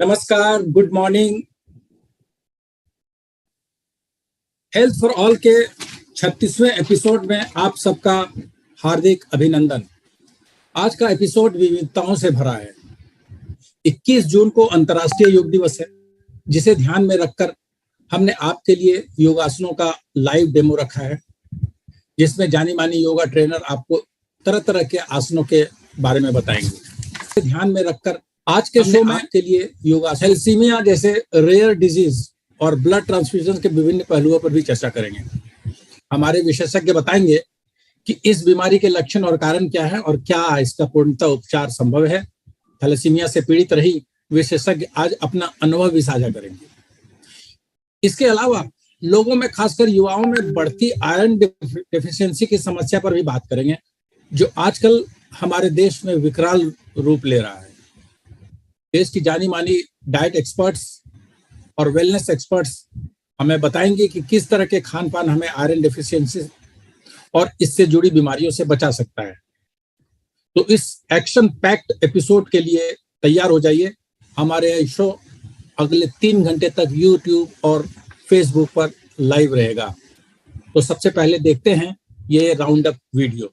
नमस्कार, good morning. Health for all के 36वें episode में आप सबका हार्दिक अभिनंदन। आज का एपिसोड विविधताओं से भरा है। 21 जून को अंतर्राष्ट्रीय योग दिवस है, जिसे ध्यान में रखकर हमने आपके लिए योगासनों का लाइव डेमो रखा है, जिसमें जानी मानी योगा ट्रेनर आपको तरह तरह के आसनों के बारे में बताएंगे। ध्यान में रखकर आज के शो में आपके लिए योगा, थैलेसीमिया जैसे रेयर डिजीज और ब्लड ट्रांसफ्यूजन के विभिन्न पहलुओं पर भी चर्चा करेंगे। हमारे विशेषज्ञ बताएंगे कि इस बीमारी के लक्षण और कारण क्या है और क्या इसका पूर्णतः उपचार संभव है। थैलेसीमिया से पीड़ित रही विशेषज्ञ आज अपना अनुभव भी साझा करेंगे। इसके अलावा लोगों में, खासकर युवाओं में बढ़ती आयरन डेफिशिएंसी की समस्या पर भी बात करेंगे, जो आजकल हमारे देश में विकराल रूप ले रहा है। देश की जानी मानी डाइट एक्सपर्ट्स और वेलनेस एक्सपर्ट्स हमें बताएंगे कि किस तरह के खान पान हमें आयरन डेफिशिएंसी और इससे जुड़ी बीमारियों से बचा सकता है। तो इस एक्शन पैक्ड एपिसोड के लिए तैयार हो जाइए। हमारे शो अगले 3 घंटे तक यूट्यूब और फेसबुक पर लाइव रहेगा। तो सबसे पहले देखते हैं ये राउंड अप वीडियो।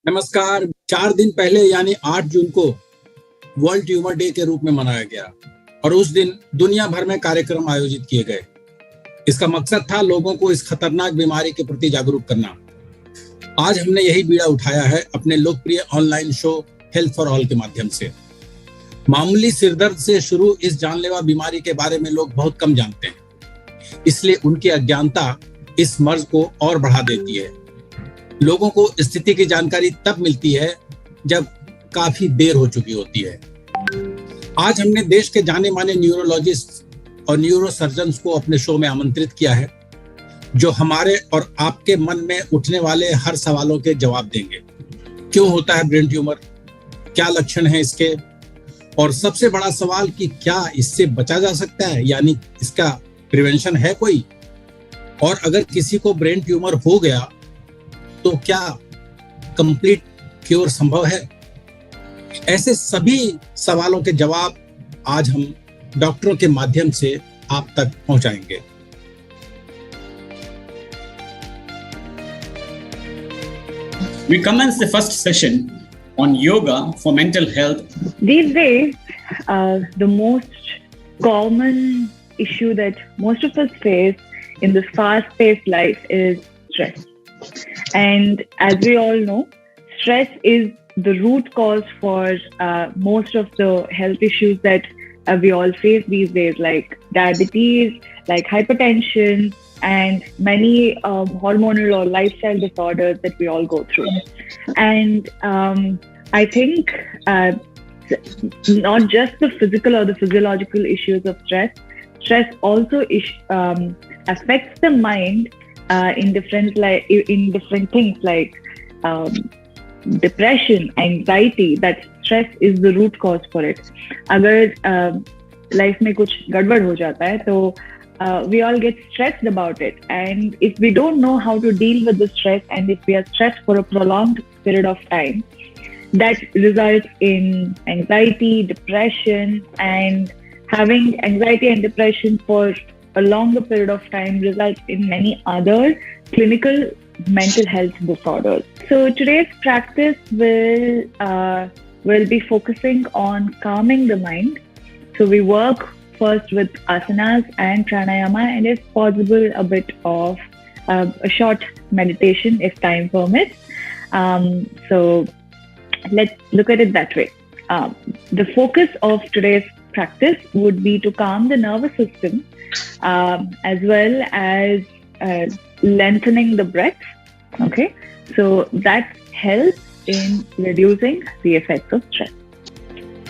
नमस्कार। 4 दिन पहले यानी 8 जून को वर्ल्ड ट्यूमर डे के रूप में मनाया गया और उस दिन दुनिया भर में कार्यक्रम आयोजित किए गए। इसका मकसद था लोगों को इस खतरनाक बीमारी के प्रति जागरूक करना। आज हमने यही बीड़ा उठाया है अपने लोकप्रिय online show health for all के माध्यम से। मामूली सिरदर्द से शुरू इस जानलेवा बीमारी के बारे में लोग बहुत कम जानते हैं, इसलिए उनकी अज्ञानता इस मर्ज को और बढ़ा देती है। लोगों को स्थिति की जानकारी तब मिलती है जब काफी देर हो चुकी होती है। आज हमने देश के जाने माने न्यूरोलॉजिस्ट और न्यूरोसर्जन्स को अपने शो में आमंत्रित किया है, जो हमारे और आपके मन में उठने वाले हर सवालों के जवाब देंगे। क्यों होता है ब्रेन ट्यूमर, क्या लक्षण है इसके, और सबसे बड़ा सवाल कि क्या इससे बचा जा सकता है, यानी इसका प्रिवेंशन है कोई, और अगर किसी को ब्रेन ट्यूमर हो गया तो क्या कंप्लीट क्योर संभव है। ऐसे सभी सवालों के जवाब आज हम डॉक्टरों के माध्यम से आप तक पहुंचाएंगे। We commence the first session on yoga for mental health. These days, the most common issue that most of us face in this fast-paced life is stress. And as we all know, stress is the root cause for most of the health issues that we all face these days, like diabetes, like hypertension, and many hormonal or lifestyle disorders that we all go through. And I think not just the physical or the physiological issues of stress also affects the mind in different things like depression, anxiety. That stress is the root cause for it. अगर life में कुछ गड़बड़ हो जाता है तो we all get stressed about it, and if we don't know how to deal with the stress, and if we are stressed for a prolonged period of time, that results in anxiety, depression, and having anxiety and depression for a longer period of time result in many other clinical mental health disorders. So today's practice will be focusing on calming the mind. So we work first with asanas and pranayama, and if possible, a bit of a short meditation if time permits. So let's look at it that way. The focus of today's practice would be to calm the nervous system, as well as lengthening the breath. Okay, so that helps in reducing the effects of stress.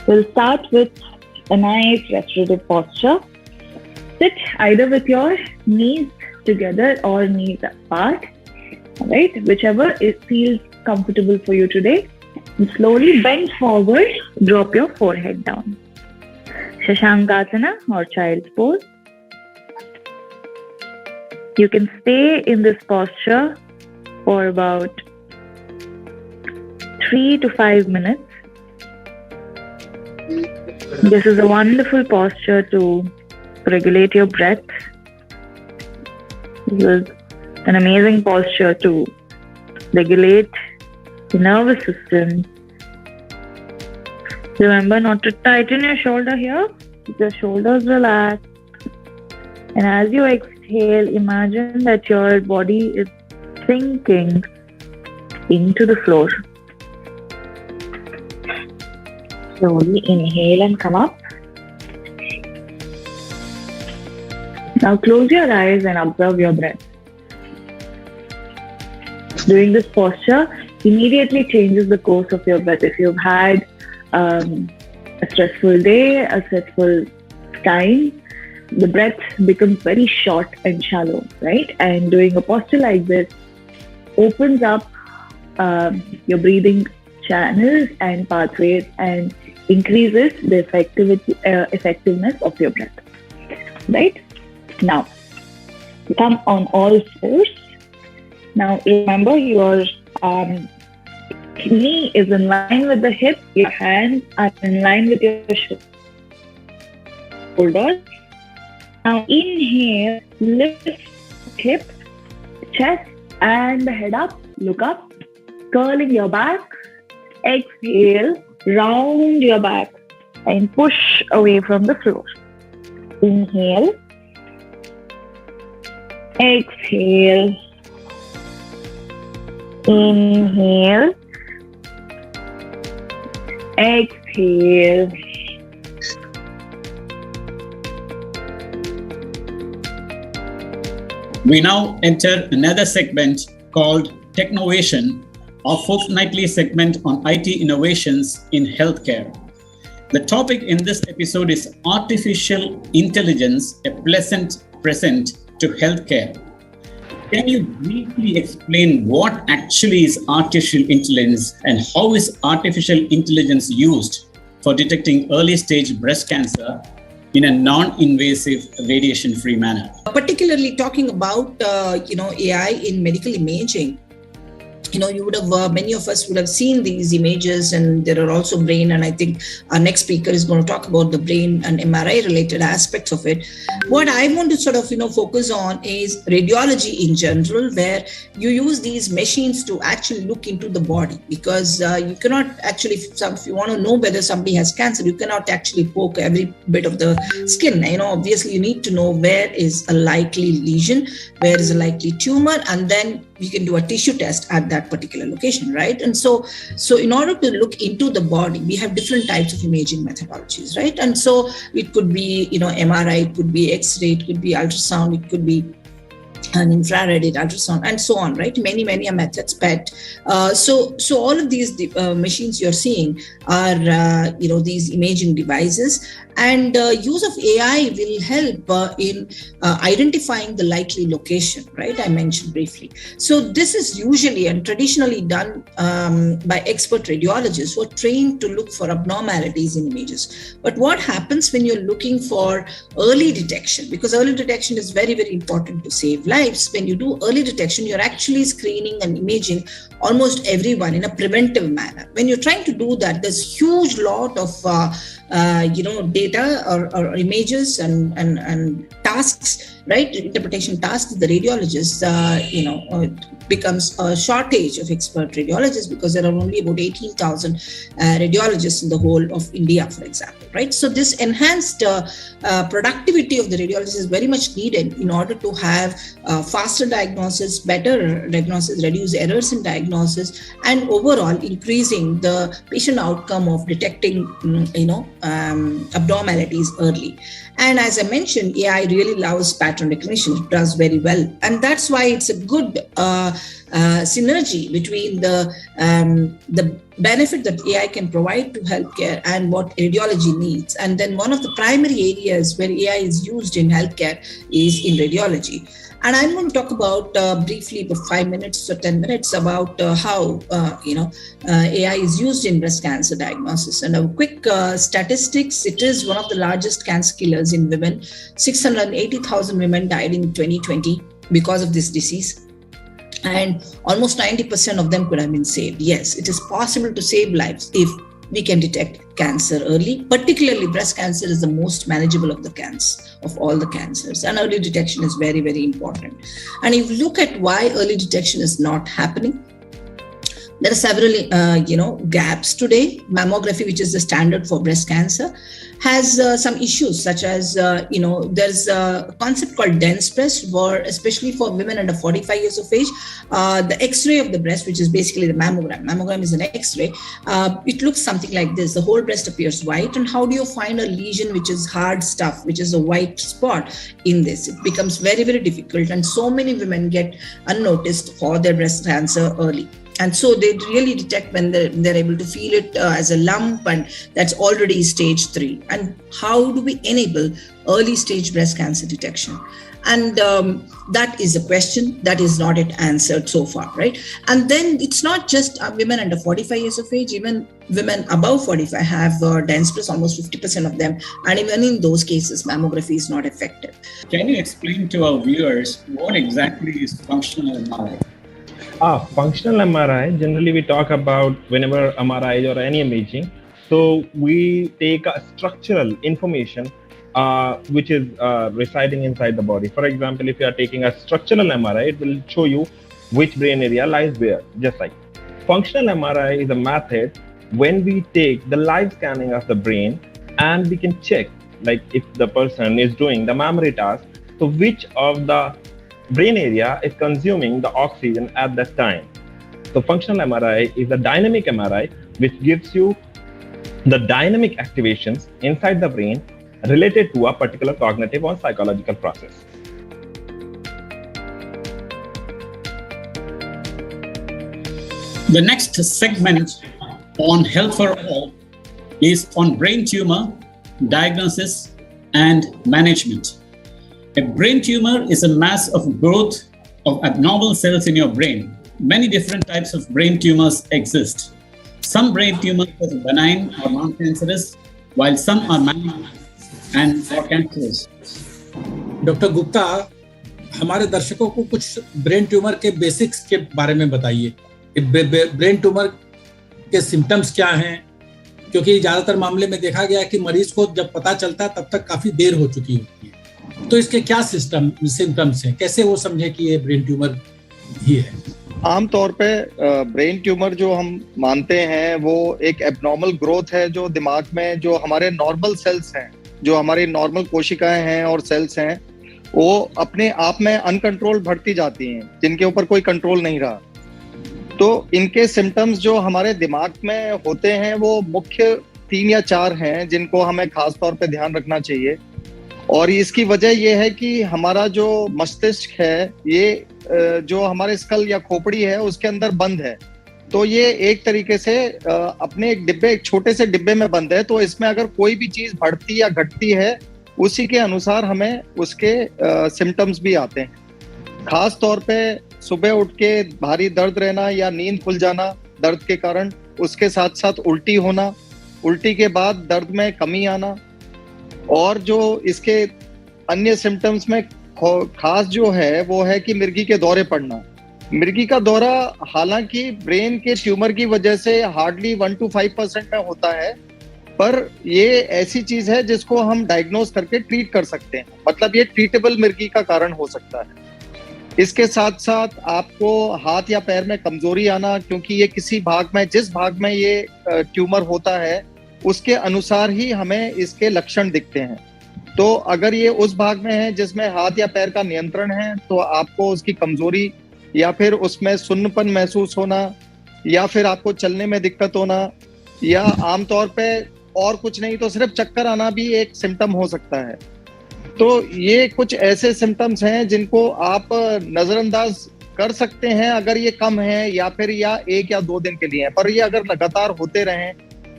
We'll start with a nice restorative posture. Sit either with your knees together or knees apart, right? Whichever feels comfortable for you today. And slowly bend forward, drop your forehead down. Shashankasana or child's pose. You can stay in this posture for about 3 to 5 minutes. This is a wonderful posture to regulate your breath. This is an amazing posture to regulate the nervous system. Remember not to tighten your shoulder here. Keep your shoulders relaxed. And as you exhale, imagine that your body is sinking into the floor. Slowly inhale and come up. Now close your eyes and observe your breath. Doing this posture immediately changes the course of your breath. If you've had a stressful day, a stressful time, the breath becomes very short and shallow, right? And doing a posture like this opens up your breathing channels and pathways and increases the effectiveness of your breath, right? Now, come on all fours. Now, remember your knee is in line with the hip, your hands are in line with your shoulders. Now, inhale, lift hip, chest, and the head up, look up, curling your back. Exhale, round your back and push away from the floor. Inhale, exhale, inhale, exhale. We now enter another segment called Technovation, our fortnightly segment on IT innovations in healthcare. The topic in this episode is Artificial Intelligence, a pleasant present to healthcare. Can you briefly explain what actually is artificial intelligence and how is artificial intelligence used for detecting early stage breast cancer in a non-invasive, radiation-free manner? Particularly talking about AI in medical imaging. You would have, many of us would have seen these images, and there are also brain, and I think our next speaker is going to talk about the brain and MRI related aspects of it. What I want to sort of, focus on is radiology in general, where you use these machines to actually look into the body, because you cannot actually, if you want to know whether somebody has cancer, you cannot actually poke every bit of the skin. Obviously you need to know where is a likely lesion, where is a likely tumor, and then you can do a tissue test at that particular location, right? And so in order to look into the body, we have different types of imaging methodologies, right? And so it could be, MRI, it could be X-ray, it could be ultrasound, it could be an infrared ultrasound, and so on, right? Many methods. But so all of these machines you're seeing are these imaging devices, and use of AI will help in identifying the likely location, right? I mentioned briefly. So this is usually and traditionally done by expert radiologists who are trained to look for abnormalities in images. But what happens when you're looking for early detection? Because early detection is very, very important to save lives. When you do early detection, you're actually screening and imaging almost everyone in a preventive manner. When you're trying to do that, there's huge lot of data or images and tasks, right? Interpretation tasks. The radiologists, becomes a shortage of expert radiologists because there are only about 18,000 radiologists in the whole of India, for example, right? So this enhanced productivity of the radiologist is very much needed in order to have faster diagnosis, better diagnosis, reduce errors in diagnosis, and overall increasing the patient outcome of detecting, abnormalities early. And as I mentioned, AI really loves pattern recognition. It does very well. And that's why it's a good synergy between the benefit that AI can provide to healthcare and what radiology needs. And then one of the primary areas where AI is used in healthcare is in radiology. And I'm going to talk about briefly, for 5 minutes or 10 minutes, about how AI is used in breast cancer diagnosis. And a quick statistics: it is one of the largest cancer killers in women. 680,000 women died in 2020 because of this disease, and almost 90% of them could have been saved. Yes, it is possible to save lives if we can detect cancer early. Particularly breast cancer is the most manageable of all the cancers, and early detection is very, very important. And if you look at why early detection is not happening, there are several gaps today. Mammography, which is the standard for breast cancer, has some issues, such as there's a concept called dense breast, especially for women under 45 years of age. The X-ray of the breast, which is basically the mammogram. Mammogram is an X-ray. It looks something like this. The whole breast appears white. And how do you find a lesion which is hard stuff, which is a white spot in this? It becomes very, very difficult. And so many women get unnoticed for their breast cancer early. And so they really detect when they're able to feel it as a lump, and that's already stage 3. And how do we enable early stage breast cancer detection? And that is a question that is not yet answered so far, right? And then it's not just women under 45 years of age, even women above 45 have dense breast, almost 50% of them. And even in those cases, mammography is not effective. Can you explain to our viewers what exactly is functional MRI? Functional MRI, generally we talk about whenever MRI or any imaging. So we take a structural information which is residing inside the body. For example, if you are taking a structural MRI, it will show you which brain area lies where, just like. Functional MRI is a method when we take the live scanning of the brain and we can check, like if the person is doing the memory task, so which of the brain area is consuming the oxygen at that time. So functional MRI is a dynamic MRI which gives you the dynamic activations inside the brain related to a particular cognitive or psychological process. The next segment on Health4All is on brain tumor diagnosis and management. A brain tumor is a mass of growth of abnormal cells in your brain. Many different types of brain tumors exist. Some brain tumors are benign or non-cancerous, while some are malignant and or cancerous. Doctor Gupta, हमारे दर्शकों को कुछ brain tumour के basics के बारे में बताइए। Brain tumour के सिम्टम्स क्या हैं? क्योंकि ज्यादातर मामले में देखा गया कि मरीज को जब पता चलता है तब तक काफी देर हो चुकी होती है। तो इसके क्या सिम्टम्स हैं? कैसे वो समझे कि ये ब्रेन ट्यूमर ही है? आमतौर पे ब्रेन ट्यूमर जो हम मानते हैं वो एक एब्नॉर्मल ग्रोथ है जो दिमाग में जो हमारे नॉर्मल सेल्स हैं, जो हमारी नॉर्मल कोशिकाएं हैं और सेल्स हैं, वो अपने आप में अनकंट्रोल बढ़ती जाती हैं, जिनके ऊपर कोई कंट्रोल नहीं रहा। तो इनके सिम्टम्स जो हमारे दिमाग में होते हैं वो मुख्य 3 या 4 हैं, जिनको हमें खास तौर पे ध्यान रखना चाहिए। और इसकी वजह ये है कि हमारा जो मस्तिष्क है, ये जो हमारे स्कल या खोपड़ी है उसके अंदर बंद है। तो ये एक तरीके से अपने एक छोटे से डिब्बे में बंद है। तो इसमें अगर कोई भी चीज बढ़ती या घटती है, उसी के अनुसार हमें उसके सिम्टम्स भी आते हैं। खास तौर पे सुबह उठ के भारी दर्द रहना या नींद खुल जाना दर्द के कारण, उसके साथ साथ उल्टी होना, उल्टी के बाद दर्द में कमी आना, और जो इसके अन्य सिम्टम्स में खास जो है वो है कि मिर्गी के दौरे पड़ना। मिर्गी का दौरा हालांकि ब्रेन के ट्यूमर की वजह से हार्डली 1 to 5% में होता है, पर ये ऐसी चीज है जिसको हम डायग्नोज करके ट्रीट कर सकते हैं, मतलब ये ट्रीटेबल मिर्गी का कारण हो सकता है। इसके साथ साथ आपको हाथ या पैर में कमजोरी आना, क्योंकि ये किसी भाग में, जिस भाग में ये ट्यूमर होता है उसके अनुसार ही हमें इसके लक्षण दिखते हैं। तो अगर ये उस भाग में है जिसमें हाथ या पैर का नियंत्रण है, तो आपको उसकी कमजोरी या फिर उसमें सुन्नपन महसूस होना, या फिर आपको चलने में दिक्कत होना, या आमतौर पे और कुछ नहीं तो सिर्फ चक्कर आना भी एक सिम्टम हो सकता है। तो ये कुछ ऐसे सिम्टम्स हैं जिनको आप नजरअंदाज कर सकते हैं अगर ये कम है, या फिर या 1 या 2 दिन के लिए है। पर ये अगर लगातार होते रहें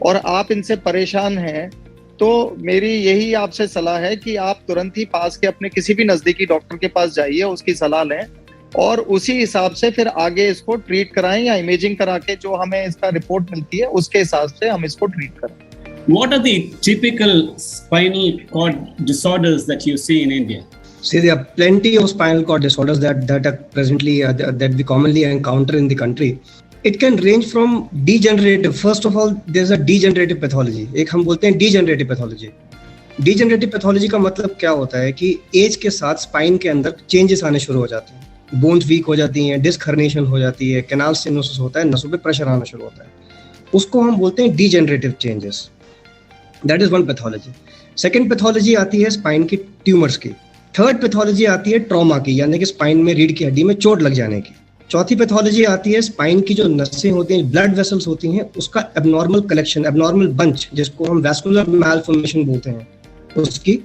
और आप इनसे परेशान हैं, तो मेरी यही आपसे सलाह है कि आप तुरंत ही पास के अपने किसी भी नजदीकी डॉक्टर के पास जाइए, उसकी सलाह लें और उसी हिसाब से फिर आगे इसको ट्रीट कराएं, या इमेजिंग करा के जो हमें इसका रिपोर्ट मिलती है उसके हिसाब से हम इसको ट्रीट करें। What are the typical spinal cord disorders that you see in India? See, there are plenty of spinal cord disorders that are presently that we commonly encounter in the country. It can range from degenerative. First of all, there's a degenerative pathology. एक हम बोलते हैं degenerative pathology. Degenerative pathology का मतलब क्या होता है कि एज के साथ स्पाइन के अंदर चेंजेस आने शुरू हो जाते हैं, बोन्स वीक हो जाती हैं, डिस्क हर्निएशन हो जाती है, कैनाल स्टेनोसिस होता है, नसों पे प्रेशर आना शुरू होता है। उसको हम बोलते हैं degenerative changes. That is one pathology. Second pathology आती है स्पाइन की ट्यूमर्स की। थर्ड पैथोलॉजी आती है ट्रॉमा की, यानी कि स्पाइन में रीढ़ की हड्डी में चोट लग जाने की। चौथी पैथोलॉजी आती है स्पाइन की जो नसें होती हैं, ब्लड वेसल्स होती हैं, उसका एबनॉर्मल कलेक्शन, एबनॉर्मल बंच, जिसको हम वैस्कुलर मैलफॉर्मेशन बोलते हैं, उसकी।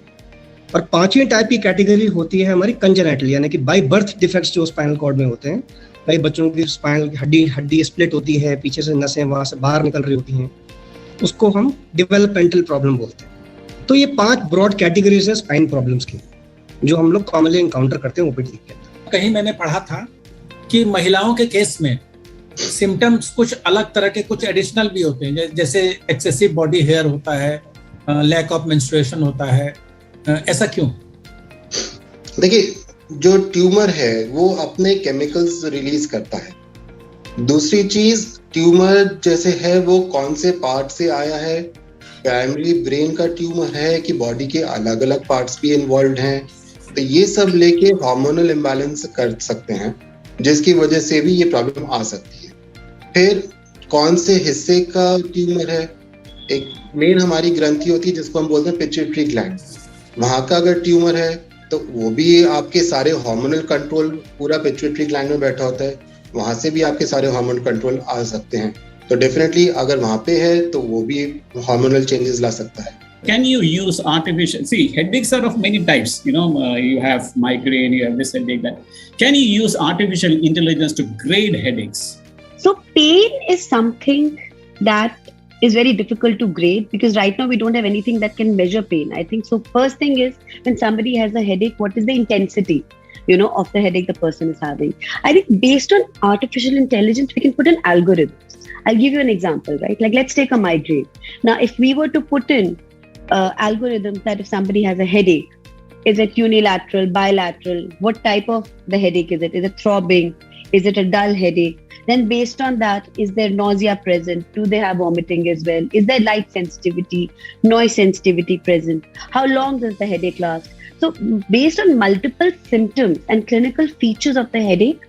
और पांचवी टाइप की कैटेगरी होती है हमारी कंजेनेटल, यानी कि बाय बर्थ डिफेक्ट्स जो स्पाइनल कॉर्ड में होते हैं। कई बच्चों की स्पाइनल हड्डी स्प्लिट होती है, पीछे से नसें वहां से बाहर निकल रही होती हैं, उसको हम डेवलपमेंटल प्रॉब्लम बोलते हैं। तो ये 5 ब्रॉड कैटेगरीज है स्पाइन प्रॉब्लम्स की, जो हम लोग कॉमनली एनकाउंटर करते हैं ओपीडी के अंदर। कहीं मैंने पढ़ा था कि महिलाओं के केस में सिम्टम्स कुछ अलग तरह के, कुछ एडिशनल भी होते हैं, जैसे एक्सेसिव बॉडी हेयर होता है, लैक ऑफ मेंस्ट्रुएशन होता है। ऐसा क्यों? देखिए, जो ट्यूमर है वो अपने केमिकल्स रिलीज करता है। दूसरी चीज, ट्यूमर जैसे है वो कौन से पार्ट से आया है, प्राइमरी ब्रेन का ट्यूमर है कि बॉडी के अलग अलग पार्ट्स भी इन्वॉल्व हैं, तो ये सब लेके हार्मोनल इम्बैलेंस कर सकते हैं, जिसकी वजह से भी ये प्रॉब्लम आ सकती है। फिर कौन से हिस्से का ट्यूमर है, एक मेन हमारी ग्रंथि होती है जिसको हम बोलते हैं पिट्यूटरी ग्लैंड, वहां का अगर ट्यूमर है तो वो भी आपके सारे हार्मोनल कंट्रोल पूरा पिट्यूटरी ग्लैंड में बैठा होता है, वहां से भी आपके सारे हार्मोन कंट्रोल आ सकते हैं। तो डेफिनेटली अगर वहां पे है तो वो भी हार्मोनल चेंजेस ला सकता है। Can you use artificial? See, headaches are of many types. You have migraine, you have this headache, that. Can you use artificial intelligence to grade headaches? So pain is something that is very difficult to grade, because right now we don't have anything that can measure pain. I think so. First thing is, when somebody has a headache, what is the intensity, of the headache the person is having? I think based on artificial intelligence, we can put in algorithms. I'll give you an example, right? Like, let's take a migraine. Now, if we were to put in algorithms that if somebody has a headache, is it unilateral, bilateral? What type of the headache is it? Is it throbbing? Is it a dull headache? Then based on that, is there nausea present? Do they have vomiting as well? Is there light sensitivity, noise sensitivity present? How long does the headache last? So based on multiple symptoms and clinical features of the headache,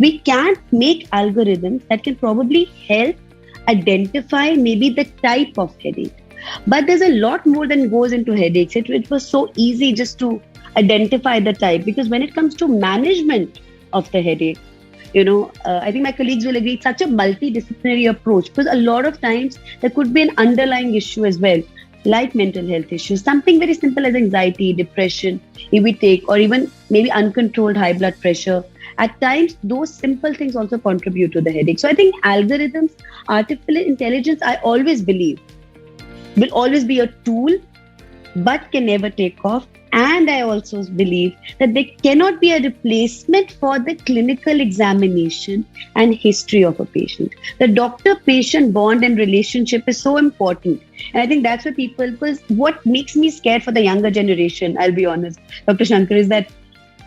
we can make algorithms that can probably help identify maybe the type of headache. But there's a lot more than goes into headaches. It was so easy just to identify the type, because when it comes to management of the headache, I think my colleagues will agree, it's such a multidisciplinary approach, because a lot of times there could be an underlying issue as well, like mental health issues, something very simple as anxiety, depression, if we take, or even maybe uncontrolled high blood pressure. At times, those simple things also contribute to the headache. So I think algorithms, artificial intelligence, I always believe, will always be a tool, but can never take off. And I also believe that they cannot be a replacement for the clinical examination and history of a patient. The doctor-patient bond and relationship is so important. And I think that's where people, because what makes me scared for the younger generation, I'll be honest, Dr. Shankar, is that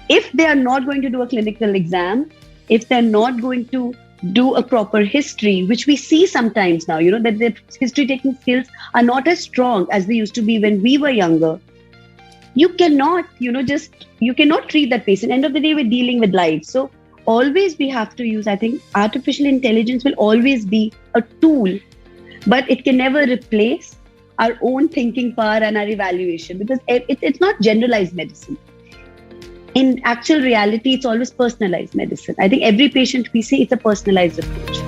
if they are not going to do a clinical exam, if they're not going to do a proper history, which we see sometimes now, that the history taking skills are not as strong as they used to be when we were younger. You cannot, you cannot treat that patient. End of the day, we're dealing with lives. So always we have to use, I think, artificial intelligence will always be a tool, but it can never replace our own thinking power and our evaluation, because it's not generalized medicine. In actual reality, it's always personalized medicine. I think every patient we see, it's a personalized approach.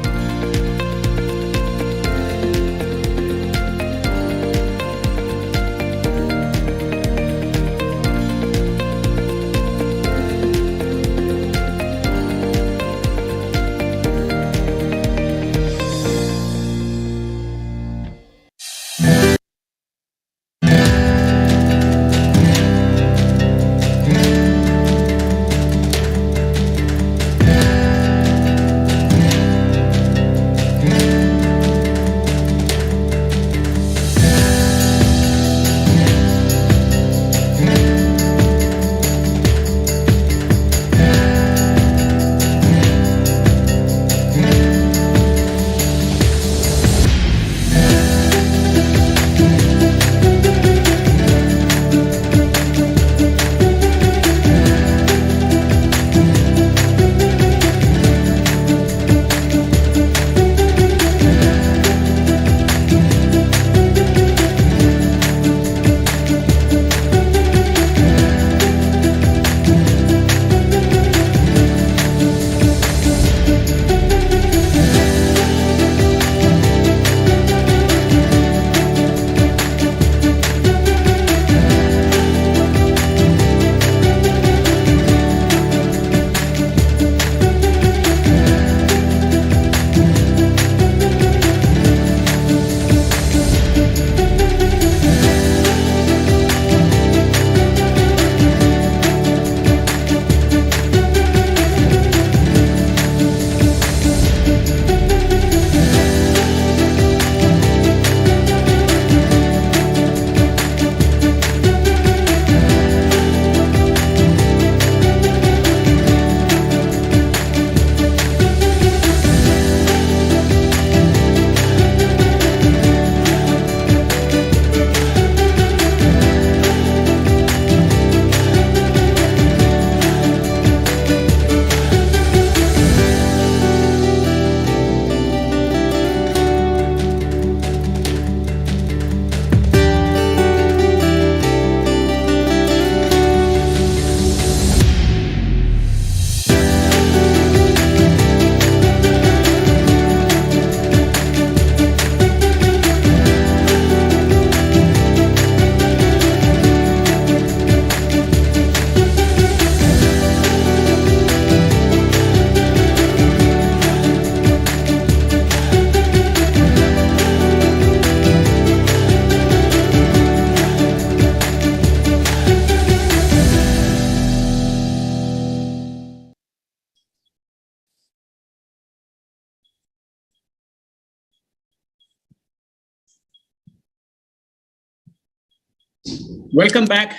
Welcome back.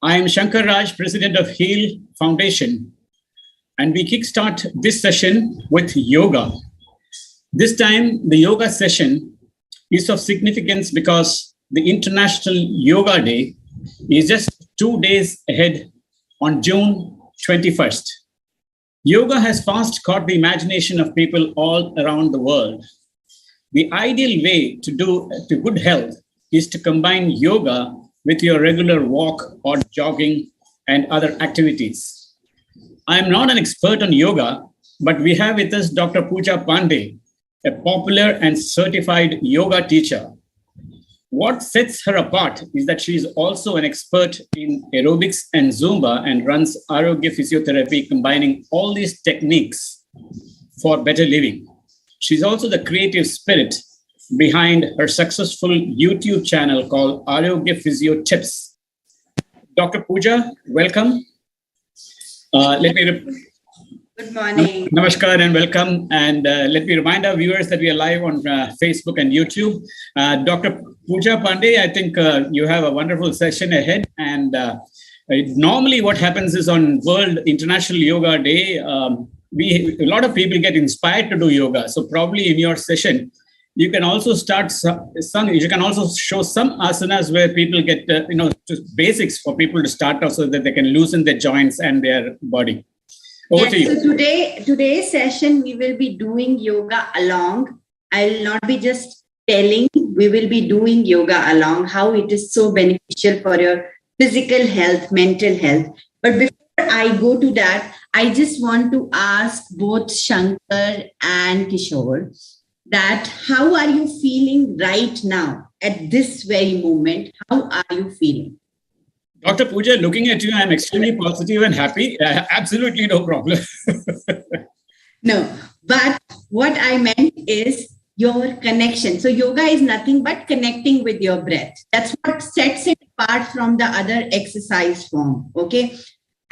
I am Shankar Raj, President of Health4All, and we kickstart this session with yoga. This time, the yoga session is of significance because the International Yoga Day is just 2 days ahead on June 21st. Yoga has fast caught the imagination of people all around the world. The ideal way to good health is to combine yoga with your regular walk or jogging and other activities. I am not an expert on yoga, but we have with us Dr. Pooja Pandey, a popular and certified yoga teacher. What sets her apart is that she is also an expert in aerobics and Zumba and runs Arogya Physiotherapy, combining all these techniques for better living. She's also the creative spirit behind her successful YouTube channel called Arogya Physio Tips. Dr. Pooja, welcome. Good morning. Namaskar and welcome. And let me remind our viewers that we are live on Facebook and YouTube. Dr. Pooja Pandey, I think you have a wonderful session ahead. And normally what happens is on World International Yoga Day, a lot of people get inspired to do yoga. So probably in your session, you can also you can also show some asanas where people get, just basics for people to start off so that they can loosen their joints and their body. Over to you. So today's session, we will be doing yoga along. I'll not be just telling, we will be doing yoga along, how it is so beneficial for your physical health, mental health. But before I go to that, I just want to ask both Shankar and Kishore that how are you feeling right now at this very moment? How are you feeling? Dr. Pooja, looking at you, I'm extremely positive and happy. Absolutely no problem. No, but what I meant is your connection. So yoga is nothing but connecting with your breath. That's what sets it apart from the other exercise form. Okay.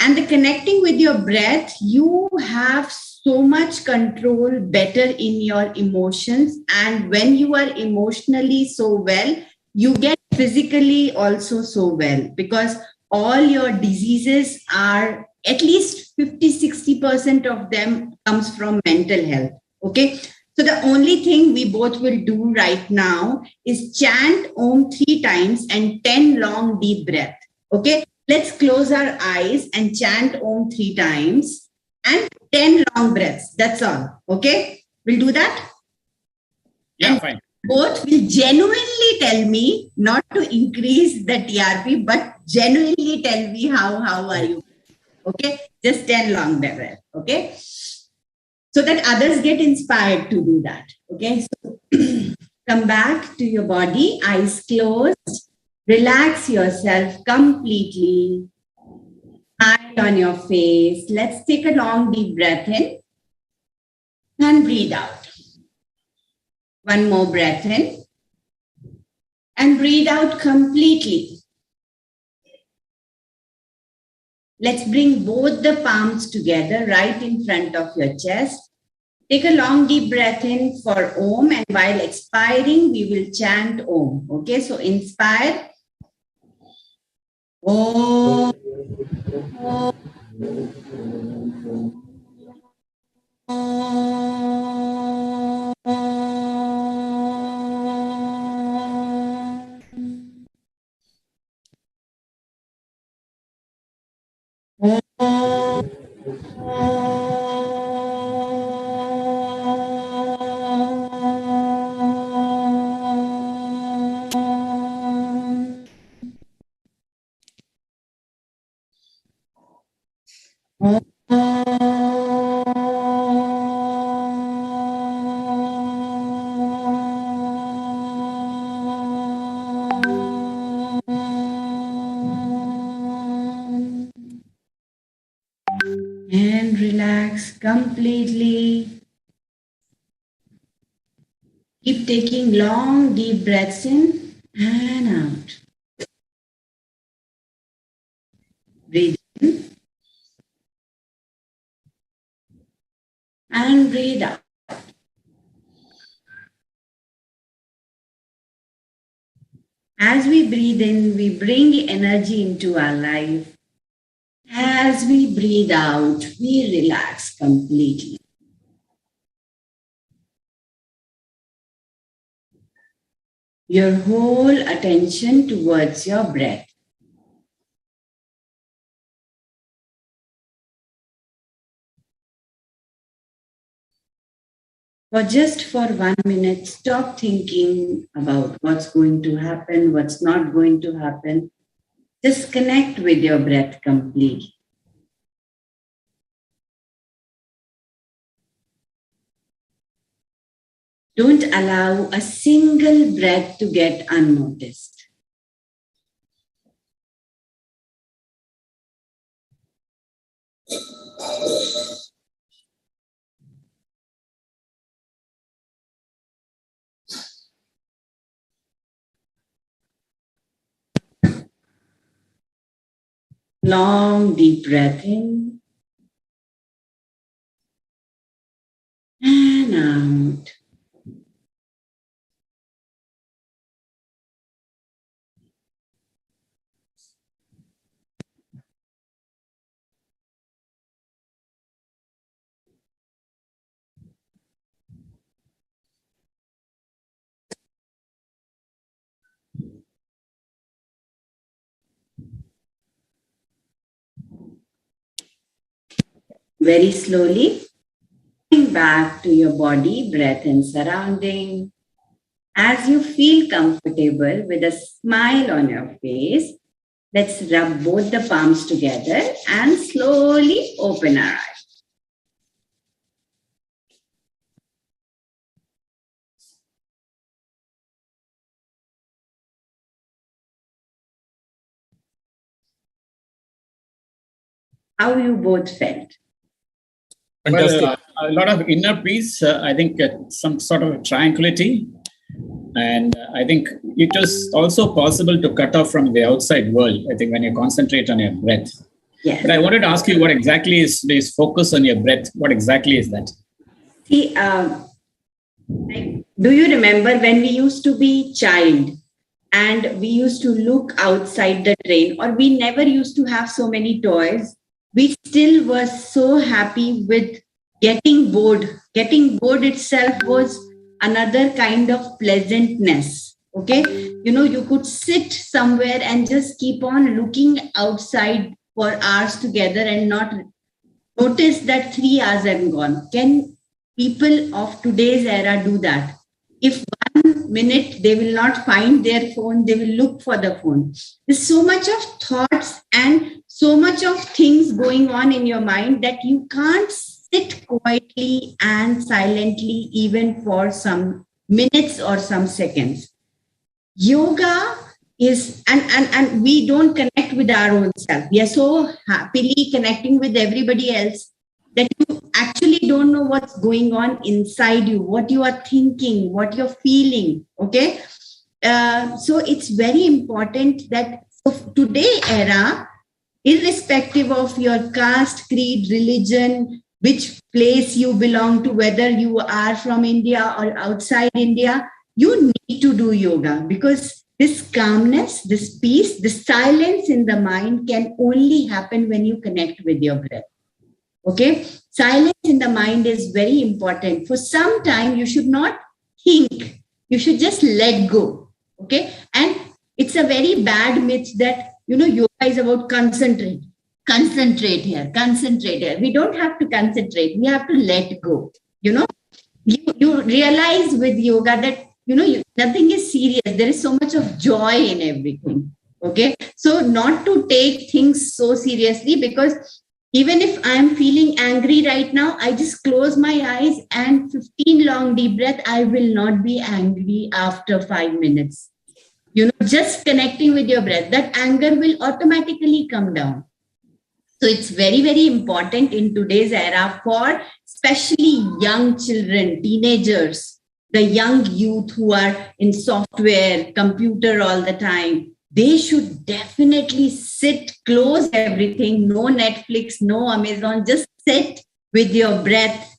And the connecting with your breath, you have so much control better in your emotions. And when you are emotionally so well, you get physically also so well, because all your diseases are at least 50-60% of them comes from mental health. Okay. So the only thing we both will do right now is chant Om 3 times and 10 long deep breath. Okay. Let's close our eyes and chant Om 3 times and 10 long breaths. That's all. Okay. We'll do that. Yeah, and fine. Both will genuinely tell me, not to increase the TRP, but genuinely tell me how are you. Okay. Just 10 long breaths. Okay. So that others get inspired to do that. Okay. So come back to your body, eyes closed. Relax yourself completely. Smile on your face. Let's take a long deep breath in and breathe out. One more breath in and breathe out completely. Let's bring both the palms together right in front of your chest. Take a long deep breath in for Om, and while expiring, we will chant Om. Okay, so inspire. Om. Om. And relax completely. Keep taking long, deep breaths in and out. Breathe in and breathe out. As we breathe in, we bring energy into our life. As we breathe out, we relax completely. Your whole attention towards your breath. For 1 minute, stop thinking about what's going to happen, what's not going to happen. Just connect with your breath completely. Don't allow a single breath to get unnoticed. Long, deep breath in and out. very slowly, coming back to your body, breath and surrounding. As you feel comfortable with a smile on your face, let's rub both the palms together and slowly open our eyes. How you both felt? Well, a lot of inner peace. I think some sort of tranquility. And I think it is also possible to cut off from the outside world, I think, when you concentrate on your breath. Yes. But I wanted to ask you, what exactly is this focus on your breath? What exactly is that? See, do you remember when we used to be child and we used to look outside the train, or we never used to have so many toys? We still were so happy with getting bored. Getting bored itself was another kind of pleasantness. Okay. You could sit somewhere and just keep on looking outside for hours together and not notice that 3 hours have gone. Can people of today's era do that? If 1 minute they will not find their phone, they will look for the phone. There's so much of thoughts and so much of things going on in your mind that you can't sit quietly and silently even for some minutes or some seconds. Yoga is, and we don't connect with our own self. We are so happily connecting with everybody else that you actually don't know what's going on inside you, what you are thinking, what you're feeling. Okay. So it's very important that today era, irrespective of your caste, creed, religion, which place you belong to, whether you are from India or outside India, you need to do yoga, because this calmness, this peace, this silence in the mind can only happen when you connect with your breath. Okay? Silence in the mind is very important. For some time, you should not think. You should just let go. Okay? And it's a very bad myth that, yoga is about concentrate. Concentrate here. We don't have to concentrate. We have to let go. You realize with yoga that, nothing is serious. There is so much of joy in everything. Okay. So not to take things so seriously, because even if I'm feeling angry right now, I just close my eyes and 15 long deep breath. I will not be angry after 5 minutes. Just connecting with your breath, that anger will automatically come down. So it's very, very important in today's era for especially young children, teenagers, the young youth who are in software, computer all the time. They should definitely sit, close everything, no Netflix, no Amazon, just sit with your breath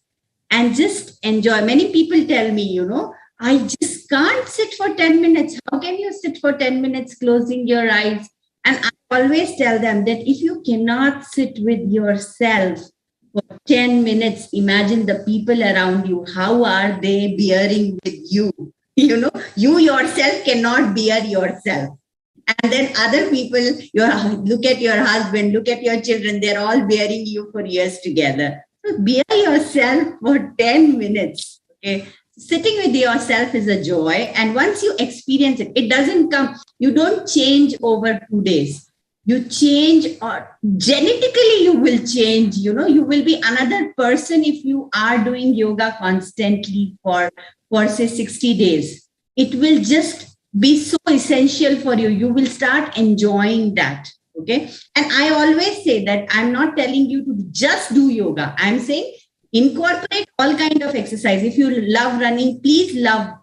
and just enjoy. Many people tell me, I just can't sit for 10 minutes. How can you sit for 10 minutes closing your eyes? And I always tell them that if you cannot sit with yourself for 10 minutes, imagine the people around you. How are they bearing with you? You yourself cannot bear yourself. And then other people, look at your husband, look at your children, they're all bearing you for years together. So bear yourself for 10 minutes. Okay. Sitting with yourself is a joy. And once you experience it, it doesn't come, you don't change over 2 days. You change, or genetically you will change, you will be another person if you are doing yoga constantly for say 60 days. It will just be so essential for you. You will start enjoying that. Okay. And I always say that I'm not telling you to just do yoga. I'm saying incorporate all kind of exercise. If you love running, please love,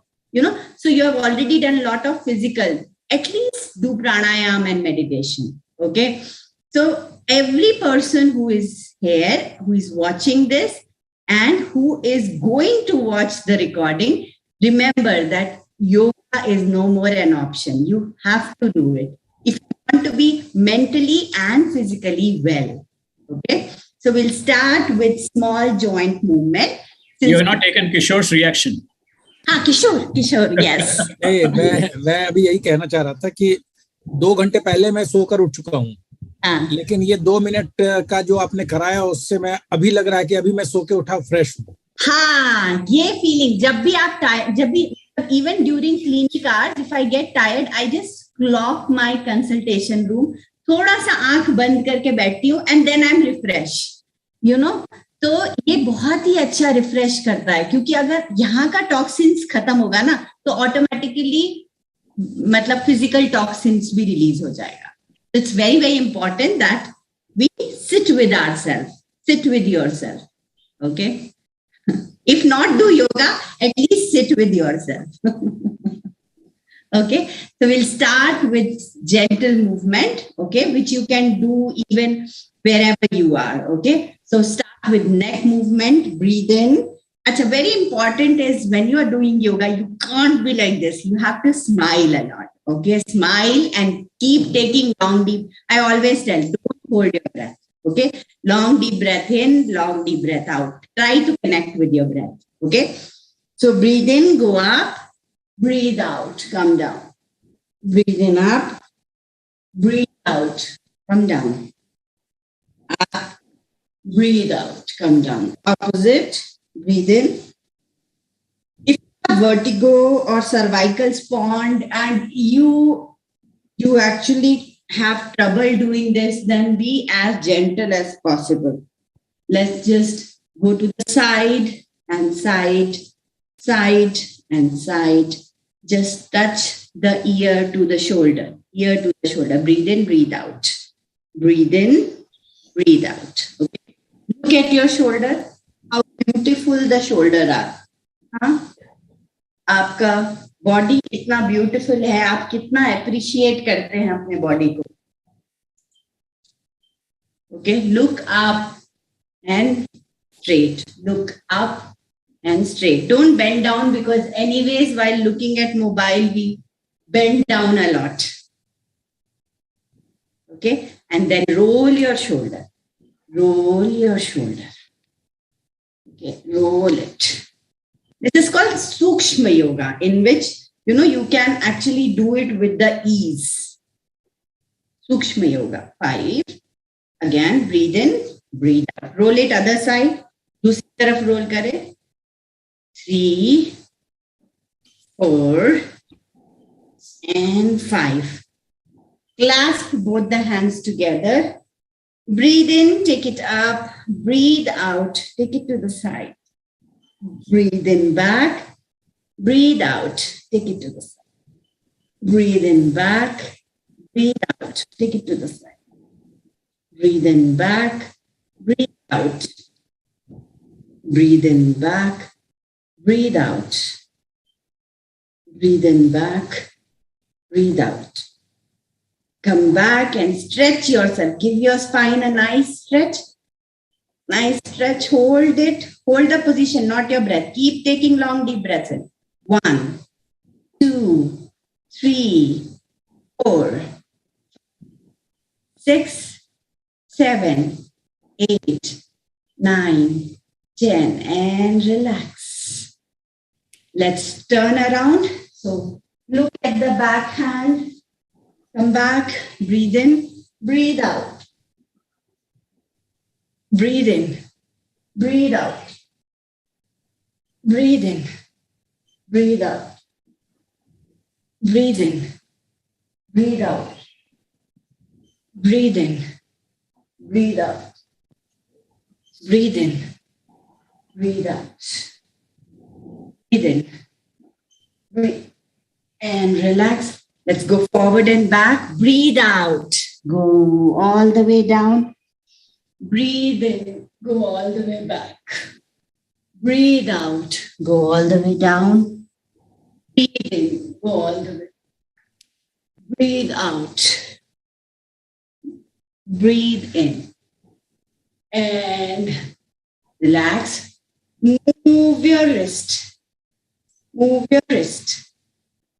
so you have already done a lot of physical, at least do pranayam and meditation. Okay. So every person who is here, who is watching this and who is going to watch the recording, remember that yoga is no more an option. You have to do it if you want to be mentally and physically well. Okay. So we'll start with small joint movement. You have not taken Kishore's reaction. Kishore, yes. मैं अभी यही कहना चाह रहा था कि 2 घंटे पहले मैं सोकर उठ चुका हूँ. हाँ लेकिन ये 2 मिनट का जो आपने कराया उससे मैं अभी लग रहा है कि अभी मैं सो के उठा फ्रेश हूँ. हाँ, ये फीलिंग जब भी आप जब भी even during clinic hours, if I get tired, I just lock my consultation room, थोड़ा सा आंख बंद करके बैठती हूँ and then I'm refreshed, you know. तो ये बहुत ही अच्छा रिफ्रेश करता है, क्योंकि अगर यहाँ का टॉक्सिन्स खत्म होगा ना तो ऑटोमेटिकली मतलब फिजिकल टॉक्सिन्स भी रिलीज हो जाएगा. It's very very important that we sit with ourself, sit with yourself. Okay, if not do yoga, at least sit with yourself. Okay, so we'll start with gentle movement, okay, which you can do even wherever you are. Okay, so start with neck movement, breathe in. Achha, very important is when you are doing yoga, you can't be like this. You have to smile a lot. Okay, smile and keep taking long deep. I always tell, don't hold your breath. Okay, long deep breath in, long deep breath out. Try to connect with your breath. Okay, so breathe in, go up, breathe out, come down. Breathe in up, breathe out, come down. Up, breathe out, come down. Opposite, breathe in. If you have vertigo or cervical sponge and you actually have trouble doing this, then be as gentle as possible. Let's just go to the side and side, side and side. Just touch the ear to the shoulder, ear to the shoulder. Breathe in, breathe out. Breathe in, breathe out. Okay. Look at your shoulder, how beautiful the shoulder are. हाँ? आपका body कितना beautiful है, आप कितना appreciate करते हैं अपने body को. Okay, look up and straight, look up and straight. Don't bend down, because anyways while looking at mobile we bend down a lot. Okay, and then roll your shoulder, roll your shoulder. Okay, roll it. This is called Sukshma Yoga, in which you can actually do it with the ease. Sukshma Yoga. 5. Again, breathe in, breathe out. Roll it other side. दूसरी तरफ roll करें. 3, 4 and 5. Clasp both the hands together. Breathe in, take it up. Breathe out, take it to the side. Breathe in back. Breathe out, take it to the side. Breathe in back. Breathe out, take it to the side. Breathe in back. Breathe out. Breathe in back. Breathe out. Breathe in back. Breathe out. Come back and stretch yourself. Give your spine a nice stretch. Nice stretch. Hold it. Hold the position, not your breath. Keep taking long, deep breaths in. 1, 2, 3, 4, 6, 7, 8, 9, 10, and relax. Let's turn around. So look at the back hand. Come back. Breathe in. Breathe out. Breathe in. Breathe out. Breathe in. Breathe out. Breathe in. Breathe out. Breathe in. Breathe out. Breathe in. Breathe out. Breathe in. Breathe. And relax. Let's go forward and back. Breathe out. Go all the way down. Breathe in. Go all the way back. Breathe out. Go all the way down. Breathe in. Go all the way. Breathe out. Breathe in. And relax. Move your wrist. Move your wrist.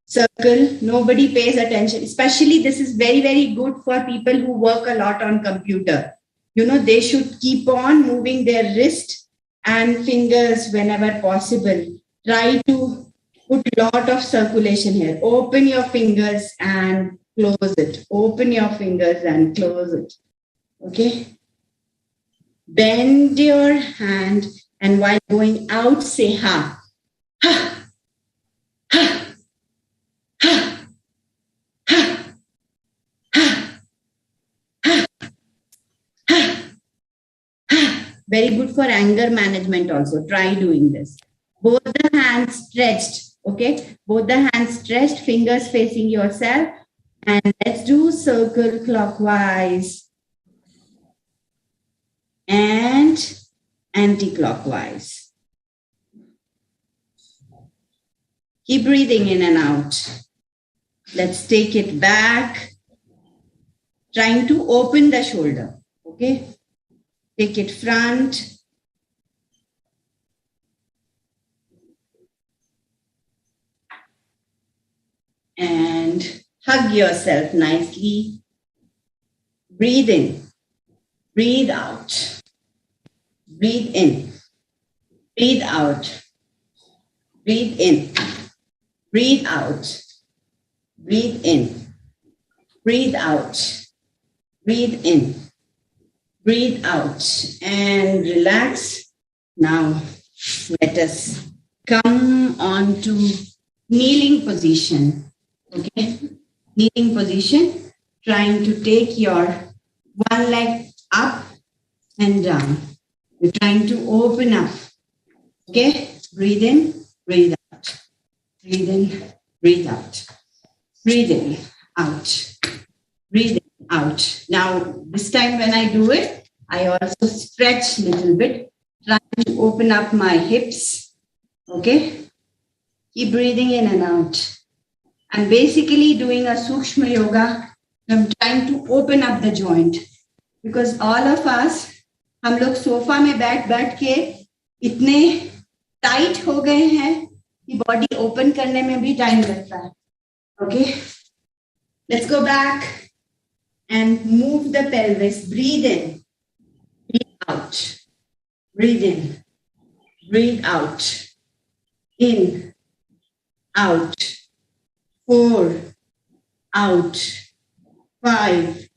Circle. Nobody pays attention. Especially this is very, very good for people who work a lot on computer. They should keep on moving their wrist and fingers whenever possible. Try to put a lot of circulation here. Open your fingers and close it. Open your fingers and close it. Okay. Bend your hand, and while going out, say ha. Ha. Ha. Ha. Ha. Ha. Ha. Ha. Ha. Very good for anger management also. Try doing this. Both the hands stretched. Okay. Both the hands stretched, fingers facing yourself. And let's do circle clockwise and anti-clockwise. Keep breathing in and out. Let's take it back. Trying to open the shoulder. Okay. Take it front. And hug yourself nicely. Breathe in. Breathe out. Breathe in. Breathe out. Breathe in. Breathe out. Breathe in. Breathe out. Breathe in. Breathe out. And relax. Now, let us come on to kneeling position. Okay? Kneeling position. Trying to take your one leg up and down. You're trying to open up. Okay? Breathe in, breathe out. Breathe in, breathe out. Breathe in, out. Breathe in, out. Now, this time when I do it, I also stretch a little bit, trying to open up my hips. Okay? Keep breathing in and out. I'm basically doing a Sukshma Yoga. I'm trying to open up the joint. Because all of us, हम लोग sofa में बैठ के इतने tight हो गए हैं कि बॉडी ओपन करने में भी टाइम लगता है. Okay? Let's go back and move the pelvis. Breathe in. Breathe out. Breathe in. Breathe out. In. Out. 4. Out. 5.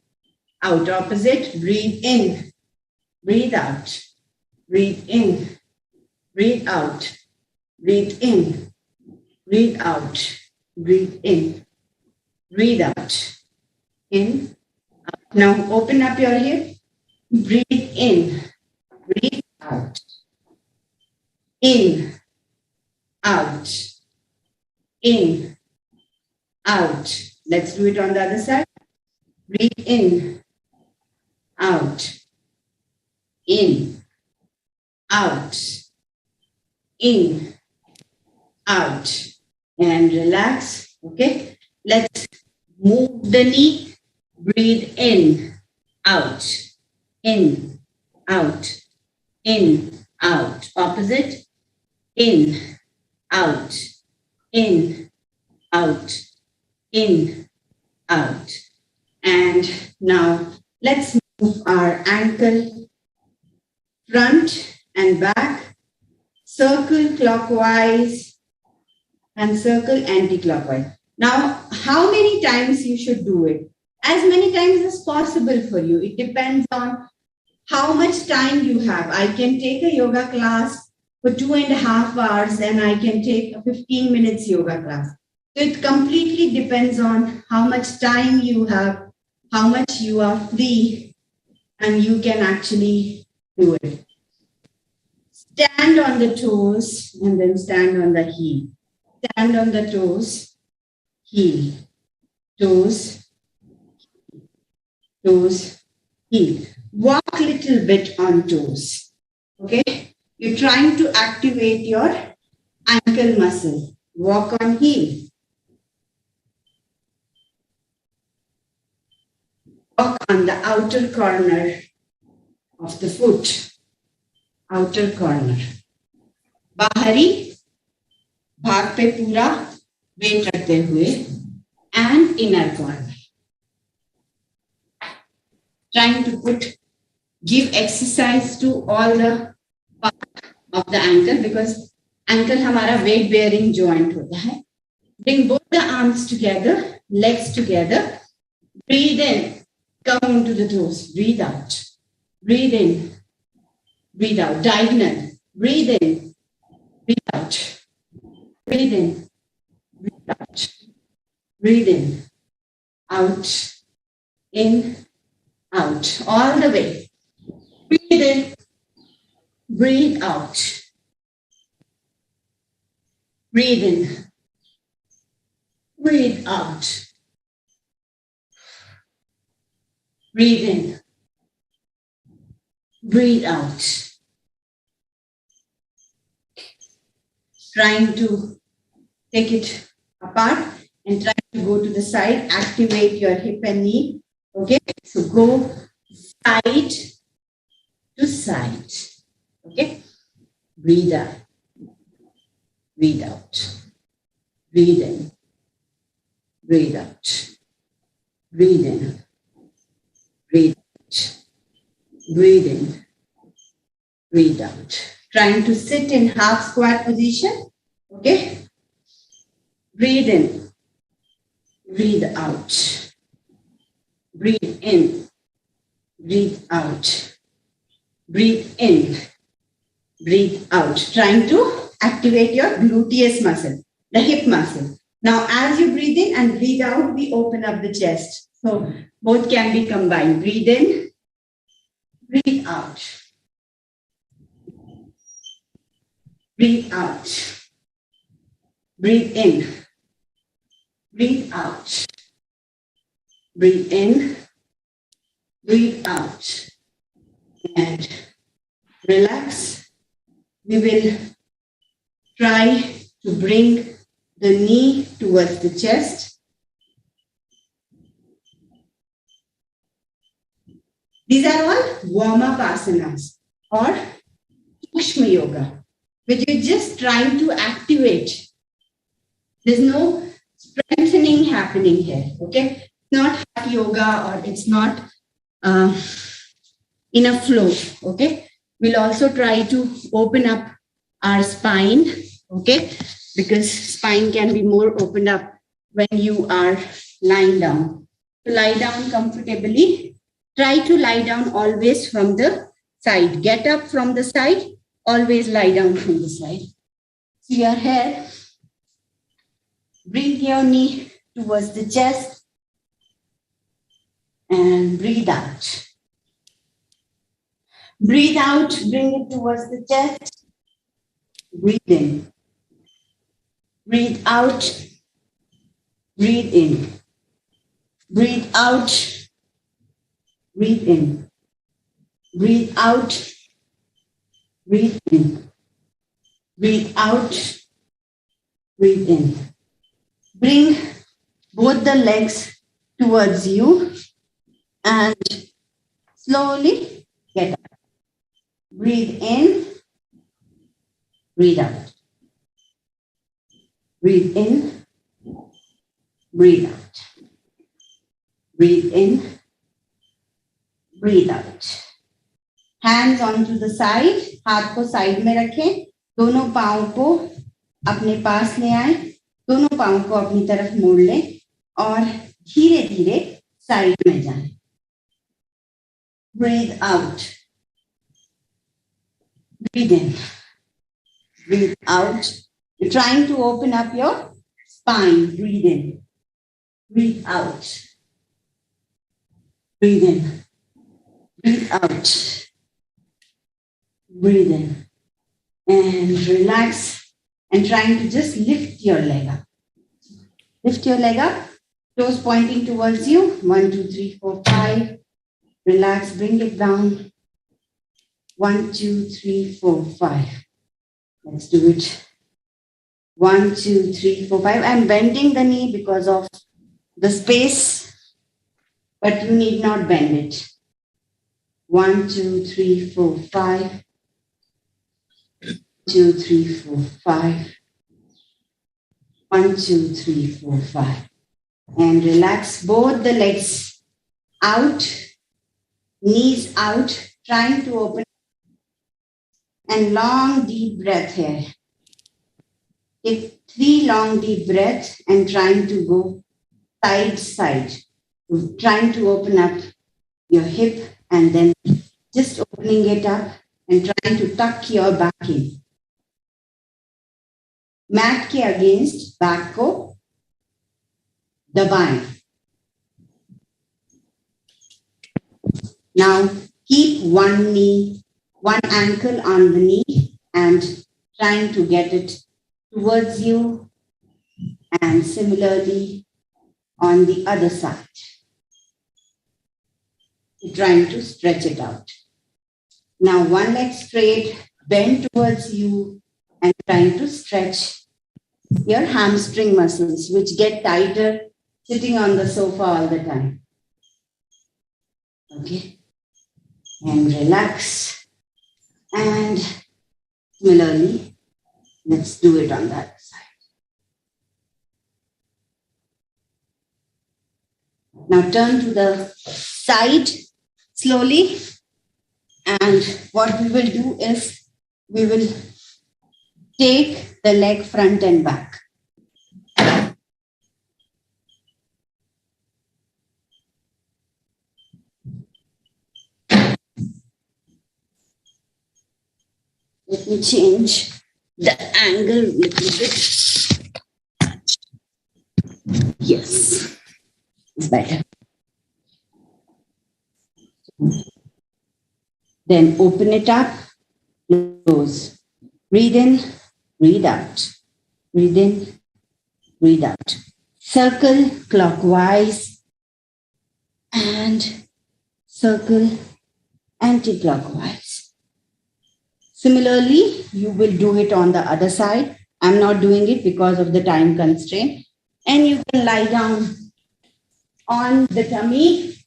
Out. Opposite. Breathe in. Breathe out. Breathe in. Breathe out. Breathe in. Breathe out. Breathe in. Breathe out. In. Out. Now open up your hip. Breathe in. Breathe out. In. Out. In. Out. Let's do it on the other side. Breathe in. Out. In. Out. In. Out. And relax. Okay. Let's move the knee. Breathe in. Out. In. Out. In. Out. Opposite. In. Out. In. Out. In. Out. And now let's move our ankle front and back, circle clockwise and circle anti-clockwise. Now, how many times you should do it? As many times as possible for you. It depends on how much time you have. I can take a yoga class for 2.5 hours and I can take a 15 minutes yoga class. So it completely depends on how much time you have, how much you are free, and you can actually do it. Stand on the toes and then stand on the heel. Stand on the toes, heel, toes, toes, heel. Walk a little bit on toes. Okay? You're trying to activate your ankle muscle. Walk on heel. Walk on the outer corner of the foot. Outer corner. Bahari, भाग पे पूरा wait रखते हुए, and inner corner. Trying to give exercise to all the part of the ankle because ankle हमारा weight bearing joint होता है. Bring both the arms together, legs together. Breathe in. Come onto the toes. Breathe out. Breathe in. Breathe out. Diagonal. Breathe in. Breathe out. Breathe in. Breathe out. Breathe in. Out. In. Out. All the way. Breathe in. Breathe out. Breathe in. Breathe out. Breathe in. Breathe out. Trying to take it apart and try to go to the side. Activate your hip and knee. Okay, so go side to side. Okay, breathe out. Breathe out. Breathe in. Breathe out. Breathe in. Breathe out. Breathe in. Breathe out. Trying to sit in half squat position. Okay. Breathe in. Breathe out. Breathe in. Breathe out. Breathe in. Breathe out. Trying to activate your gluteus muscle, the hip muscle. Now, as you breathe in and breathe out, we open up the chest. So both can be combined. Breathe in. Breathe out. Breathe out. Breathe in. Breathe out. Breathe in. Breathe out. And relax. We will try to bring the knee towards the chest. These are all warm-up asanas or Sukshma Yoga, which you're just trying to activate. There's no strengthening happening here, okay? It's not hot yoga or it's not in a flow, okay? We'll also try to open up our spine, okay? Because spine can be more opened up when you are lying down. To lie down comfortably, try to lie down always from the side. Get up from the side, always lie down from the side. So your head, bring your knee towards the chest and breathe out. Breathe out, bring it towards the chest. Breathe in. Breathe out. Breathe in. Breathe out. Breathe in. Breathe out. Breathe in. Breathe out. Breathe in. Bring both the legs towards you and slowly get up. Breathe in. Breathe out. Breathe in. Breathe out. Breathe in. Breathe out. Hands onto the side. हाथ को side में रखें. दोनों पाँव को अपने पास ले आए. दोनों पाँव को अपनी तरफ मोड़ लें और धीरे धीरे साइड में जाएं. Breathe out. Breathe in. Breathe out. You're trying to open up your spine. Breathe in. Breathe out. Breathe in. Breathe out. Breathe in. And relax. And trying to just lift your leg up. Lift your leg up. Toes pointing towards you. 1, 2, 3, 4, 5. Relax. Bring it down. 1, 2, 3, 4, 5. Let's do it. 1, 2, 3, 4, 5. I'm bending the knee because of the space, but you need not bend it. 1, 2, 3, 4, 5. 2, 3, 4, 5. 1, 2, 3, 4, 5. And relax both the legs out, knees out, trying to open. And long deep breath here. Take 3 long deep breaths and trying to go side, side. Trying to open up your hip and then just opening it up and trying to tuck your back in. Mat ke against back ko dabaएं. Now keep one ankle on the knee and trying to get it towards you, and similarly on the other side. You're trying to stretch it out. Now one leg straight, bend towards you and trying to stretch your hamstring muscles, which get tighter sitting on the sofa all the time. Okay. And relax. And similarly, let's do it on that side. Now turn to the side slowly. And what we will do is we will take the leg front and back. Let me change the angle a little bit. Yes, it's better. Then open it up, close. Breathe in, breathe out. Breathe in, breathe out. Circle clockwise and circle anti-clockwise. Similarly, you will do it on the other side. I'm not doing it because of the time constraint. And you can lie down on the tummy,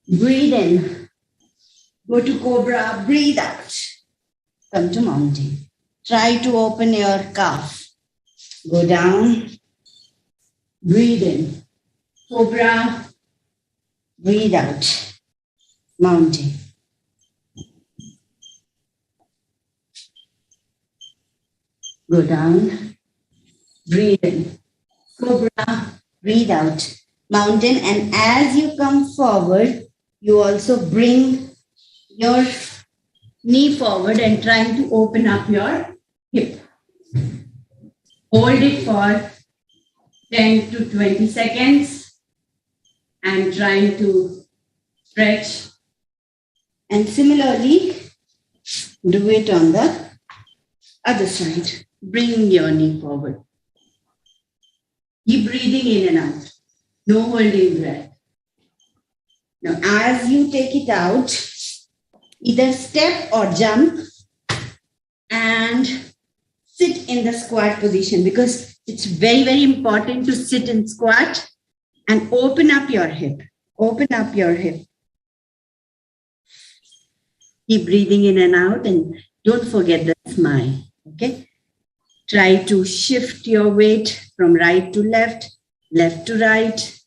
breathe in, go to cobra, breathe out, come to mountain. Try to open your calf, go down, breathe in, cobra, breathe out, mountain. Go down, breathe in, cobra, breathe out, mountain. And as you come forward, you also bring your knee forward and trying to open up your hip. Hold it for 10 to 20 seconds and trying to stretch. And similarly, do it on the other side. Bring your knee forward. Keep breathing in and out. No holding breath. Now, as you take it out, either step or jump and sit in the squat position, because it's very, very important to sit in squat and open up your hip. Open up your hip. Keep breathing in and out and don't forget the smile. Okay? Try to shift your weight from right to left, left to right.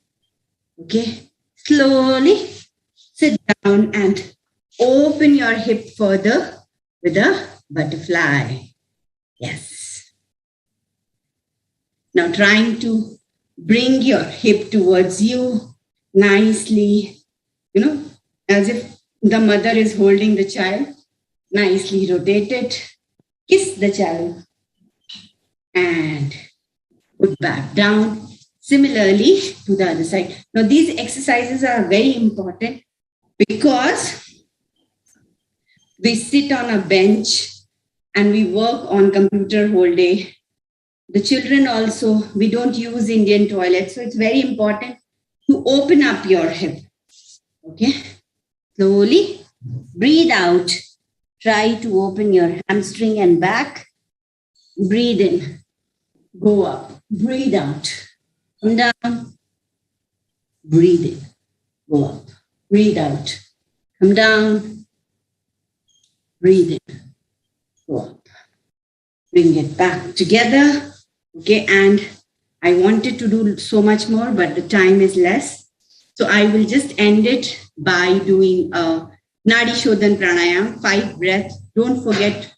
Okay? Slowly sit down and open your hip further with a butterfly. Yes. Now trying to bring your hip towards you nicely, as if the mother is holding the child. Nicely rotate it. Kiss the child. And put back down. Similarly to the other side. Now these exercises are very important because we sit on a bench and we work on computer whole day. The children also, we don't use Indian toilets. So it's very important to open up your hip. Okay. Slowly breathe out. Try to open your hamstring and back. Breathe in. Go up. Breathe out. Come down. Breathe in. Go up. Breathe out. Come down. Breathe in. Go up. Bring it back together. Okay, and I wanted to do so much more, but the time is less. So I will just end it by doing a Nadi Shodhan Pranayam, 5 breaths. Don't forget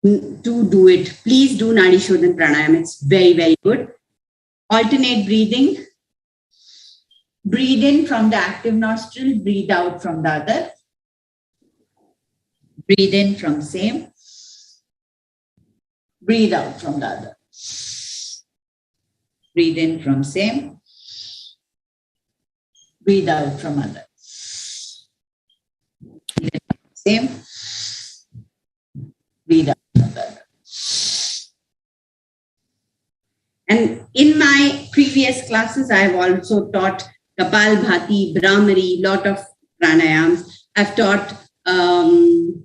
to do it. Please do Nadi Shodhan Pranayam. It's very, very good. Alternate breathing. Breathe in from the active nostril, breathe out from the other. Breathe in from same. Breathe out from the other. Breathe in from same. Breathe out from other. Breathe in from same. Breathe out from the other. And in my previous classes, I've also taught Kapalbhati, Brahmari, lot of pranayams. I've taught sun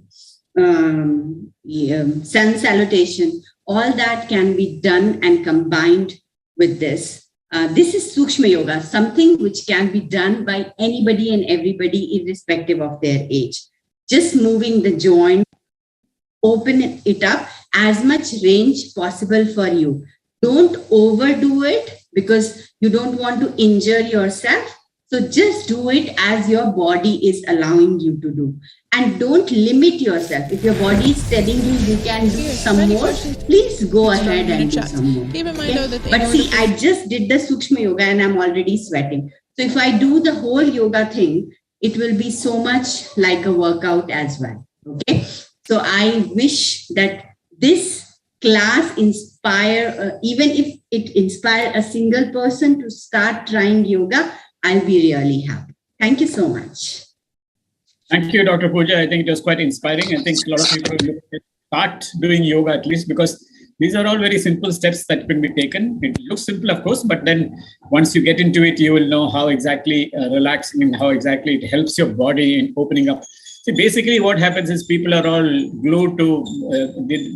salutation. All that can be done and combined with this. This is Sukshma Yoga, something which can be done by anybody and everybody, irrespective of their age. Just moving the joint, open it up, as much range possible for you. Don't overdo it because you don't want to injure yourself. So just do it as your body is allowing you to do. And don't limit yourself. If your body is telling you can do some more, please go ahead and do some more. Okay? But see, I just did the Sukshma Yoga and I'm already sweating. So if I do the whole yoga thing, it will be so much like a workout as well. Okay. So I wish that this class inspire, even if it inspire a single person to start trying yoga, I'll be really happy. Thank you so much. Thank you, Dr. Pooja. I think it was quite inspiring. I think a lot of people will start doing yoga at least, because these are all very simple steps that can be taken. It looks simple, of course, but then once you get into it, you will know how exactly relaxing and how exactly it helps your body in opening up. See, basically what happens is people are all glued to,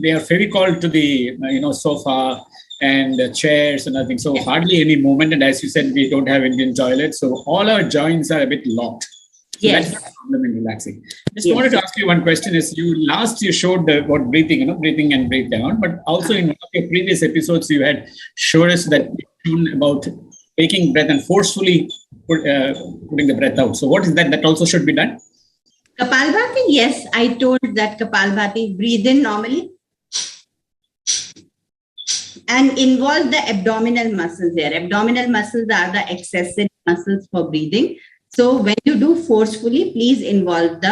they are very called to the, sofa and chairs and everything. So hardly any movement. And as you said, we don't have Indian toilets. So all our joints are a bit locked. So Yes. that's the problem in relaxing. Just wanted to ask you one question. Is you showed what breathing, breathing and breathe down, but also in one of your previous episodes, you had showed us that about taking breath and forcefully putting the breath out. So what is that? That also should be done? Kapalbhati, yes, I told that Kapalbhati, breathe in normally and involve the abdominal muscles there. Abdominal muscles are the accessory muscles for breathing. So when you do forcefully, please involve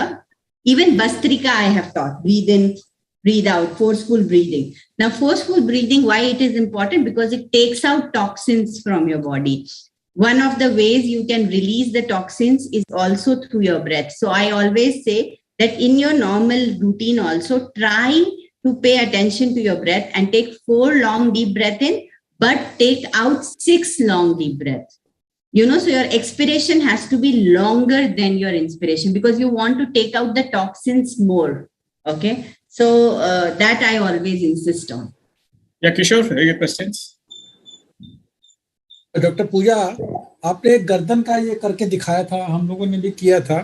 even Bastrika I have taught, breathe in, breathe out, forceful breathing. Now, forceful breathing, why it is important? Because it takes out toxins from your body. One of the ways you can release the toxins is also through your breath. So I always say that in your normal routine also, try to pay attention to your breath and take 4 long deep breaths in, but take out 6 long deep breaths. So your expiration has to be longer than your inspiration because you want to take out the toxins more. Okay. So that I always insist on. Yeah, Kishore, your questions? Doctor Pooja, आपने गर्दन का ये करके दिखाया था, हम लोगों ने भी किया था।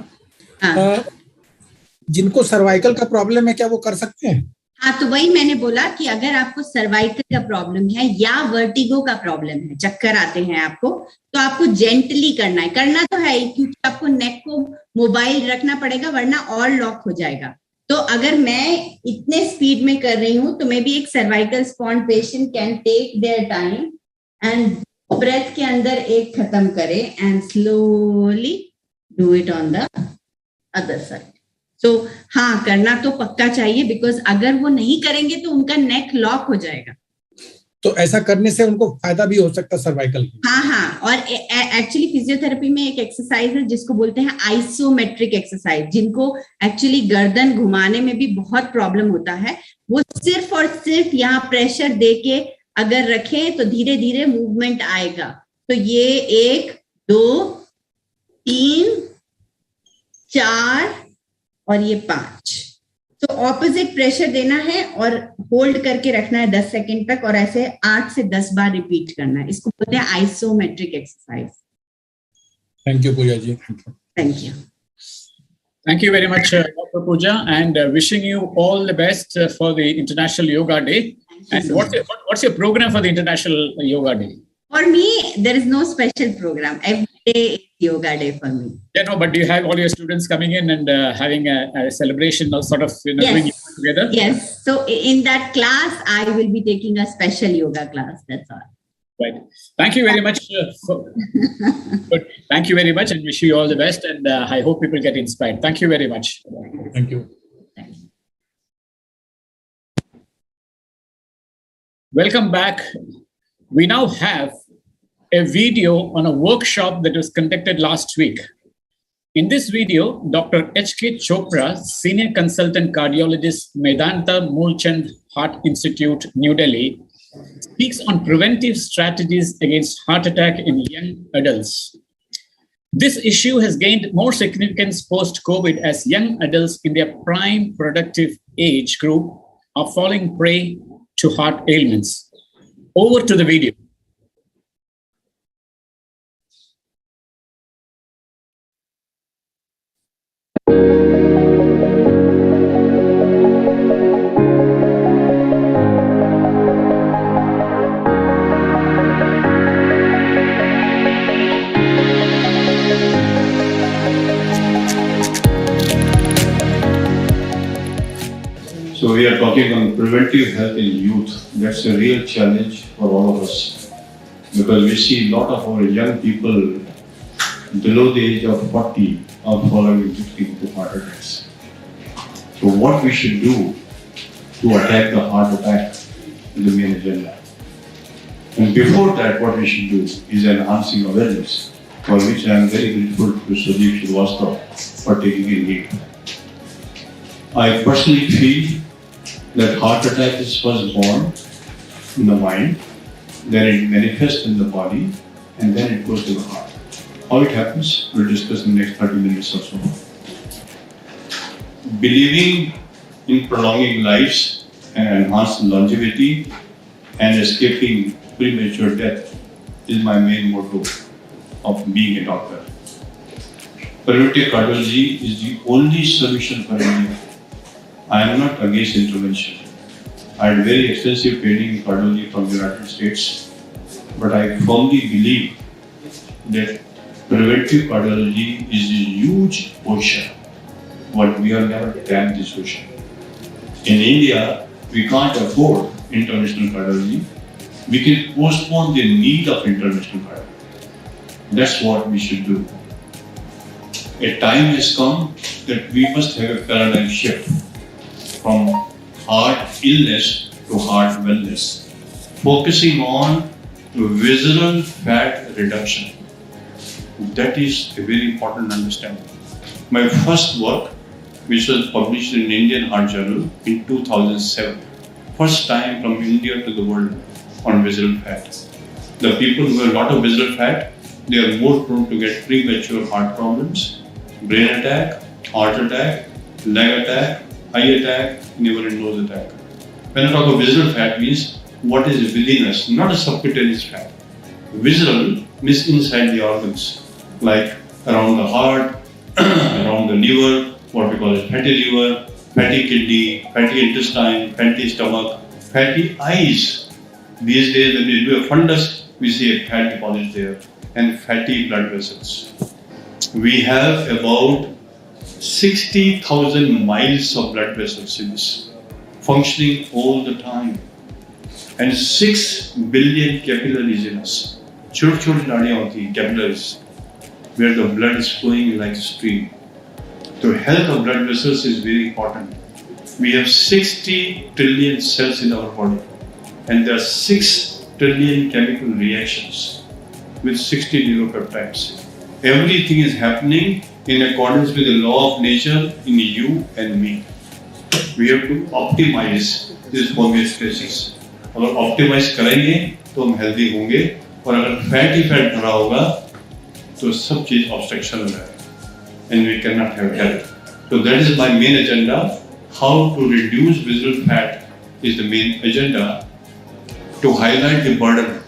जिनको सर्वाइकल का प्रॉब्लम है, क्या वो कर सकते हैं? हाँ, तो वही मैंने बोला कि अगर आपको सर्वाइकल का प्रॉब्लम है या वर्टिगो का प्रॉब्लम है, चक्कर आते हैं आपको, तो आपको जेंटली करना है। करना तो है क्योंकि आपको नेक को मोबाइल रखना पड़ेगा, वरना और लॉक हो जाएगा। तो अगर मैं इतने स्पीड में कर रही हूँ, तो मे बी एक सर्वाइकल स्पॉन्ड patient can take their time and breath के अंदर एक खत्म करे and slowly do it on the other side. So हाँ, करना तो पक्का चाहिए, बिकॉज अगर वो नहीं करेंगे तो उनका नेक लॉक हो जाएगा। तो ऐसा करने से उनको फायदा भी हो सकता है सर्वाइकल की। हाँ, और एक्चुअली फिजियोथेरेपी में एक एक्सरसाइज है जिसको बोलते हैं आइसोमेट्रिक एक्सरसाइज, जिनको एक्चुअली गर्दन घुमाने में भी बहुत प्रॉब्लम होता है। वो सिर्फ और सिर्फ यहाँ प्रेशर दे के अगर रखें तो धीरे धीरे मूवमेंट आएगा। तो ये 1, 2, 3, 4 और ये 5। तो ऑपोजिट प्रेशर देना है और होल्ड करके रखना है 10 सेकंड तक, और ऐसे 8 से 10 बार रिपीट करना है। इसको बोलते हैं isometric exercise. Thank you Pooja ji. Thank you. Thank you very much, Dr. Pooja, and wishing you all the best for the International Yoga Day. And what's your program for the International Yoga Day? For me, there is no special program. Every day is Yoga Day for me. Yeah, no, but do you have all your students coming in and having a celebration or sort of doing yoga together? Yes. So in that class, I will be taking a special yoga class. That's all. Right. Thank you very much. Good. Thank you very much, and wish you all the best. And I hope people get inspired. Thank you very much. Thank you. Welcome back. We now have a video on a workshop that was conducted last week. In this video, Dr. H.K. Chopra, Senior Consultant Cardiologist, Medanta Moolchand Heart Institute, New Delhi, speaks on preventive strategies against heart attack in young adults. This issue has gained more significance post-COVID as young adults in their prime productive age group are falling prey to heart ailments. Over to the video. So we are talking on preventive health in youth. That's a real challenge for all of us because we see a lot of our young people below the age of 40 are falling victim to heart attacks. So what we should do to attack the heart attack is the main agenda. And before that, what we should do is enhancing awareness, for which I am very grateful to Sudeep Srivastava for taking a lead. I personally feel that heart attack is first born in the mind, then it manifests in the body, and then it goes to the heart. How it happens, we'll discuss in the next 30 minutes or so. Believing in prolonging lives and enhanced longevity and escaping premature death is my main motto of being a doctor. Preventive cardiology is the only solution for India. I am not against intervention. I had very extensive training in cardiology from the United States, but I firmly believe that preventive cardiology is a huge ocean, but we have never tapped this ocean. In India, we can't afford interventional cardiology. We can postpone the need of interventional cardiology. That's what we should do. A time has come that we must have a paradigm shift from heart illness to heart wellness, focusing on visceral fat reduction. That is a very important understanding. My first work, which was published in Indian Heart Journal in 2007, first time from India to the world on visceral fat. The people who have a lot of visceral fat, they are more prone to get premature heart problems, brain attack, heart attack, leg attack, eye attack, liver and nose attack. When I talk about visceral fat means what is within us, not a subcutaneous fat. Visceral means inside the organs, like around the heart, around the liver, what we call as fatty liver, fatty kidney, fatty intestine, fatty stomach, fatty eyes. These days when we do a fundus, we see a fat deposit there, and fatty blood vessels. We have about 60,000 miles of blood vessels in this, functioning all the time, and 6 billion capillaries in us. छोटी-छोटी नाड़ियाँ होती हैं, capillaries, where the blood is flowing like a stream. The health of blood vessels is very important. We have 60 trillion cells in our body, and there are 6 trillion chemical reactions with 60 neuropeptides. Everything is happening in accordance with the law of nature in you and me. We have to optimize this homeostasis. अगर optimize करेंगे तो हम healthy होंगे, और अगर fatty fat भरा होगा तो सब चीज obstruction हो जाएगा, and we cannot have health. So that is my main agenda. How to reduce visceral fat is the main agenda, to highlight the burden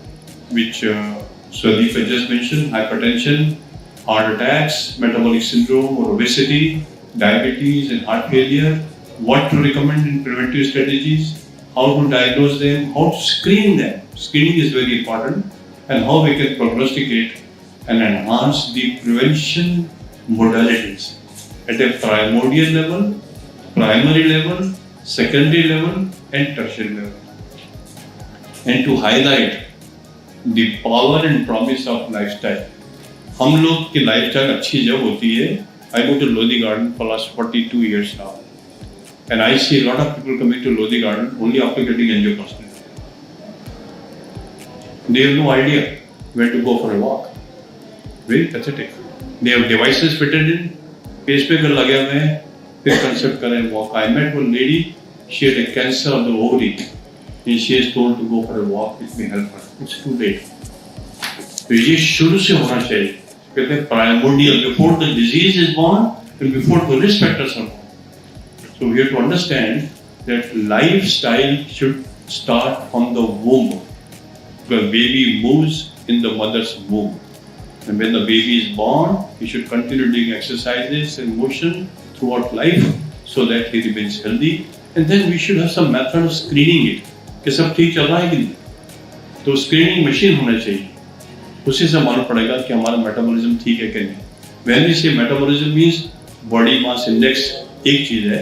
which Swadeep just mentioned: hypertension, heart attacks, metabolic syndrome or obesity, diabetes and heart failure, what to recommend in preventive strategies, how to diagnose them, how to screen them. Screening is very important, and how we can prognosticate and enhance the prevention modalities at a primordial level, primary level, secondary level and tertiary level. And to highlight the power and promise of lifestyle. हम लोग की lifestyle अच्छी जब होती है. I go to Lodi Garden for last 42 years now, and I see a lot of people coming to Lodi Garden only after getting angioplasty. They have no idea where to go for a walk. Very pathetic. They have devices fitted in, pacemaker लगे हुए हैं, फिर concept करें walk. I met one lady, she had a cancer of the ovary. And she is told to go for a walk. It may help her. It's too late. तो ये शुरू से होना चाहिए. कहते हैं primordial, before the disease is born and before the risk factors are born. So we have to understand that lifestyle should start from the womb. The baby moves in the mother's womb, and when the baby is born, he should continue doing exercises and motion throughout life so that he remains healthy. And then we should have some method of screening it. कि सब ठीक चल रहा है कि नहीं, तो screening machine होना चाहिए. उसी से मालूम पड़ेगा कि हमारा मेटाबॉलिज्म ठीक है कि नहीं. When we say metabolism means body mass index एक चीज है,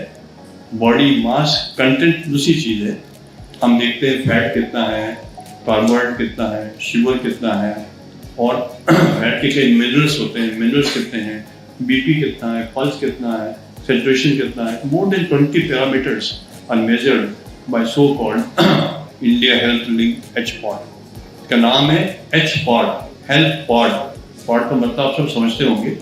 body mass content दूसरी चीज है. हम देखते हैं फैट कितना है, कार्बोहाइड्रेट कितना है, शुगर कितना है, और फैट के कई मिनरल्स होते हैं, मिनरल्स कितने हैं, बीपी कितना है, पल्स कितना है, सैचुरेशन कितना है. More than 20 parameters are measured by so-called India Health Link HPOD. इसका नाम है HPOD, Health Pod. Pod का मतलब आप सब समझते होंगे.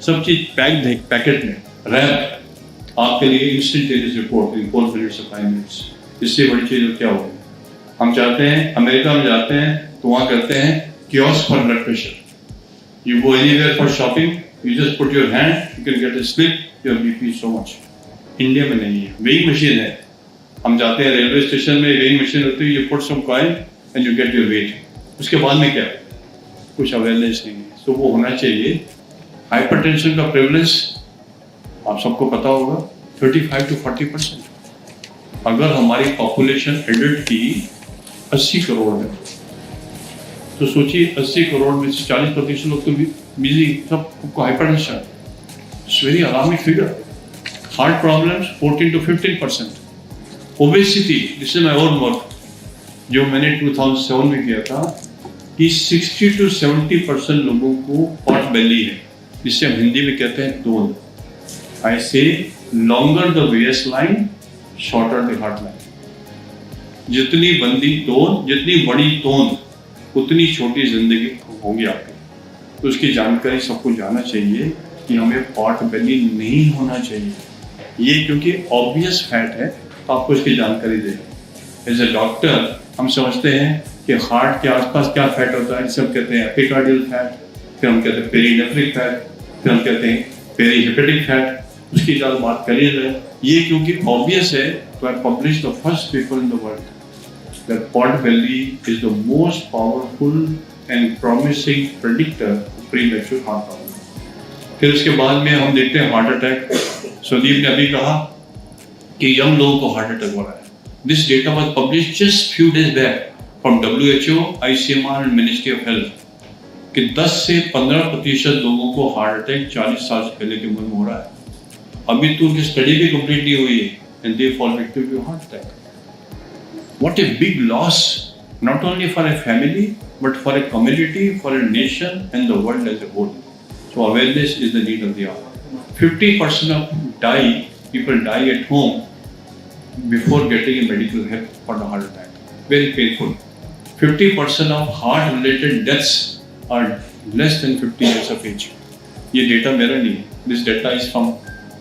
सब चीज पैकेट में रैप आपके लिए instantaneous report in 4 minutes of 5 minutes. इससे बड़ी चीज क्या होगी? हम चाहते हैं अमेरिका में जाते हैं तो वहाँ करते हैं kiosk for blood pressure. You go anywhere for shopping, you just put your hand, you can get a slip, your BP is so much. India में नहीं है. वेइंग मशीन है. हम जाते हैं रेलवे स्टेशन में, वेइंग मशीन होती है, you put some coin and you get your weight. उसके बाद में क्या है? कुछ अवेयरनेस नहीं है. तो वो होना चाहिए. हाइपरटेंशन का प्रेवलेंस आप सबको पता होगा 35 to 40%. अगर हमारी पॉपुलेशन एडल्ट की 80 करोड़ है तो सोचिए 80 करोड़ में से 40% लोग तो बिजी, सबको hypertension. It's very alarming figure. Heart problems 14 to 15%. Obesity, this is my own work जो मैंने 2007 में किया था, कि 60 to 70% लोगों को पॉट बेली है, जिससे हम हिंदी में कहते हैं तोन. I say longer the waist line shorter the heart line. जितनी बंदी तोन, जितनी बड़ी तोन, उतनी छोटी जिंदगी होगी आपकी. तो उसकी जानकारी सबको जानना चाहिए कि हमें पॉट बेली नहीं होना चाहिए. ये क्योंकि ऑब्वियस फैट है, तो आपको इसकी जानकारी दें. एज ए डॉक्टर हम समझते हैं कि हार्ट के आसपास क्या फैट होता है, जिसे हम कहते हैं एपिकार्डियल फैट, फिर हम कहते हैं पेरीनेफ्रिक फैट, फिर हम कहते हैं पेरीहेपेटिक फैट. उसकी ज़्यादा बात करिए जाए. ये क्योंकि ऑब्वियस है, तो I publish the first paper in the world that pot belly is the most powerful and promising predictor of premature heart problem. फिर उसके बाद में हम देखते हैं हार्ट अटैक. सुदीप ने अभी कहा कि यंग लोगों को हार्ट अटैक हो रहा है. This data was published just few days back from WHO, ICMR and ministry of health कि 10 से 15% लोगों को हार्ट अटैक 40 साल से पहले की उम्र में हो रहा है. अभी तो उनकी स्टडी भी कंप्लीट नहीं हुई है and they fall victim to heart attack. What a big loss, not only for a family but for a community, for a nation and the world as a whole. So awareness is the need of the hour. 50% of people die at home before getting a medical help for the heart attack. Very painful. 50% of heart-related deaths are less than 50 years of age. ये data मेरा नहीं है. This data is from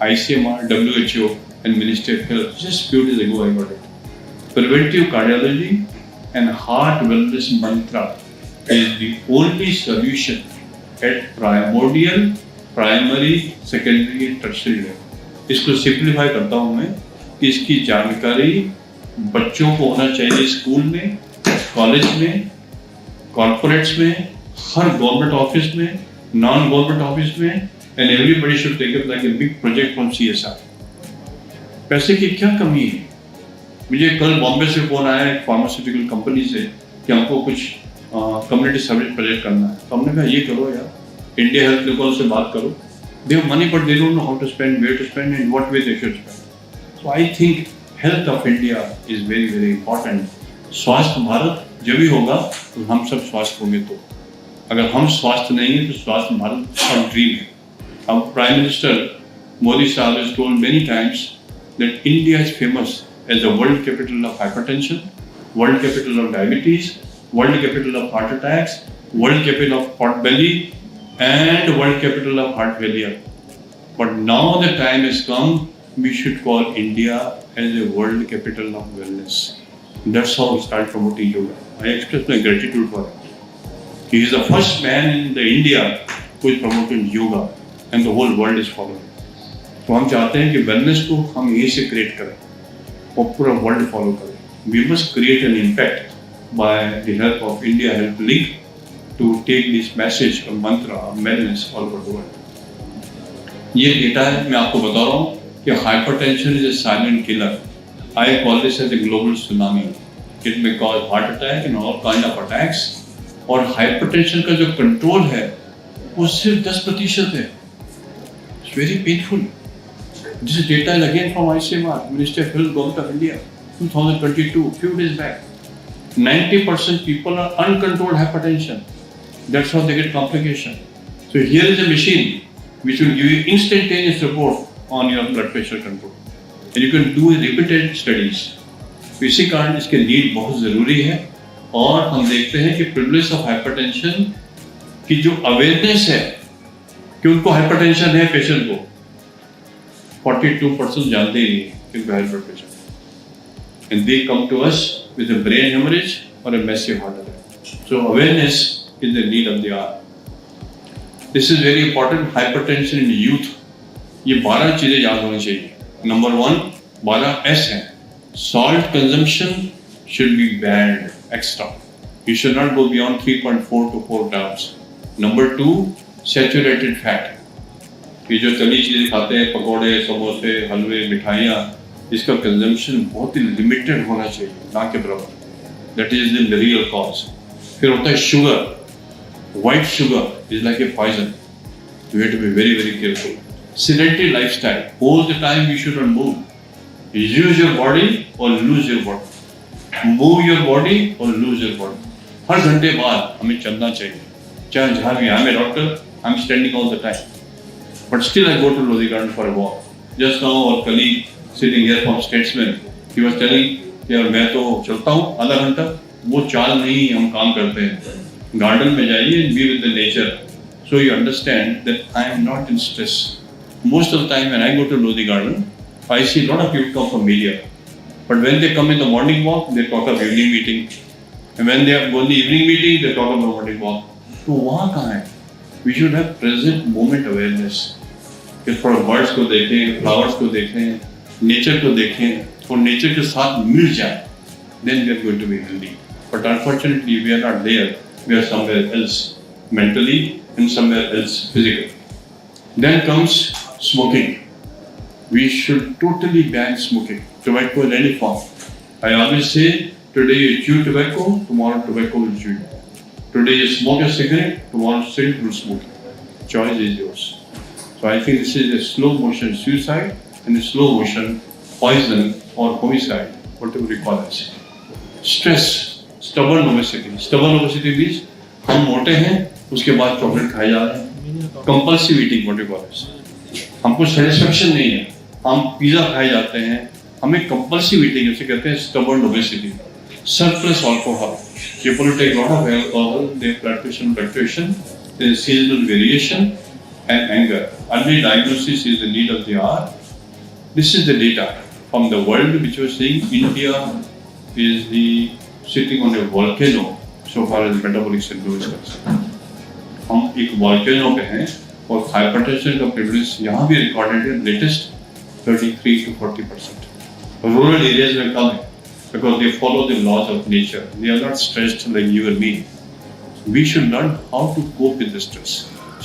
ICMR, WHO, and Ministry of Health. Just few days ago I got it. Preventive cardiology and heart wellness mantra is the only solution at primordial, primary, secondary, and tertiary level. इसको simplify करता हूँ मैं कि इसकी जानकारी बच्चों को होना चाहिए स्कूल में, कॉलेज में, कॉर्पोरेट्स में, हर गवर्नमेंट ऑफिस में, नॉन गवर्नमेंट ऑफिस में, and everybody should take it like a big project from CSR. पैसे की क्या कमी है? मुझे कल बॉम्बे से फोन आया एक फार्मास्यूटिकल कंपनी से कि हमको कुछ कम्युनिटी सर्विस प्रोजेक्ट करना है. तो हमने कहा ये करो यार, इंडिया हेल्थ लेवल से बात करो. They have money but they don't know how to spend, where to spend, and what way they should spend. So I think health of India is very, very important. स्वास्थ्य भारत जब भी होगा तो हम सब स्वस्थ होंगे। तो अगर हम स्वास्थ्य नहीं है तो स्वास्थ्य भारत का ड्रीम है। अब प्राइम मिनिस्टर मोदी साहब has told many times that India is famous as the world capital of hypertension, world capital of diabetes, world capital of heart attacks, world capital of pot belly, and world capital of heart failure. But now the time has come, we should call India as a world capital of wellness. That's how we start promoting yoga. I express my gratitude for it. He is the first man in the India who is promoting yoga and the whole world is following. तो हम चाहते हैं कि wellness को हम यहीं से create करें और पूरा वर्ल्ड फॉलो करें। We must create an impact by the help of India help link to take this message और mantra of wellness all over the world. ये डेटा है, मैं आपको बता रहा हूँ कि hypertension is a silent killer. I call this as a global tsunami. It may cause heart attack and all kind of attacks. और हाइपरटेंशन का जो कंट्रोल है वो सिर्फ 10% है। It's very painful. This data is again from ICMR, Ministry of Health, Government of India, 2022, few days back. 90% people are uncontrolled hypertension. That's how they get complication. So here is a machine which will give you instantaneous report on your blood pressure control. And you can do repeated studies. तो इसी कारण इसके need बहुत ज़रूरी है। और हम देखते हैं कि प्रिवलेंस ऑफ हाइपरटेंशन की जो अवेयरनेस है कि उनको हाइपरटेंशन है पेशेंट को 42% जानते ही नहीं कि उनको high blood pressure. And they come to us with a brain haemorrhage और a massive heart attack. So awareness is the need of the hour. This is very important. Hypertension in youth, ये 12 चीजें याद होनी चाहिए। Number 1, 12 S है। Salt consumption should be banned extra. You should not go beyond 3.4 to 4 grams. Number 2, saturated fat. ये जो तली चीजें खाते हैं, पकोड़े, समोसे, हलवे, मिठाइयाँ, इसका कंजम्पशन बहुत ही लिमिटेड होना चाहिए, ना के बराबर। That is the real cause. फिर होता है sugar. White sugar is like a poison. You have to be very very careful. Sedentary lifestyle. All the time you should not move. Use your body or lose your body. Move your body or lose your body. हर घंटे बाद हमें चलना चाहिए, चाहे जहाँ भी। I'm a doctor, I'm standing all the time, but still I go to Lodi Garden for a walk. Just now our colleague sitting here from Statesman, he was telling कि मैं तो चलता हूँ आधा घंटा। वो चाल नहीं हम काम करते हैं। गार्डन में जाइए and be with the nature, so you understand that I am not in stress. Most of the time when I go to Lodi Garden, I see a lot of people come from media. But when they come in the morning walk, they talk of evening meeting. And when they go in the evening meeting, they talk about morning walk. तो वहाँ कहाँ है? We should have present moment awareness. कि थोड़ा birds को देखें, flowers को देखें, nature को देखें और nature के साथ मिल जाए, then we are going to be healthy. But unfortunately, we are not there. We are somewhere else mentally and somewhere else physically. Then comes smoking. We should totally ban smoking. Tobacco in any form. I always say, today you chew tobacco, tomorrow tobacco will chew you. Today you smoke a cigarette, tomorrow cigarette will smoke you. Choice is yours. So I think this is a slow motion suicide and a slow motion poison or homicide, whatever you call it. Stress, stubborn obesity. Stubborn obesity means हम मोटे हैं, उसके बाद chocolate खाए जा रहे हैं। Compulsive eating, what you call it. हमको satisfaction नहीं है, हम पिज़्ज़ा खाए जाते हैं। हमें कंपल्सिव ईटिंग इसे कहते हैं stubborn obesity. Surplus alcohol, people who take a lot of alcohol, their blood pressure fluctuation, there is seasonal variation and anger. Early diagnosis is the need of the hour. This is the data from the world which was saying India is the sitting on a volcano so far as metabolic syndrome is concerned. हम एक volcano पे हैं और hypertension का prevalence यहाँ भी recorded है latest 33 to 40%. Rural areas will come because they follow the laws of nature. They are not stressed like you and me. We should learn how to cope with the stress.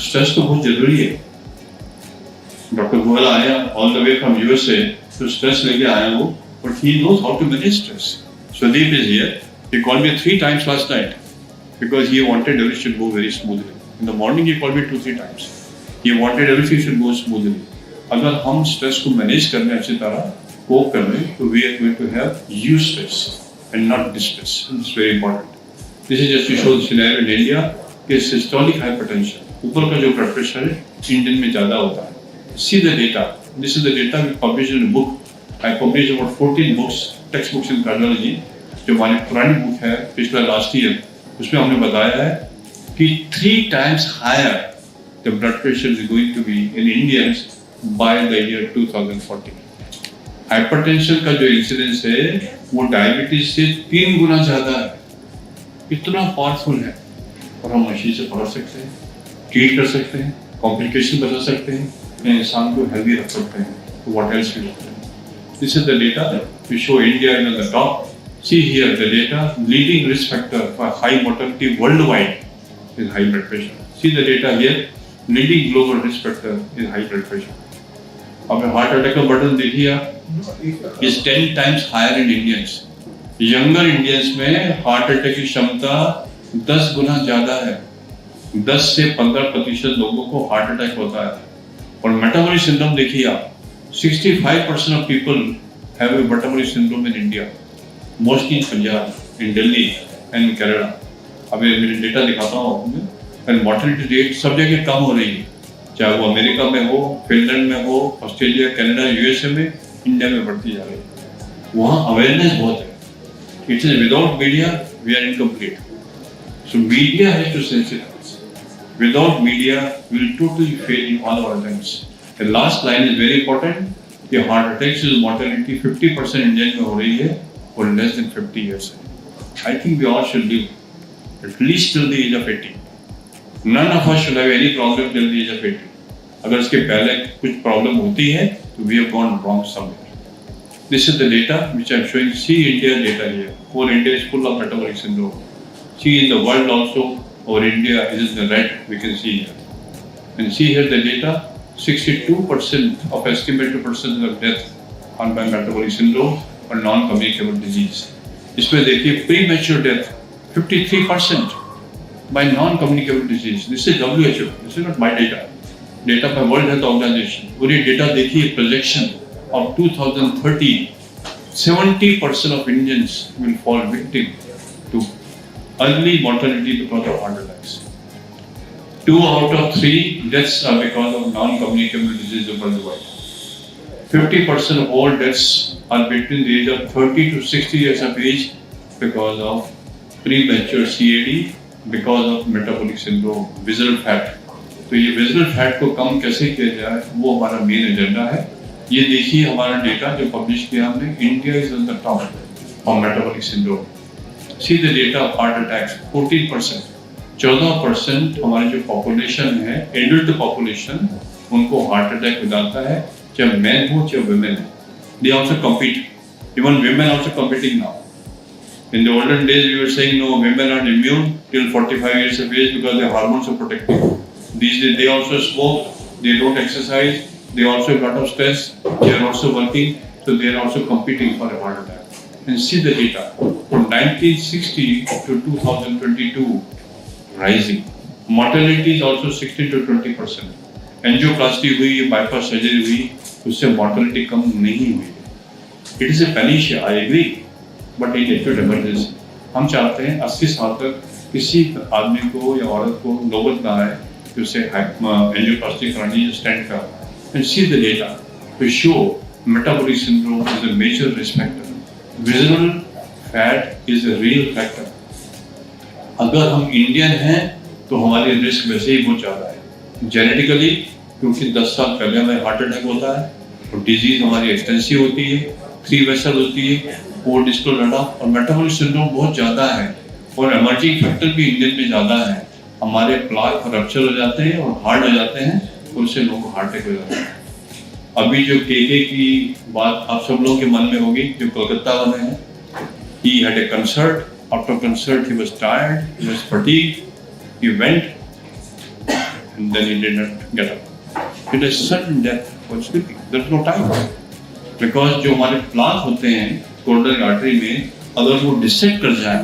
Stress तो बहुत जरूरी है। Dr. Goel आया all the way from USA, तो stress लेके आया वो, but he knows how to manage stress. Sudeep is here. He called me 3 times last night because he wanted everything to go very smoothly. In the morning he called me 2-3 times. He wanted everything to go smoothly. अगर हम stress को manage करने अच्छी तरह कोप कर लें तो we are going to have use stress and not distress. It's very important. This is just to show the scenario in India कि सिस्टोलिक हाइपरटेंशन, ऊपर का जो ब्लड प्रेशर है इंडियन में ज़्यादा होता है। See the data, this is the data we publish in book. I publish about 14 books, text books in cardiology, जो हमारी पुरानी बुक है पिछला लास्ट ईयर, उसमें हमने बताया है कि 3 times higher the blood pressure is going to be in Indians by the year 2040. Hypertension का जो इंसिडेंस है वो डायबिटीज से 3 गुना ज़्यादा है। इतना पावरफुल है और हम मशीन से पकड़ सकते हैं, ट्रीट कर सकते हैं, कॉम्प्लिकेशन बचा सकते हैं, इंसान को हेल्दी रख सकते हैं। तो what else we do? This is the data we show India in the top. See here the data, leading risk factor for high mortality worldwide is high blood pressure. See the data here, leading global risk factor is high blood pressure. अब heart attack का burden देखिए आप, is 10 times higher in Indians. Younger Indians में heart attack की क्षमता 10 गुना ज़्यादा है। 10 से 15% लोगों को हार्ट अटैक होता है। और मेटाबॉलिक सिंड्रोम देखिए आप, 65% of people have a metabolic syndrome in India. Mostly Punjab, in Delhi and Kerala. अभी मैं डेटा दिखाता हूँ आपको, एंड मॉर्टेलिटी रेट सब जगह कम हो रही है, चाहे वो अमेरिका में हो, फिनलैंड में हो, ऑस्ट्रेलिया, कनाडा, यूएसए में, इंडिया में बढ़ती जा रही है। वहाँ अवेयरनेस बहुत है। It is without media we are incomplete, so media has to sensitize. Without media we will totally fail in all our attempts. The last line is very important कि हार्ट अटैक से mortality 50% Indian में हो रही है for less than 50 years. I think we all should live at least till the age of 80. None of us should have any problem till the age of 80. अगर इसके पहले कुछ problem होती है तो we have gone wrong somewhere. This is the data which I am showing. See India data here. Whole India is full of metabolic syndrome. See in the world also, our India is in the red. We can see here. And see here the data. 62% of estimated percent of death on by metabolic syndrome और non communicable disease. इसमें देखिए premature death 53% by non communicable disease. This is WHO, this is not my data by world health organisation. और ये data देखिए projection of 2030, 70% of Indians will fall victim to early mortality because of heart attacks. 2 out of 3 deaths are because of non communicable disease worldwide. 50% of all deaths are between the age of 30 to 60 years of age because of premature CAD, because of metabolic syndrome, visceral fat. तो ये visceral fat को कम कैसे किया जाए वो हमारा main agenda है। ये देखिए हमारा डेटा जो पब्लिश किया हमने, India is on the top of metabolic syndrome. C the data of heart attacks 14%, 14% हमारी जो पॉपुलेशन है, एडल्ट पॉपुलेशन, उनको हार्ट अटैक हो जाता है, चाहे मैन हो चाहे वुमेन हो। They also compete. Even women also competing now. In the olden days, we were saying no, women are immune till 45 years of age because their hormones are protective. These days, they also smoke, they don't exercise, they also have a lot of stress, they are also working, so they are also competing for a heart attack. And see the data. From 1960 to 2022, rising. Mortality is also 16 to 20%. Angioplasty हुई, bypass surgery हुई, उससे mortality कम नहीं हुई। It is a panacea, I agree, but in acute emergency हम चाहते हैं 80 साल तक किसी आदमी को या औरत को नौबत ना आए कि उसे एंजियोप्लास्टी करानी है, स्टेंट कराना है। And see the data to show metabolic syndrome is a major risk factor. Visual fat is a real factor. अगर हम इंडियन हैं तो हमारी रिस्क वैसे ही बहुत ज़्यादा है जेनेटिकली, क्योंकि 10 साल पहले हमें हार्ट अटैक होता है और डिजीज हमारी एक्सटेंसिव होती है, 3 वेसल होती है, 4 डिस्टल रडा, और मेटाबॉलिक सिंड्रोम बहुत ज़्यादा है और एमर्जिंग फैक्टर भी इंडियन में ज़्यादा है। हमारे प्लाक रप्चर हो जाते हैं और हार्ड हो जाते हैं, तो उससे लोगों को हार्ट अटैक हो जाता है। अभी जो केके की बात आप सब लोगों के मन में होगी, जो कोलकाता वाले हैं, he had a concert, after concert he was tired, he was fatigued, he went and then he did not get up. It is sudden death for sleeping. There is no time. Because जो हमारे plaque होते हैं coronary artery में, अगर वो dissect कर जाए,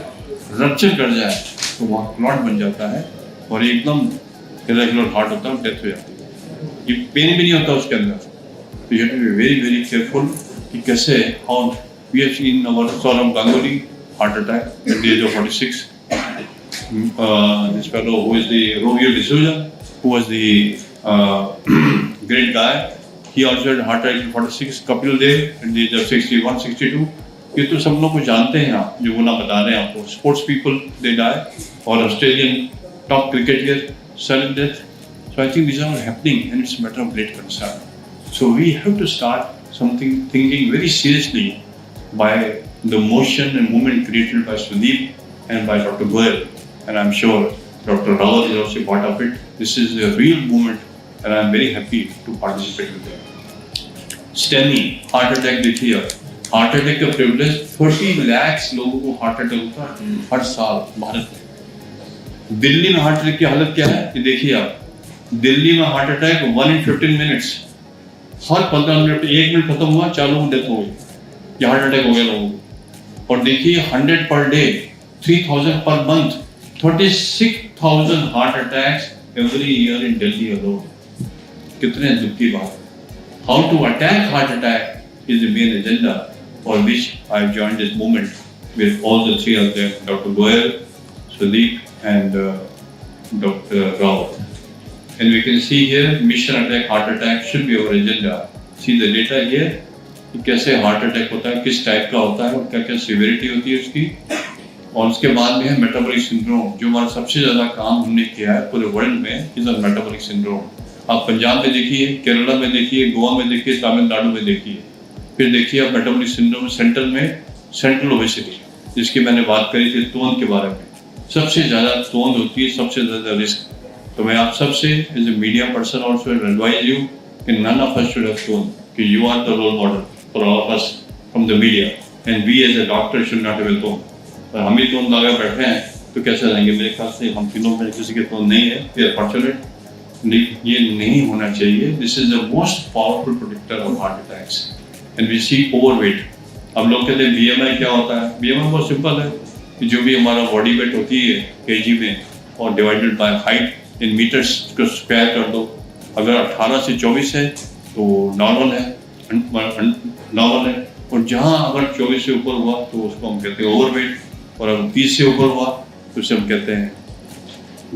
rupture कर जाए, तो वहाँ क्लॉट बन जाता है और एकदम इरेगुलर हार्ट होता है, डेथ हो जाती है। ये पेन भी नहीं होता उसके अंदर। तो you have to be very very careful कि कैसे। और we have seen our Sourav Ganguly heart attack at the age of 46, this fellow who is the Romeo D'Souza, who was the great guy. He also had heart attack in 46. Kapil Dev in the age of 61, 62. ये तो सब लोग को जानते हैं आप, जो वो ना बता रहे हैं आपको. Sports people they die, or Australian top cricketer sudden death. So I think these are all happening, and it's a matter of great concern. So we have to start thinking very seriously by the motion and movement created by Sudeep and by Dr. Goyal, and I'm sure Dr. Rawat is also part of it. This is a real movement, and I'm very happy to participate with them. STEMI, heart attack देखिए, heart attack का privilege 30 lakh लोगों को heart attack होता है हर साल भारत में. दिल्ली में heart attack की हालत क्या है ये देखिए आप. दिल्ली में heart attack 1 in 15 minutes, her 15 minute 1 minute खत्म हुआ 4 लोगों की डेथ हो गई. ये हार्ट अटैक हो गया लोगों को. और देखिए 100 पर day, 3000 per month, 36,000 heart attacks every year in Delhi alone. कितने दुख की बात. How to attack heart attack is the main agenda for which I have joined this movement with all the three of them, Dr. Goyal, Sudeep and Dr. Rao. And we can see here, mission attack, heart attack should be our agenda. See the data here, कि कैसे heart attack होता है, किस type का होता है और क्या क्या सिविरिटी होती है उसकी. और उसके बाद में है मेटाबॉलिक सिंड्रोम, जो हमारा सबसे ज़्यादा काम हमने किया है पूरे वर्ल्ड में, इज अ मेटाबॉलिक सिंड्रोम. आप पंजाब में देखिए, केरला में देखिए, गोवा में देखिए, तमिलनाडु में देखिए. फिर देखिए आप मेटाबॉलिक सिंड्रोम सेंट्रल में सेंट्रल ओबेसिटी, जिसकी मैंने बात करी थी तोंद के बारे में. सबसे ज़्यादा तोंद होती है, सबसे ज़्यादा रिस्क. तो मैं आप सबसे as a media person also advise you कि none of us should have तोंद, कि you are the role model for all of us from the media, and we as a doctor should not have तोंद. और हम ही तोंद लगा बैठे हैं तो कैसे रहेंगे. मेरे ख्याल से हम तीनों में किसी के तोंद नहीं है. ये फॉर्चुनेट, ये नहीं होना चाहिए. This is the most powerful protector of heart attacks. And we see overweight. अब लोग कहते हैं BMI क्या होता है. BMI बहुत सिंपल है कि जो भी हमारा बॉडी वेट होती है kg में और divided by height in metres को स्क्वायर कर दो. अगर 18 से 24 है तो नॉर्मल है, और जहाँ अगर 24 से ऊपर हुआ तो उसको हम कहते हैं ओवरवेट, और अगर 30 से ऊपर हुआ तो उसे हम कहते हैं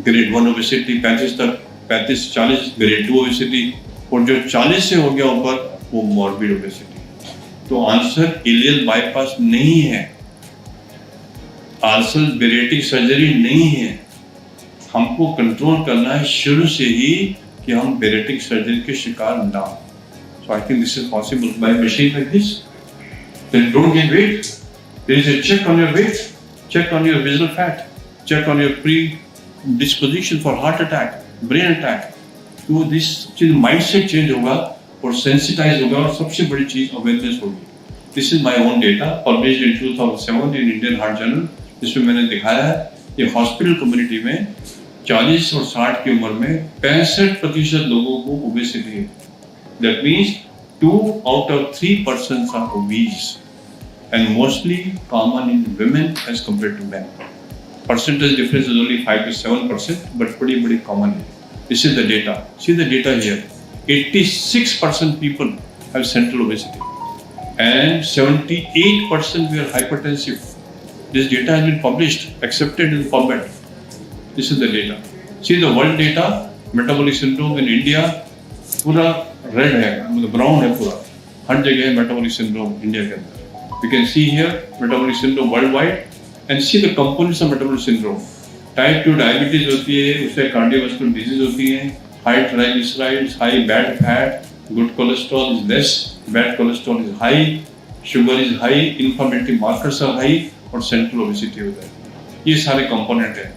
ग्रेड 1 ओबेसिटी. 35 तक, 35-40 ग्रेड 2 ओबेसिटी, और जो 40 से हो गया ऊपर वो मॉर्बिड ओबेसिटी. तो आंसर इलियल बाईपास नहीं है, आंसर बेरेटिक सर्जरी नहीं है. हमको कंट्रोल करना है शुरू से ही कि हम बेरेटिक सर्जरी के शिकार ना हो. So I think this is possible by machine like this. Then don't gain weight. There is a check on your weight, check on your visual fat, check on your predisposition for heart attack, brain attack. तो this चीज mindset change होगा और sensitize होगा, और सबसे बड़ी चीज awareness होगी. This is my own data published in 2007 in Indian heart journal. इसमें मैंने दिखाया है कि हॉस्पिटल कम्युनिटी में 40 और 60 की उम्र में 65% लोगों को ओबेसिटी है. That means 2 out of 3 persons are obese, and mostly common in women as compared to men. Percentage difference is only 5 to 7%, but pretty common. This is the data. See the data here. 86% people have central obesity, and 78% were hypertensive. This data has been published, accepted in PubMed. This is the data. See the world data. Metabolic syndrome in India पूरा red है, मतलब brown है पूरा. हर जगह है metabolic syndrome India के अंदर. You can see here metabolic syndrome worldwide, and see the components of metabolic syndrome. Type 2 diabetes होती है, उससे कार्डियोवास्कुलर डिजीज होती है, high triglycerides, high bad fat, good cholesterol is less, bad cholesterol is high, sugar is high, inflammatory markers are high, और central obesity होता है. ये सारे कंपोनेंट हैं.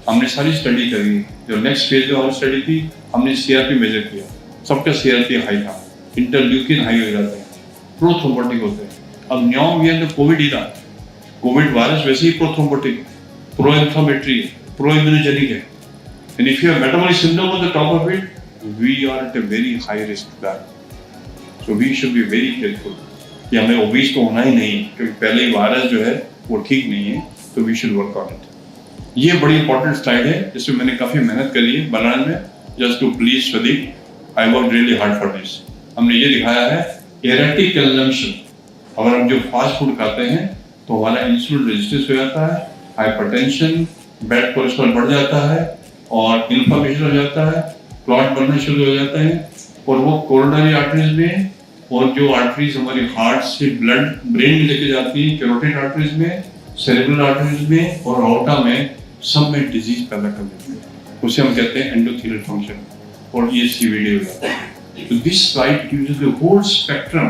हमने सारी स्टडी करी. जो नेक्स्ट फेज में हमारी स्टडी थी, हमने CRP मेजर किया. सबका CRP हाई था, इंटरल्यूकिन हाई हो जाते हैं, प्रोथ्रोम्बोटिक होते हैं. अब न्यू वी है कोविड ही था. कोविड वायरस वैसे ही prothrombotic, pro inflammatory, pro immunogenic है. And if you have metabolic syndrome on the top of it, we are at a very high risk that. So we should be very careful. कि हमें obese तो होना ही नहीं, क्योंकि पहले ही virus जो है वो ठीक नहीं है, तो we should work on it. ये बड़ी important slide है, जिसमें मैंने काफी मेहनत करी है बनाने में, just to please Swadeep. I worked really hard for this. हमने ये दिखाया है erratic consumption. अगर हम जो फास्ट फूड खाते हैं तो हमारा इंसुलिन रेजिस्टेंस हो जाता है, हाइपरटेंशन, बैड कोलेस्ट्रॉल बढ़ जाता है और इन्फ्लेमेशन हो जाता है, क्लॉट बनना शुरू हो जाता है और वो कोरोनरी आर्टरीज में और जो आर्टरीज हमारी हार्ट से ब्लड ब्रेन में लेके जाती है, कैरोटिड आर्टरीज में, सेरेब्रल आर्टरीज में और ऑर्टा में, सब में डिजीज पैदा कर देती है। उसे हम कहते हैं एंडोथेलियल फंक्शन और ये सीवीडी हो जाता है। तो this slide gives the whole spectrum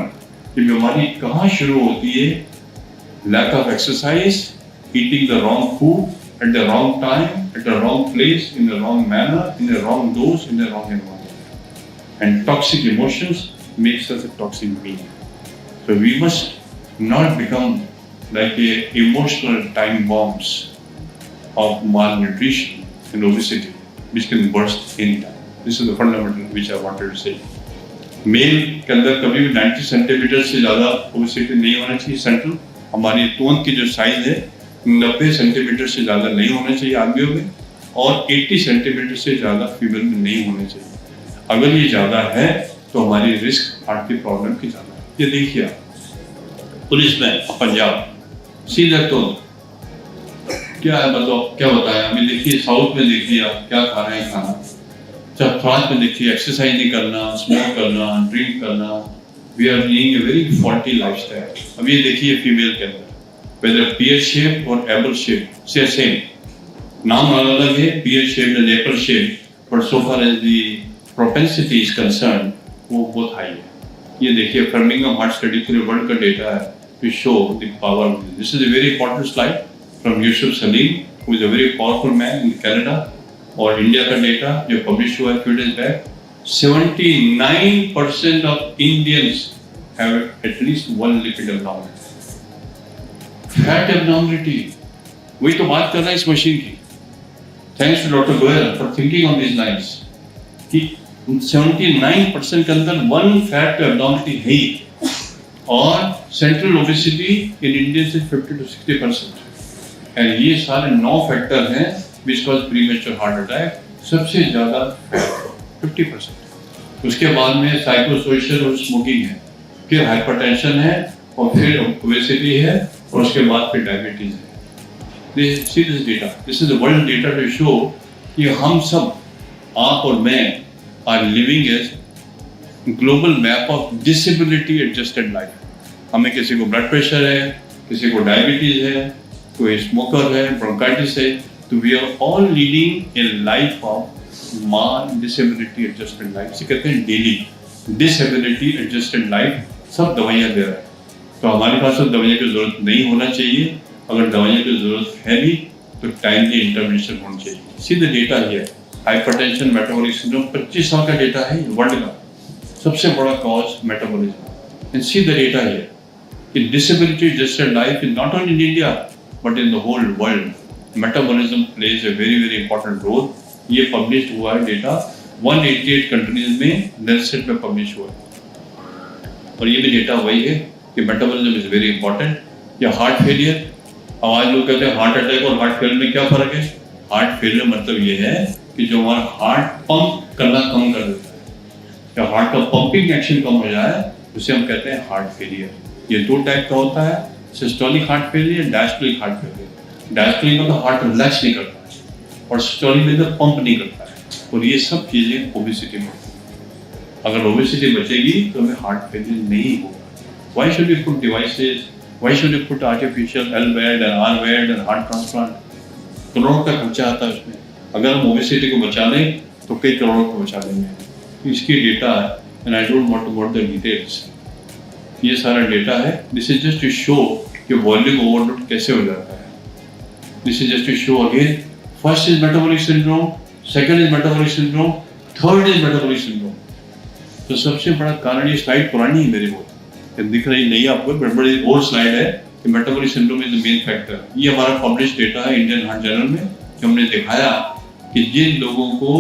कि बीमारी कहाँ शुरू होती है। Lack of exercise, eating the wrong food at the wrong time, at the wrong place, in the wrong manner, in the wrong dose, in the wrong environment. And toxic emotions makes us a toxic being. So we must not become like a emotional time bombs of malnutrition and obesity, which can burst anytime. This is the fundamental which I wanted to say. Male के अंदर कभी भी 90 centimetre से ज़्यादा obesity नहीं होना चाहिए। Central हमारी टोन की जो साइज है 90 सेंटीमीटर से ज़्यादा नहीं होना चाहिए आदमियों में और 80 सेंटीमीटर से ज़्यादा फीमेल में नहीं होना चाहिए। अगर ये ज़्यादा है तो हमारी रिस्क हार्ट की प्रॉब्लम की ज़्यादा है। ये देखिए पुलिस में पंजाब सीधे तो क्या है, मतलब क्या बताया हमें। देखिए साउथ में देखिए आप क्या खा रहे हैं खाना, जब फ्रांस में देखिए एक्सरसाइज नहीं करना, स्मोक करना, ड्रिंक करना, we are leading a very faulty lifestyle. अब ये देखिए फीमेल के अंदर whether pear shape or apple shape, say same. नाम अलग है, pear shape and apple shape, but so far as the propensity is concerned, वो बहुत high है। ये देखिए Birmingham Heart Study पूरे वर्ल्ड का डेटा है to show the power of this. This is a very important slide from Yusuf Salim, who is a very powerful man in Canada, और India का डेटा जो publish हुआ है few days back, 79% of Indians have at least one lipid abnormality. Fat abnormality, वही तो बात कर रहा है इस मशीन की। Thanks to doctor Goyal for thinking on this lines कि 79% के अंदर वन फैट एब्नॉर्मलिटी है ही और सेंट्रल ओबेसिटी इन इंडियन से 50 to 60%। एंड ये सारे 9 फैक्टर हैं which cause premature heart attack. सबसे ज्यादा फैट 50%, उसके बाद में साइकोसोशल और स्मोकिंग है, फिर हाइपरटेंशन है और फिर ओबेसिटी है और उसके बाद फिर डायबिटीज है। See this data, this is the world data to show कि हम सब, आप और मैं, are living as global map of disability adjusted life. हमें किसी को ब्लड प्रेशर है, किसी को डायबिटीज है, कोई स्मोकर है, ब्रोंकाइटिस है, तो we are all leading a life of man disability adjusted life. इसे कहते हैं डेली डिसेबिलिटी एडजस्टेड लाइफ। सब दवाइयाँ दे रहे हैं, तो हमारे पास तो दवाइयों की जरूरत नहीं होना चाहिए। अगर दवाइयों की जरूरत है भी तो टाइमली इंटरवेंशन होनी चाहिए। सी द डेटा है, हाइपरटेंशन, मेटाबॉलिक सिंड्रोम 25 साल का डेटा है वर्ल्ड का, सबसे बड़ा cause metabolism. And see the data है कि disability adjusted life is not only in India but in the whole world. Metabolism plays a very very important role. ये publish हुआ है डेटा 188 कंट्रीज में, लेंसेट में पब्लिश हुआ है और ये भी डेटा वही है कि मेटाबॉलिज्म इज वेरी इंपॉर्टेंट। या हार्ट फेलियर, अब आज लोग कहते हैं हार्ट अटैक और हार्ट फेलियर में क्या फर्क है। हार्ट फेलियर मतलब ये है कि जो हमारा हार्ट पंप करना कम कर देता है, या हार्ट का पंपिंग एक्शन कम हो जाए, उसे हम कहते हैं हार्ट फेलियर। ये 2 टाइप का होता है, systolic heart failure, diastolic heart failure. Diastolic में तो हार्ट रिलैक्स नहीं करता है और सिस्टोलिक में तो पंप नहीं करता है, और ये सब चीजें ओबेसिटी में होती है। अगर ओबेसिटी बचेगी तो हमें हार्ट फेलियर नहीं होगा। Why should we put devices? Why should we put artificial L bed and R bed and heart transplant? करोड़ों का खर्चा आता है उसमें। अगर हम ओबेसिटी को बचा लें तो कई करोड़ों को बचा लेंगे। इसकी डेटा है and I don't want to go into the details। ये सारा डेटा है। This is just to show कि वॉल्यूम ओवरलोड कैसे हो जाता है। This is just to show again, first is metabolic syndrome, second is metabolic syndrome, third is metabolic syndrome। तो सबसे बड़ा कारण, ये स्लाइड पुरानी है मेरी बहुत, दिख रही नहीं आपको, बड़ी ओल्ड स्लाइड है कि metabolic syndrome is the main factor. ये हमारा पब्लिश डेटा है इंडियन हार्ट जर्नल में, कि हमने दिखाया कि जिन लोगों को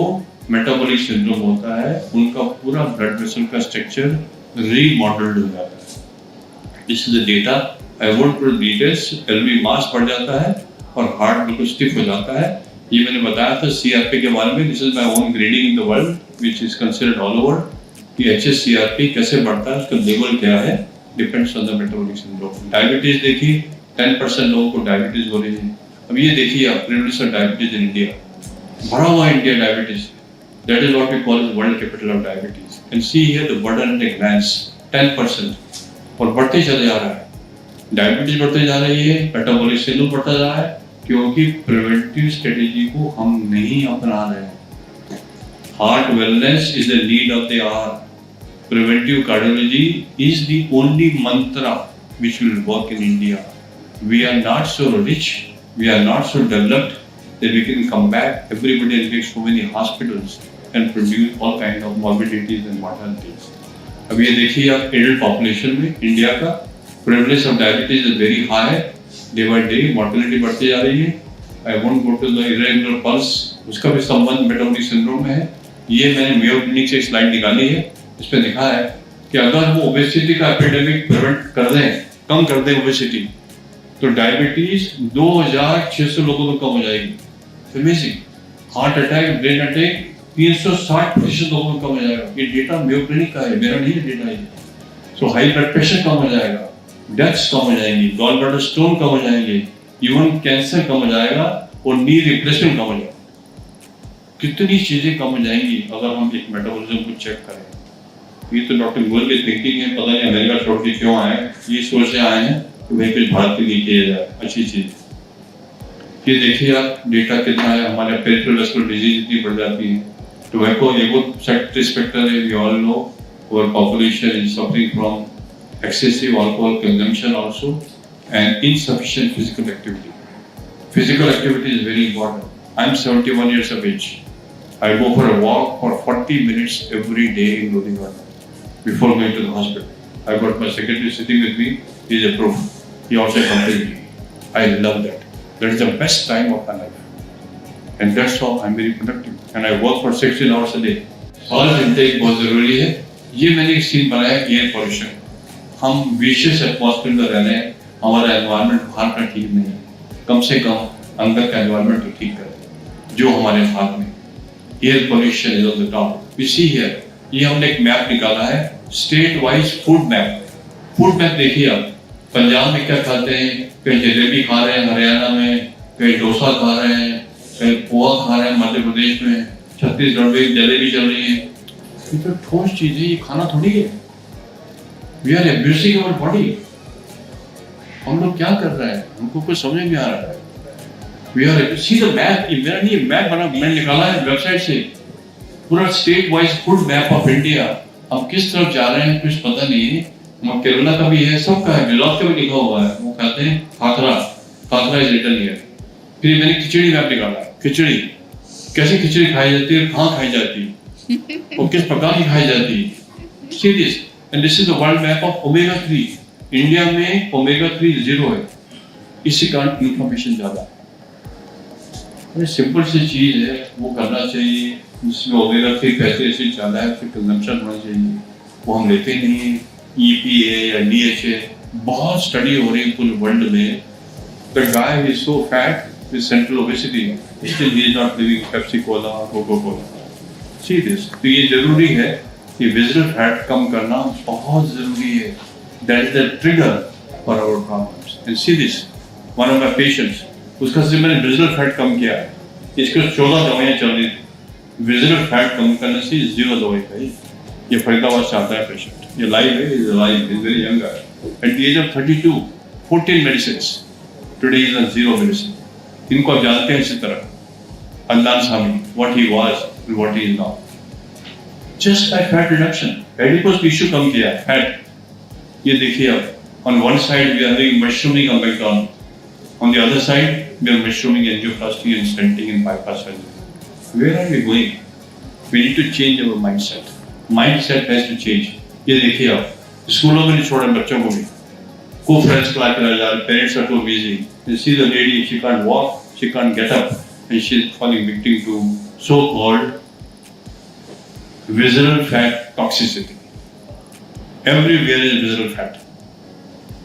मेटाबॉलिक सिंड्रोम होता है उनका पूरा ब्लड वेसल का स्ट्रक्चर रीमॉडल्ड हो जाता है। This is the data, I won't put details. LV mass बढ़ जाता है और हार्ट बिल्कुल स्टिफ हो जाता है। ये मैंने बताया था सीआरपी के बारे में। This is my own grading in the world which is considered all over कि HSCRP कैसे बढ़ता है, उसका लेवल क्या है, depends on the metabolic syndrome. Diabetes देखिए, 10% लोगों को डायबिटीज हो रही है। अब ये देखिए आप, prevalence of diabetes in India, बढ़ा हुआ India diabetes, that is what we call world capital of diabetes, and see here the burden at a glance 10%, और बढ़ते चले जा रहा है, डायबिटीज बढ़ते जा रही है, मेटाबॉलिक सिंड्रोम बढ़ता जा रहा है, क्योंकि प्रिवेंटिव स्ट्रेटेजी को हम नहीं अपना रहे हैं। Heart wellness is the need of the hour, preventive cardiology is the only mantra which will work in India. We are not so rich, we are not so developed that we can come back everybody and make so many hospitals and produce all kind of morbidities and mortalities. अब ये देखिए आप, adult population में India का prevalence of diabetes is very high, day by day mortality बढ़ती जा रही है। I won't go to the irregular pulse, उसका भी संबंध मेटाबॉलिक सिंड्रोम में है। ये मैंने मेयो क्लिनिक से एक स्लाइड निकाली है, इसमें लिखा है कि अगर हम ओबेसिटी का एपिडेमिक प्रिवेंट कर दें, कम कर दें ओबेसिटी, तो डायबिटीज 2600 लोगों में कम हो जाएगी। Amazing. Heart attack, brain attack 360% लोगों में कम हो जाएगा। ये डेटा मेयो क्लिनिक का है, मेरा नहीं है डेटा ये। सो हाई ब्लड प्रेशर कम हो जाएगा, डेथ्स कम हो जाएंगी, गॉल ब्लैडर स्टोन कम हो जाएंगे, इवन कैंसर कम हो जाएगा और नी रिप्लेसमेंट कम हो जाएगा। कितनी चीजें कम हो जाएंगी अगर हम एक मेटाबॉलिज्म को चेक करें। ये तो डॉक्टर गोयल की थिंकिंग है, पता नहीं अमेरिका छोड़ के क्यों आए, ये सोच से आए हैं कि भाई कुछ भारत के लिए किया जाए, अच्छी चीज। ये देखिए आप, डेटा कितना है, हमारे पेरिफेरल वैस्कुलर डिजीज इतनी बढ़ जाती है। टोबैको एक रिस्क फैक्टर है, we all know our population is suffering from excessive alcohol consumption also and insufficient physical activity. Physical activity is very important. I am 71 years of age. I go for a walk for 40 minutes every day including one before going to the hospital. I got my secretary sitting with me. He is a proof. He also accompanied me. I love that. That is the best time of my life. And that's how I'm very productive. And I work for 16 hours a day. Salt intake बहुत जरूरी है। ये मैंने एक scene बनाया, air pollution. हम विशेष atmosphere में रह रहे हैं, हमारा एनवायरनमेंट बाहर का ठीक नहीं है। कम से कम अंदर का एनवायरनमेंट तो ठीक करें, जो हमारे हाथ में। Air pollution is on the top. We see here, ये हमने एक मैप निकाला है, state wise food map. Food map देखिए आप, पंजाब में क्या खाते हैं, कहीं जलेबी खा रहे हैं, हरियाणा में कहीं डोसा खा रहे हैं, कहीं पोहा खा रहे हैं, मध्य प्रदेश में, छत्तीसगढ़ में जलेबी चल रही है। ये तो ठोस चीज है, ये खाना थोड़ी है। We are abusing our body. हम लोग क्या कर रहे हैं, हमको कुछ समझ नहीं आ रहा है। We are see the map. मेरा नहीं मैप बना, मैंने निकाला है वेबसाइट से, पूरा state wise food map of India. हम किस तरफ जा रहे हैं कुछ पता नहीं है। केरला का भी है, सबका है, गुजरात का भी लिखा हुआ है। वो कहते हैं khakhra, khakhra is written here. फिर मैंने खिचड़ी मैप निकाला, खिचड़ी कैसे खिचड़ी खाई जाती है, कहाँ खाई जाती है और किस प्रकार की खाई जाती है। See this, and this is the world map of omega 3. India में ओमेगा 3 0 है, इसी कारण इंफॉर्मेशन ज्यादा है। सिंपल सी चीज है, वो करना चाहिए। जिसमें ओमेगा 3 फैटी एसिड ज्यादा है, उसकी कंजम्पशन होना चाहिए, वो हम लेते नहीं है। EPA या DHA, बहुत स्टडी हो रही है पूरे वर्ल्ड में। The guy is so fat with central obesity, still he is not living Pepsi Cola, Coca Cola. See this, तो ये जरूरी है कि विजिबल फैट कम करना बहुत जरूरी है। That is the trigger for our problems. And see this, one of my patients, उसका से मैंने विजिबल फैट कम किया है, इसको 14 दवाइयां चल रही थी। विजिबल फैट कम करने से 0 दवाई खाई। ये फरीदाबाद से आता है पेशेंट, ये लाइव है, is live, is very young guy, at the age of 32, 14 medicines, today is on 0 medicine. इनको आप जानते हैं इसी तरह, Allah Sami, what he was and what he is now, just by fat reduction. Adipose tissue कम किया, फैट। ये देखिए आप, on one side we are having mushrooming अम्बेक्टॉन, on the other side we are mushrooming angioplasty and stenting in bypass surgery. Where are we going? We need to change our mindset. Mindset has to change. ये देखिए आप, स्कूलों में नहीं छोड़ रहे बच्चों को भी, को फ्रेंड्स क्लास करा जा रहे, parents are too busy. You see the lady, she can't walk, she can't get up, and she is falling victim to so-called visceral fat toxicity. Everywhere is visceral fat.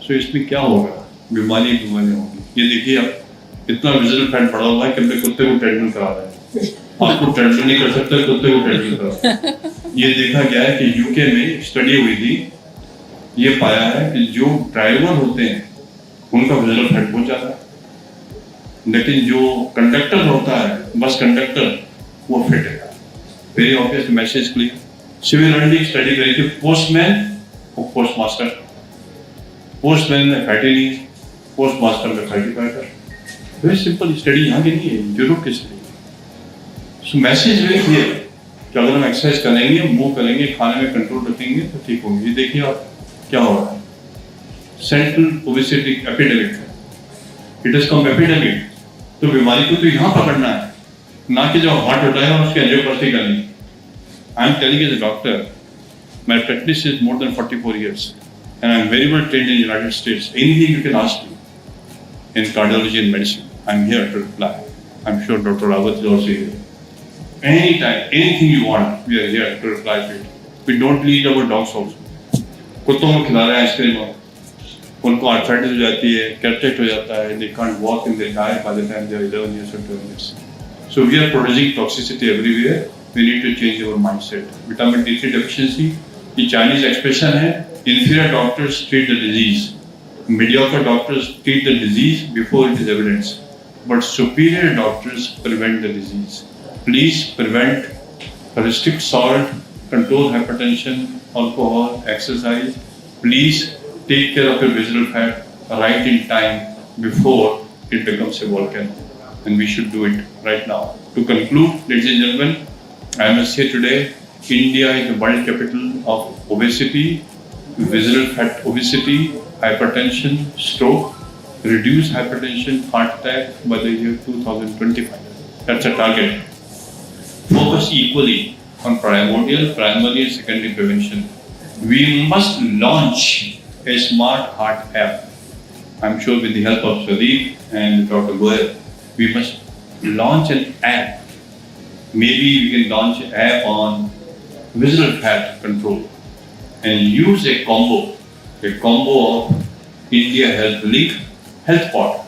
So इसमें क्या होगा? बीमारी होगी। ये देखिए आप, इतना विजिबल फैट बढ़ा हुआ है कि अपने कुत्ते को ट्रीटमेंट करा रहे हैं। आपको ट्रीटमेंट नहीं कर सकते, कुत्ते को ट्रीटमेंट करा। ये देखा गया है कि यूके में स्टडी हुई थी, ये पाया है कि जो ड्राइवर होते हैं उनका विजिबल फैट बहुत ज्यादा है। लेकिन जो कंडक्टर होता है, बस कंडक्टर, वो फिट है. Very obvious, message clear. Similarly, study very good. Postman or postmaster. Postman में फैटी नहीं, postmaster में fatty fighter. Very simple study यहाँ की नहीं है, यूरोप की study. So message very clear. कि अगर हम एक्सरसाइज करेंगे, मूव करेंगे, खाने में कंट्रोल रखेंगे तो ठीक होंगे. ये देखिए आप क्या हो रहा है. सेंट्रल ओबेसिटी एपिडेमिक है. It is come epidemic. तो बीमारी को तो यहाँ पकड़ना है, ना कि जो हार्ट उठाए और उसके एंजियोप्लास्टी करनी. I am telling as a doctor, my practice is more than 44 years and I am very well trained in the United States. Anything you can ask me in cardiology and medicine, I am here to reply. I am sure Dr. Rawat is also here. Anytime, anything you want, we are here to reply to it. We don't lead our dogs also. कुत्तों को खिला रहे हैं ice cream, उनको arthritis हो जाती है, cataract हो जाता है, they can't walk and they die by the time they are 11 years or 12 years. So we are producing toxicity everywhere. We need to change our mindset. Vitamin D3 deficiency, ये Chinese expression है, inferior doctors treat the disease, mediocre doctors treat the disease before it is evidence, but superior doctors prevent the disease. Please prevent, restrict salt, control hypertension, alcohol, exercise. Please take care of your visceral fat right in time before it becomes a volcano. And we should do it right now. To conclude, ladies and gentlemen, I must say today, India is the world capital of obesity, visceral fat obesity, hypertension, stroke, reduce hypertension, heart attack by the year 2025. That's a target. Focus equally on primordial, primary and secondary prevention. We must launch a smart heart app. I'm sure with the help of Sadiq and Dr. Goel, we must launch an app. Maybe we can launch an app on visceral fat control and use a combo of India Health Link, Health Pod.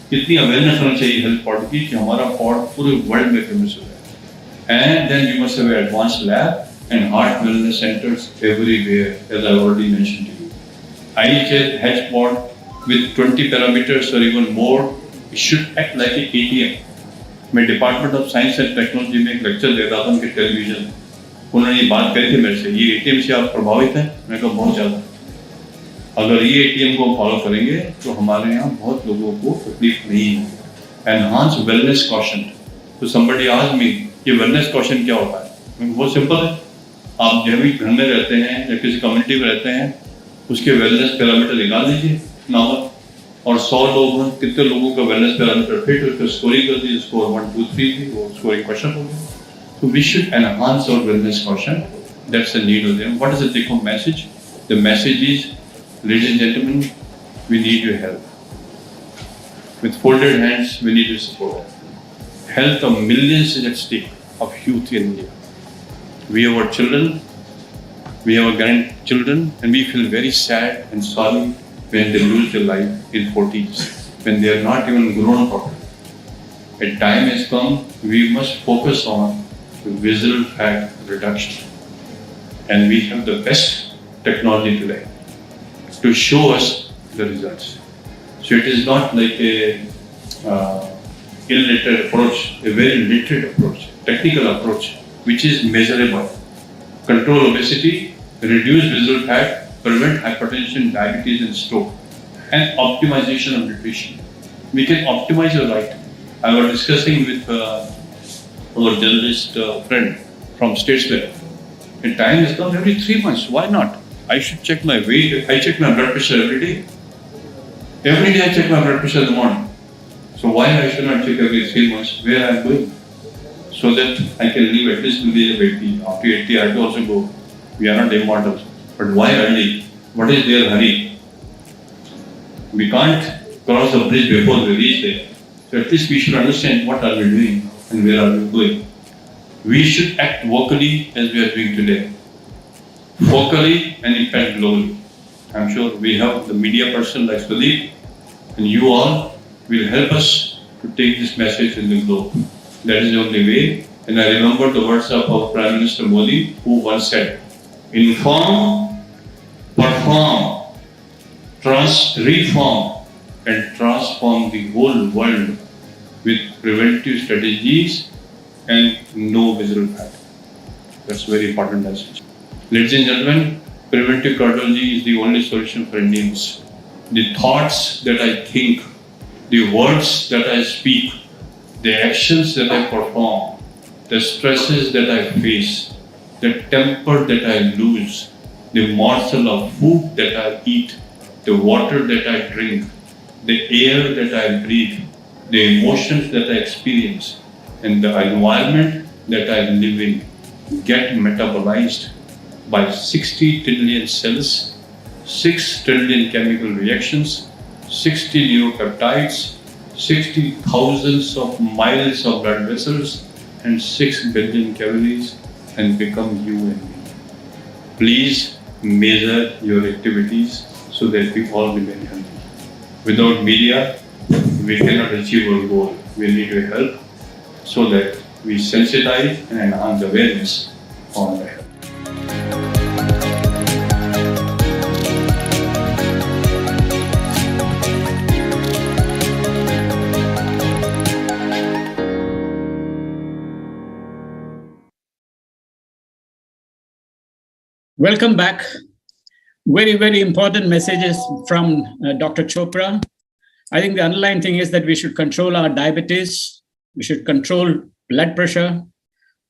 कितनी awareness होनी चाहिए health pod की कि हमारा pod पूरे world में famous हो जाए. And then you must have an advanced lab and heart wellness centers everywhere, as I already mentioned to you. IHL pod with 20 parameters or even more, it should act like an ATM. मैं department of science and technology में एक lecture दे रहा था उनके television. उन्होंने ये बात करी थी मेरे से, ये ATM से आप प्रभावित हैं? मैं कहा बहुत ज़्यादा. अगर ये ATM को फॉलो करेंगे तो हमारे यहाँ बहुत लोगों को तकलीफ नहीं है. Enhance wellness question. तो somebody asked me, ये वेलनेस क्वेश्चन क्या होता है? बहुत सिंपल है. आप जब भी घर में रहते हैं या किसी कम्युनिटी में रहते हैं, उसके वेलनेस पैरामीटर निकाल लीजिए नॉर्मल, और 100 लोग हैं, कितने लोगों का वेलनेस पैरामीटर फिट, उसका स्कोरिंग कर दीजिए. स्कोर 1, 2, 3 थी, वो स्कोरिंग क्वेश्चन हो गया. So we should enhance our wellness quotient. That's the need of them. What is the take-home message? The message is, ladies and gentlemen, we need your help. With folded hands, we need your support. Health of millions is at stake of youth in India. We have our children, we have our grandchildren, and we feel very sad and sorry when they lose their life in 40s, when they are not even grown properly. A time has come, we must focus on visceral fat reduction. And we have the best technology today to show us the results. So it is not like a illiterate approach, a very literate approach, technical approach, which is measurable. Control obesity, reduce visceral fat, prevent hypertension, diabetes and stroke, and optimization of nutrition. We can optimize your diet. I was discussing with our journalist friend from Statesman. A time has come every 3 months. Why not? I should check my weight. I check my blood pressure every day. Every day I check my blood pressure in the morning. So why I should not check every 3 months where I am going? So that I can live at least till the age of 80. After 80 I have to also go. We are not immortal. But why early? What is their hurry? We can't cross the bridge before we reach there. So at least we should understand what are we doing and where are we going. We should act vocally as we are doing today. Focally and impact globally. I'm sure we have the media person like Sudeep and you all will help us to take this message in the globe. That is the only way. And I remember the words of our Prime Minister Modi, who once said, inform, perform, reform, and transform the whole world with preventive strategies and no visceral fat. That's a very important message. Ladies and gentlemen, preventive cardiology is the only solution for Indians. The thoughts that I think, the words that I speak, the actions that I perform, the stresses that I face, the temper that I lose, the morsel of food that I eat, the water that I drink, the air that I breathe, the emotions that I experience, and the environment that I live in get metabolized by 60 trillion cells, 6 trillion chemical reactions, 60 neuropeptides, 60,000 of miles of blood vessels, and 6 billion calories, and become you and me. Please measure your activities so that we all remain healthy. Without media, we cannot achieve our goal. We need your help so that we sensitize and enhance awareness on our health. Welcome back. Very, very important messages from Dr. Chopra. I think the underlying thing is that we should control our diabetes, we should control blood pressure,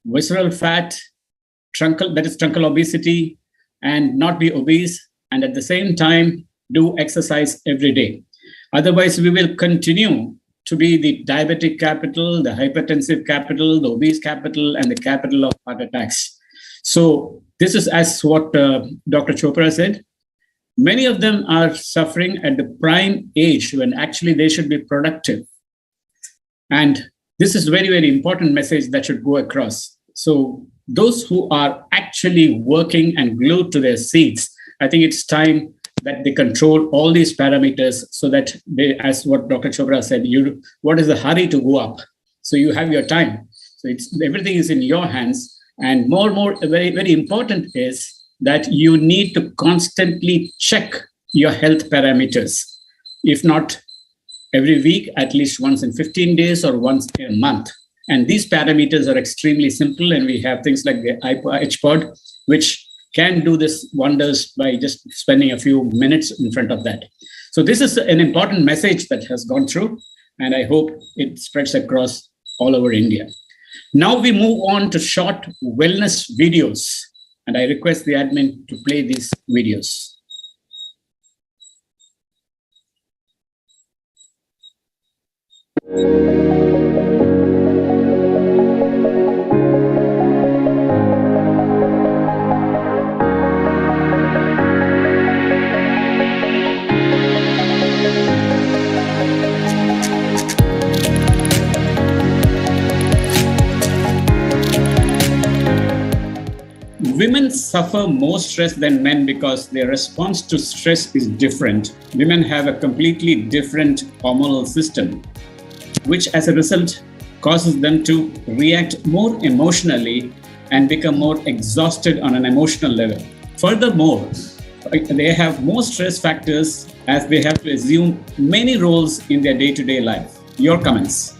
visceral fat, truncal obesity, and not be obese, and at the same time do exercise every day. Otherwise, we will continue to be the diabetic capital, the hypertensive capital, the obese capital, and the capital of heart attacks. So this is as what Dr. Chopra said. Many of them are suffering at the prime age when actually they should be productive. And this is a very, very important message that should go across. So those who are actually working and glued to their seats, I think it's time that they control all these parameters so that they, as what Dr. Chopra said, what is the hurry to go up? So you have your time. So everything is in your hands. And more, very, very important is that you need to constantly check your health parameters. If not every week, at least once in 15 days or once a month. And these parameters are extremely simple. And we have things like the HPOD, which can do this wonders by just spending a few minutes in front of that. So this is an important message that has gone through. And I hope it spreads across all over India. Now we move on to short wellness videos, and I request the admin to play these videos. Women suffer more stress than men because their response to stress is different. Women have a completely different hormonal system, which as a result causes them to react more emotionally and become more exhausted on an emotional level. Furthermore, they have more stress factors as they have to assume many roles in their day-to-day life. Your comments?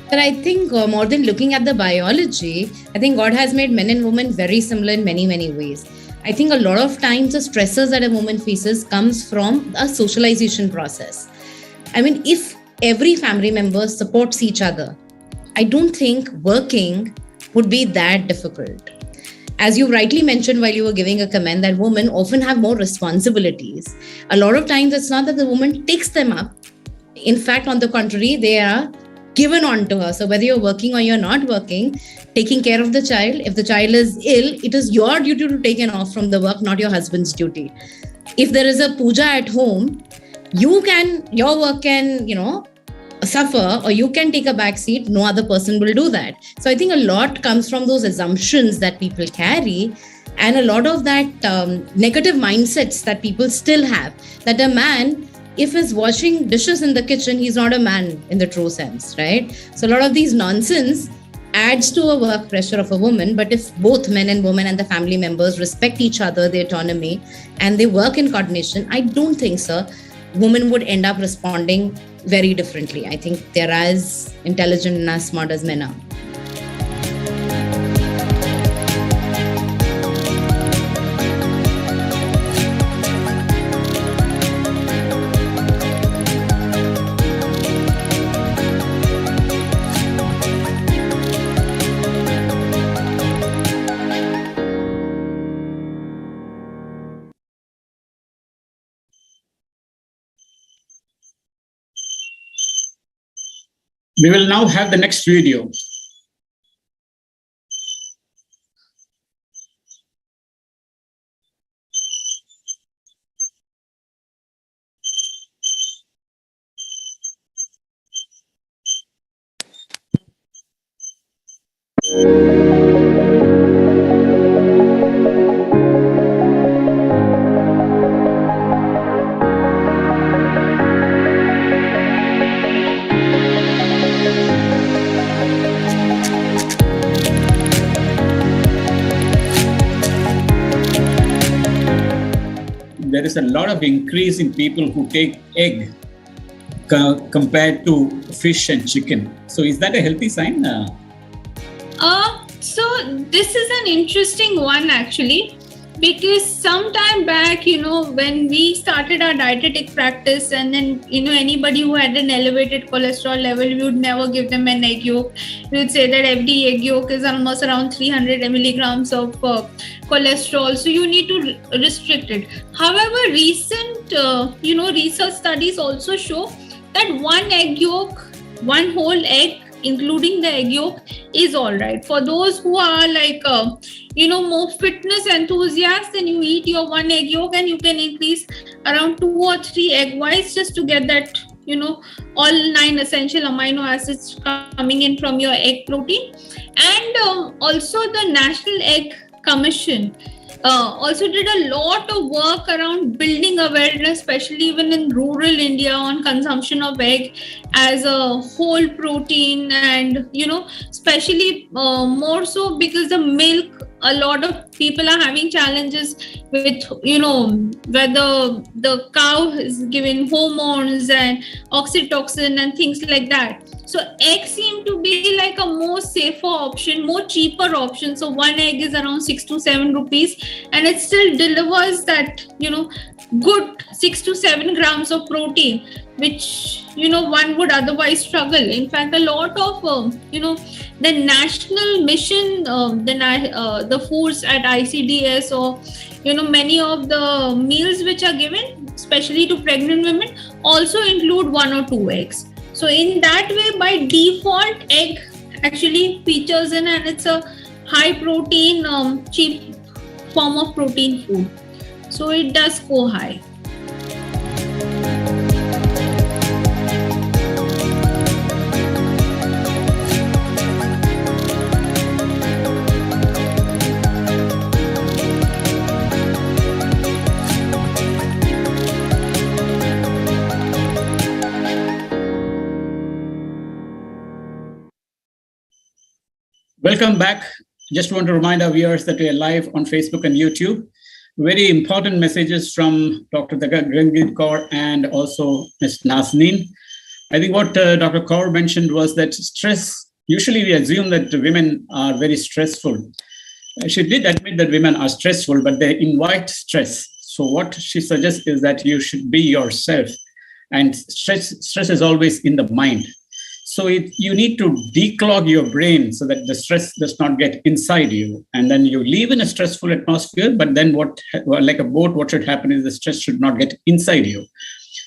But I think more than looking at the biology, I think God has made men and women very similar in many, many ways. I think a lot of times the stresses that a woman faces comes from a socialization process. I mean, if every family member supports each other, I don't think working would be that difficult. As you rightly mentioned while you were giving a comment that women often have more responsibilities. A lot of times it's not that the woman takes them up. In fact, on the contrary, they are given on to her. So whether you're working or you're not working, taking care of the child, if the child is ill, it is your duty to take an off from the work, not your husband's duty. If there is a puja at home, your work can, suffer, or you can take a back seat. No other person will do that. So I think a lot comes from those assumptions that people carry, and a lot of that negative mindsets that people still have, that a man, if he's washing dishes in the kitchen, he's not a man in the true sense, right? So a lot of these nonsense adds to a work pressure of a woman. But if both men and women and the family members respect each other, their autonomy, and they work in coordination, I don't think, sir, women would end up responding very differently. I think they're as intelligent and as smart as men are. We will now have the next video. There is a lot of increase in people who take egg compared to fish and chicken. So is that a healthy sign? So this is an interesting one actually, because sometime back, when we started our dietetic practice, and then, anybody who had an elevated cholesterol level, we would never give them an egg yolk. We would say that every egg yolk is almost around 300 milligrams of cholesterol. So you need to restrict it. However, recent, research studies also show that one egg yolk, one whole egg, including the egg yolk, is all right. For those who are like, more fitness enthusiasts, then you eat your one egg yolk and you can increase around 2 or 3 egg whites just to get that, all 9 essential amino acids coming in from your egg protein. And also the National Egg Commission also did a lot of work around building awareness, especially even in rural India, on consumption of egg as a whole protein, and especially more so because the milk, a lot of people are having challenges with whether the cow is given hormones and oxytocin and things like that. So eggs seem to be like a more safer option, more cheaper option. So one egg is around 6 to 7 rupees, and it still delivers that, good 6 to 7 grams of protein, which, one would otherwise struggle. In fact, a lot of, the national mission, the foods at ICDS, or, many of the meals which are given, especially to pregnant women, also include 1 or 2 eggs. So in that way, by default, egg actually features in, and it's a high protein, cheap form of protein food. So it does go high. Welcome back. Just want to remind our viewers that we are live on Facebook and YouTube. Very important messages from Dr. Ranjit Kaur and also Ms. Nazneen. I think what Dr. Kaur mentioned was that stress, usually we assume that women are very stressful. She did admit that women are stressful, but they invite stress. So what she suggests is that you should be yourself, and stress is always in the mind. So you need to declog your brain so that the stress does not get inside you. And then you live in a stressful atmosphere, but then like a boat, what should happen is the stress should not get inside you.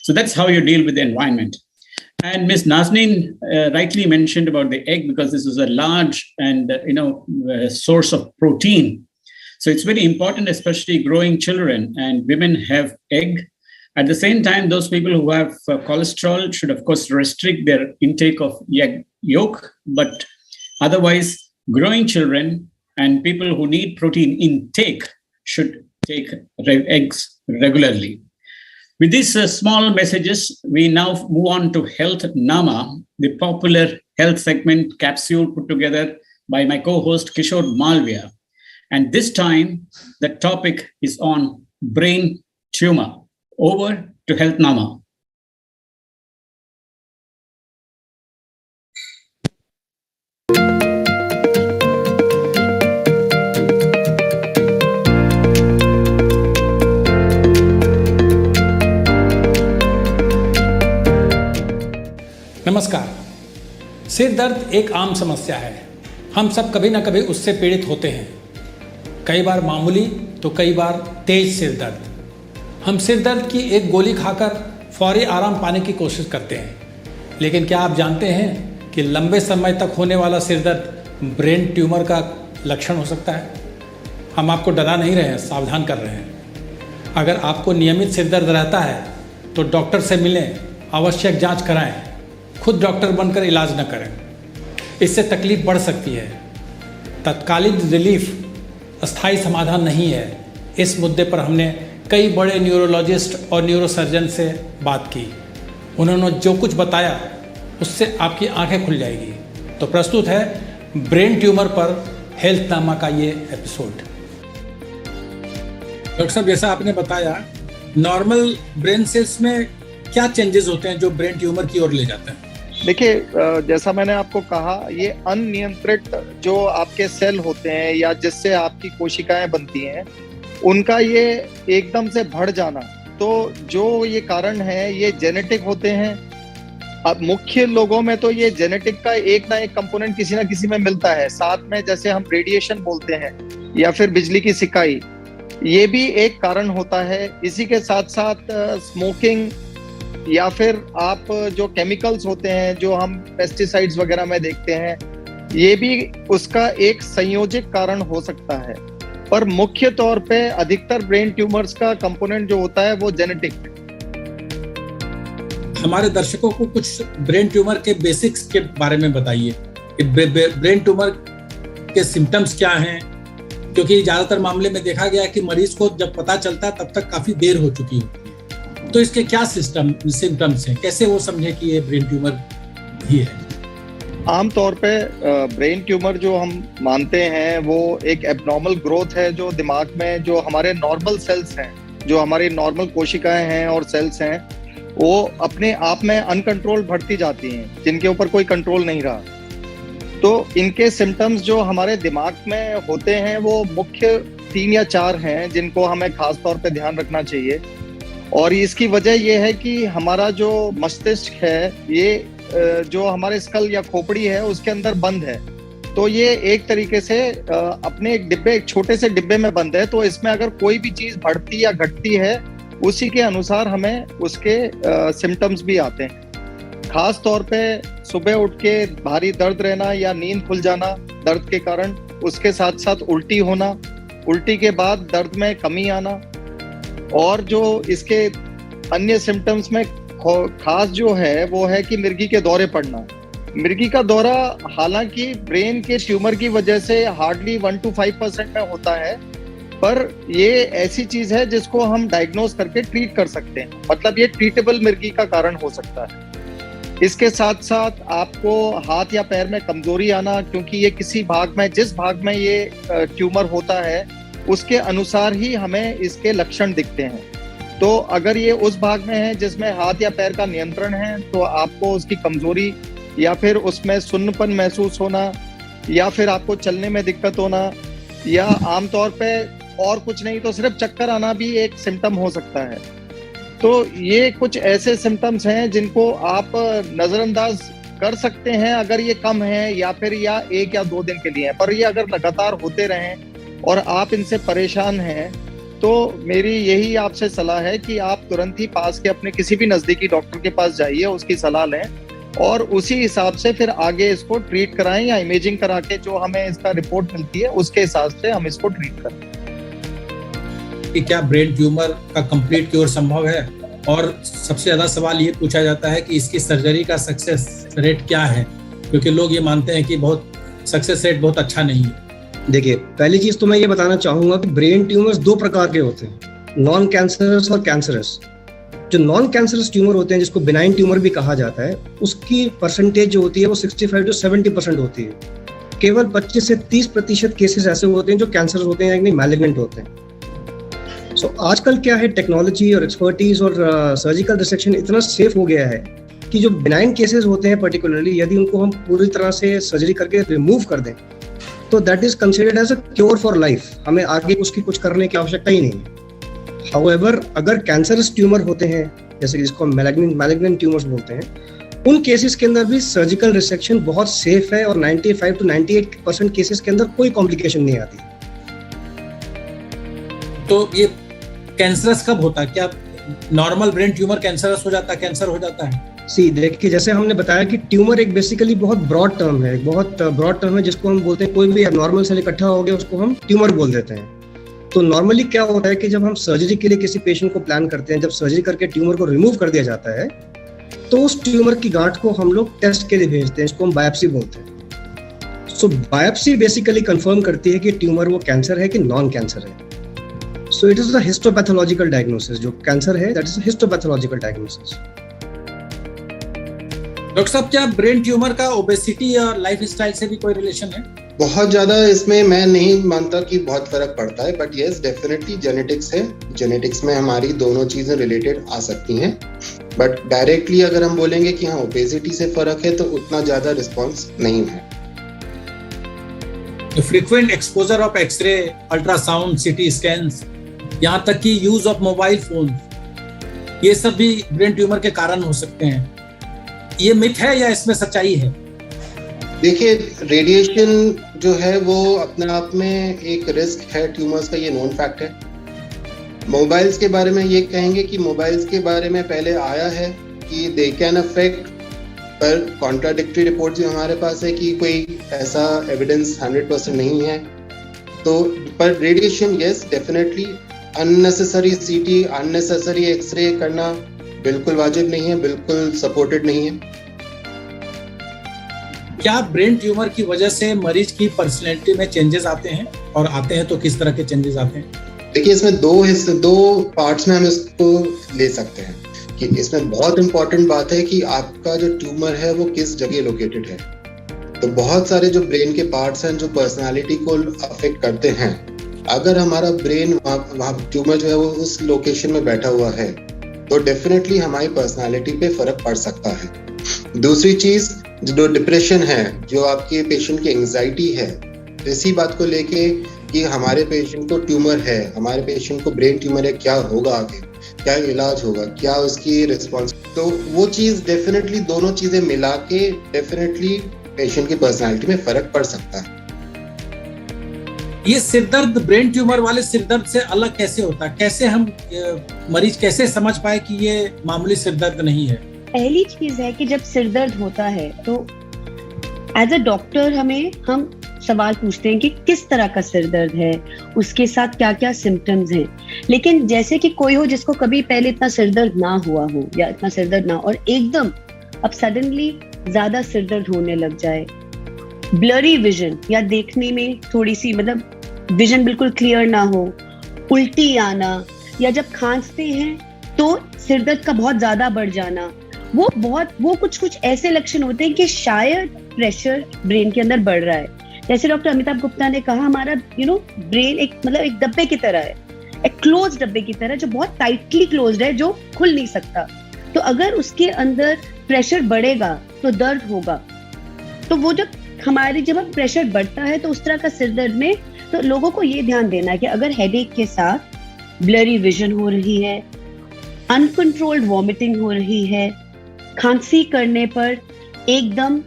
So that's how you deal with the environment. And Ms. Nazneen rightly mentioned about the egg, because this is a large and source of protein. So it's very important, especially growing children, and women have egg. At the same time, those people who have cholesterol should, of course, restrict their intake of egg yolk. But otherwise, growing children and people who need protein intake should take eggs regularly. With these small messages, we now move on to Health Nama, the popular health segment capsule put together by my co-host Kishore Malviya. And this time, the topic is on brain tumor. Over to Health Nama. सिर दर्द एक आम समस्या है। हम सब कभी ना कभी उससे पीड़ित होते हैं, कई बार मामूली तो कई बार तेज सिर दर्द। हम सिर दर्द की एक गोली खाकर फौरी आराम पाने की कोशिश करते हैं, लेकिन क्या आप जानते हैं कि लंबे समय तक होने वाला सिर दर्द ब्रेन ट्यूमर का लक्षण हो सकता है? हम आपको डरा नहीं रहे हैं, सावधान कर रहे हैं। अगर आपको नियमित सिर दर्द रहता है तो डॉक्टर से मिलें, आवश्यक जांच कराएं, खुद डॉक्टर बनकर इलाज न करें, इससे तकलीफ बढ़ सकती है। तत्कालिक रिलीफ अस्थायी समाधान नहीं है। इस मुद्दे पर हमने कई बड़े न्यूरोलॉजिस्ट और न्यूरोसर्जन से बात की। उन्होंने जो कुछ बताया उससे आपकी आंखें खुल जाएगी। तो प्रस्तुत है ब्रेन ट्यूमर पर हेल्थ नामा का ये एपिसोड। डॉक्टर साहब, जैसा आपने बताया, नॉर्मल ब्रेन सेल्स में क्या चेंजेस होते हैं जो ब्रेन ट्यूमर की ओर ले जाते हैं? देखिए, जैसा मैंने आपको कहा, ये अनियंत्रित जो आपके सेल होते हैं या जिससे आपकी कोशिकाएं बनती हैं, उनका ये एकदम से बढ़ जाना, तो जो ये कारण है ये जेनेटिक होते हैं। अब मुख्य लोगों में तो ये जेनेटिक का एक ना एक कंपोनेंट किसी ना किसी में मिलता है। साथ में जैसे हम रेडिएशन बोलते हैं या फिर बिजली की सिकाई, ये भी एक कारण होता है। इसी के साथ साथ स्मोकिंग या फिर आप जो केमिकल्स होते हैं जो हम पेस्टिसाइड्स वगैरह में देखते हैं, ये भी उसका एक संयोजक कारण हो सकता है। पर मुख्य तौर पे अधिकतर ब्रेन ट्यूमर्स का कंपोनेंट जो होता है वो जेनेटिक। हमारे दर्शकों को कुछ ब्रेन ट्यूमर के बेसिक्स के बारे में बताइए। ब्रेन ट्यूमर के सिम्टम्स क्या हैं, क्योंकि ज्यादातर मामले में देखा गया कि मरीज को जब पता चलता है तब तक काफी देर हो चुकी होती है। तो इसके क्या सिम्टम्स हैं, कैसे वो समझे कि ये ब्रेन ट्यूमर ही है? आमतौर पे ब्रेन ट्यूमर जो हम मानते हैं वो एक एबनॉर्मल ग्रोथ है जो दिमाग में जो हमारे नॉर्मल सेल्स हैं, जो हमारी नॉर्मल कोशिकाएं हैं और सेल्स हैं, वो अपने आप में अनकंट्रोल्ड बढ़ती जाती हैं, जिनके ऊपर कोई कंट्रोल नहीं रहा। तो इनके सिम्टम्स जो हमारे दिमाग में होते हैं वो मुख्य 3 या 4 हैं, जिनको हमें खास तौर पे ध्यान रखना चाहिए। और इसकी वजह ये है कि हमारा जो मस्तिष्क है, ये जो हमारे स्कल या खोपड़ी है उसके अंदर बंद है। तो ये एक तरीके से अपने एक छोटे से डिब्बे में बंद है। तो इसमें अगर कोई भी चीज बढ़ती या घटती है, उसी के अनुसार हमें उसके सिम्टम्स भी आते हैं। खास तौर पे सुबह उठ के भारी दर्द रहना या नींद खुल जाना दर्द के कारण, उसके साथ साथ उल्टी होना, उल्टी के बाद दर्द में कमी आना, और जो इसके अन्य सिम्टम्स में खास जो है वो है कि मिर्गी के दौरे पड़ना। मिर्गी का दौरा हालांकि ब्रेन के ट्यूमर की वजह से हार्डली 1 to 5% में होता है, पर ये ऐसी चीज है जिसको हम डायग्नोज करके ट्रीट कर सकते हैं। मतलब ये ट्रीटेबल मिर्गी का कारण हो सकता है। इसके साथ साथ आपको हाथ या पैर में कमजोरी आना, क्योंकि ये किसी भाग में, जिस भाग में ये ट्यूमर होता है उसके अनुसार ही हमें इसके लक्षण दिखते हैं। तो अगर ये उस भाग में है जिसमें हाथ या पैर का नियंत्रण है, तो आपको उसकी कमजोरी या फिर उसमें सुन्नपन महसूस होना, या फिर आपको चलने में दिक्कत होना, या आमतौर पे और कुछ नहीं तो सिर्फ चक्कर आना भी एक सिम्टम हो सकता है। तो ये कुछ ऐसे सिम्टम्स हैं जिनको आप नजरअंदाज कर सकते हैं अगर ये कम है या फिर 1 या 2 दिन के लिए है। पर ये अगर लगातार होते रहें और आप इनसे परेशान हैं, तो मेरी यही आपसे सलाह है कि आप तुरंत ही पास के अपने किसी भी नजदीकी डॉक्टर के पास जाइए, उसकी सलाह लें और उसी हिसाब से फिर आगे इसको ट्रीट कराएं, या इमेजिंग करा के जो हमें इसका रिपोर्ट मिलती है उसके हिसाब से हम इसको ट्रीट करें। कि क्या ब्रेन ट्यूमर का कंप्लीट क्योर संभव है? और सबसे ज्यादा सवाल ये पूछा जाता है कि इसकी सर्जरी का सक्सेस रेट क्या है, क्योंकि लोग ये मानते हैं कि सक्सेस रेट बहुत अच्छा नहीं है। देखिए, पहली चीज तो मैं ये बताना चाहूंगा कि ब्रेन ट्यूमर्स 2 प्रकार के होते हैं, नॉन कैंसरस और कैंसरस। जो नॉन कैंसरस ट्यूमर होते हैं, जिसको बिनाइन ट्यूमर भी कहा जाता है, उसकी परसेंटेज जो होती है वो 65 to 70% होती है। केवल 25 से 30% केसेस ऐसे होते हैं जो कैंसर होते हैं यानी मैलिग्नेंट होते हैं। सो आजकल क्या है, टेक्नोलॉजी और एक्सपर्टीज और सर्जिकल रिसेक्शन इतना सेफ हो गया है कि जो बिनाइन केसेस होते हैं पर्टिकुलरली, यदि उनको हम पूरी तरह से सर्जरी करके रिमूव कर दें तो that is considered as a cure for life. हमें आगे उसकी कुछ करने की आवश्यकता ही नहीं है। हाउएवर, अगर कैंसरस ट्यूमर होते हैं, जैसे जिसको हम मैलिग्नेंट ट्यूमर्स बोलते हैं, उन केसेस के अंदर भी सर्जिकल रिसेक्शन बहुत सेफ है और 95 to 98% केसेस के अंदर कोई कॉम्प्लिकेशन नहीं आती। तो ये कैंसरस कब होता है? क्या नॉर्मल ब्रेन ट्यूमर कैंसरस हो जाता है, कैंसर हो जाता है? देखिए, जैसे हमने बताया कि ट्यूमर एक बेसिकली बहुत ब्रॉड टर्म है, जिसको हम बोलते हैं कोई भी नॉर्मल सेल इकट्ठा हो गया उसको हम ट्यूमर बोल देते हैं। तो नॉर्मली क्या होता है कि जब हम सर्जरी के लिए किसी पेशेंट को प्लान करते हैं, जब सर्जरी करके ट्यूमर को रिमूव कर दिया जाता है, तो उस ट्यूमर की गांठ को हम लोग टेस्ट के लिए भेजते हैं, इसको हम बायोप्सी बोलते हैं। सो बायोप्सी बेसिकली कंफर्म करती है कि ट्यूमर वो कैंसर है कि नॉन कैंसर है। So it is the histopathological diagnosis. जो कैंसर है that is histopathological diagnosis. Doctor साहब, क्या ब्रेन ट्यूमर का ओबेसिटी और लाइफस्टाइल से भी कोई रिलेशन है? बहुत ज्यादा इसमें मैं नहीं मानता कि बहुत फर्क पड़ता है, बट यस डेफिनेटली जेनेटिक्स है। जेनेटिक्स में हमारी दोनों चीजें रिलेटेड आ सकती हैं, बट डायरेक्टली अगर हम बोलेंगे कि हाँ ओबेसिटी से फर्क है तो उतना ज्यादा रिस्पॉन्स नहीं है। Frequent exposure of x-ray, ultrasound, CT scans, यहाँ तक कि यूज ऑफ मोबाइल फोन, ये सब भी ब्रेन ट्यूमर के कारण हो सकते हैं। ये मिथ है या इसमें सच्चाई है? देखिए, रेडिएशन जो है वो अपने आप में एक रिस्क है ट्यूमर्स का, ये नोन फैक्ट है। मोबाइल्स के बारे में ये कहेंगे कि मोबाइल्स के बारे में पहले आया है कि दे कैन अफेक्ट, पर कॉन्ट्राडिक्टरी रिपोर्ट जो हमारे पास है कि कोई ऐसा एविडेंस 100% नहीं है। तो पर रेडिएशन यस डेफिनेटली, अननेसेसरी सीटी, अननेसेसरी एक्सरे करना बिल्कुल वाजिब नहीं है, बिल्कुल सपोर्टेड नहीं है। क्या ब्रेन ट्यूमर की वजह से मरीज की पर्सनैलिटी में चेंजेस आते हैं, और आते हैं तो किस तरह के चेंजेस आते हैं? देखिए, इसमें दो पार्ट्स में हम इसको ले सकते हैं कि इसमें बहुत इंपॉर्टेंट बात है कि आपका जो ट्यूमर है वो किस जगह लोकेटेड है। तो बहुत सारे जो ब्रेन के पार्ट्स हैं जो पर्सनालिटी को अफेक्ट करते हैं, अगर हमारा ब्रेन वहाँ ट्यूमर जो है वो उस लोकेशन में बैठा हुआ है तो डेफिनेटली हमारी पर्सनालिटी पे फर्क पड़ सकता है। दूसरी चीज, जो डिप्रेशन है, जो आपके पेशेंट की एंजाइटी है, इसी बात को लेके कि हमारे पेशेंट को ट्यूमर है, हमारे पेशेंट को ब्रेन ट्यूमर है, क्या होगा आगे, क्या इलाज होगा, क्या उसकी रिस्पॉन्स, तो वो चीज डेफिनेटली दोनों चीजें मिला के डेफिनेटली पेशेंट की पर्सनालिटी में फर्क पड़ सकता है। ये सिरदर्द ब्रेन ट्यूमर वाले सिरदर्द से अलग कैसे होता है? कैसे हम मरीज कैसे समझ पाए कि ये मामूली सिरदर्द नहीं है? पहली चीज है कि जब सिरदर्द होता है तो एज अ डॉक्टर हम सवाल पूछते हैं कि किस तरह का सिरदर्द है, उसके साथ क्या क्या सिम्टम्स हैं। लेकिन जैसे कि कोई हो जिसको कभी पहले इतना सिरदर्द ना हुआ हो या इतना सिरदर्द ना, और एकदम अब सडनली ज्यादा सिरदर्द होने लग जाए, ब्लरी विजन या देखने में थोड़ी सी मतलब विजन बिल्कुल क्लियर ना हो, उल्टी आना, या जब खांसते हैं तो सिरदर्द का बहुत ज्यादा बढ़ जाना, वो कुछ ऐसे लक्षण होते हैं कि शायद प्रेशर ब्रेन के अंदर बढ़ रहा है। जैसे डॉक्टर अमिताभ गुप्ता ने कहा, हमारा ब्रेन एक डब्बे की तरह है, एक क्लोज डब्बे की तरह, जो बहुत टाइटली क्लोज्ड है, जो खुल नहीं सकता। तो अगर उसके अंदर प्रेशर बढ़ेगा तो दर्द होगा। तो वो जब प्रेशर बढ़ता है तो उस तरह का सिरदर्द में तो लोगों को ये ध्यान देना है कि अगर हेडेक के साथ ब्लरी विजन हो रही है, अनकंट्रोल्ड वॉमिटिंग हो रही है, खांसी करने पर एकदम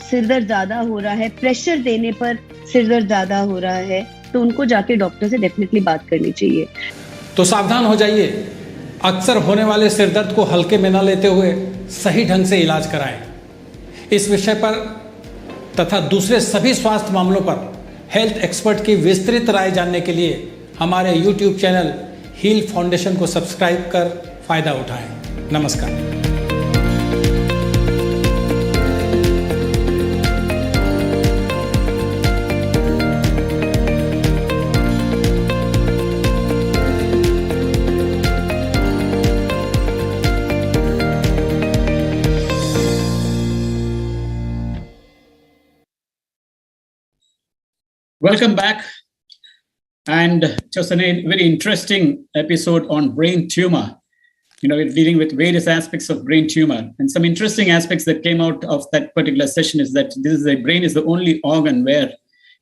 सिरदर्द ज्यादा हो रहा है, प्रेशर देने पर सिरदर्द ज्यादा हो रहा है, तो उनको जाके डॉक्टर से डेफिनेटली बात करनी चाहिए। तो सावधान हो जाइए, अक्सर होने वाले सिरदर्द को हल्के में न लेते हुए सही ढंग से इलाज कराएं। इस विषय पर तथा दूसरे सभी स्वास्थ्य मामलों पर हेल्थ एक्सपर्ट की विस्तृत राय जानने के लिए हमारे YouTube चैनल हील फाउंडेशन को सब्सक्राइब कर फायदा उठाएं। नमस्कार। Welcome back. And just a very interesting episode on brain tumor. We're dealing with various aspects of brain tumor. And some interesting aspects that came out of that particular session is that the brain is the only organ where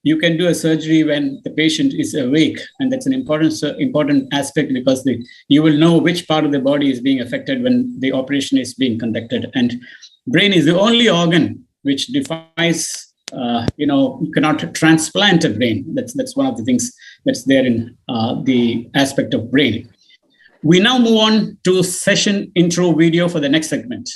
you can do a surgery when the patient is awake. And that's an important aspect because you will know which part of the body is being affected when the operation is being conducted. And Brain is the only organ which defies, you cannot transplant a brain. That's one of the things that's there in the aspect of brain. We now move on to session intro video for the next segment.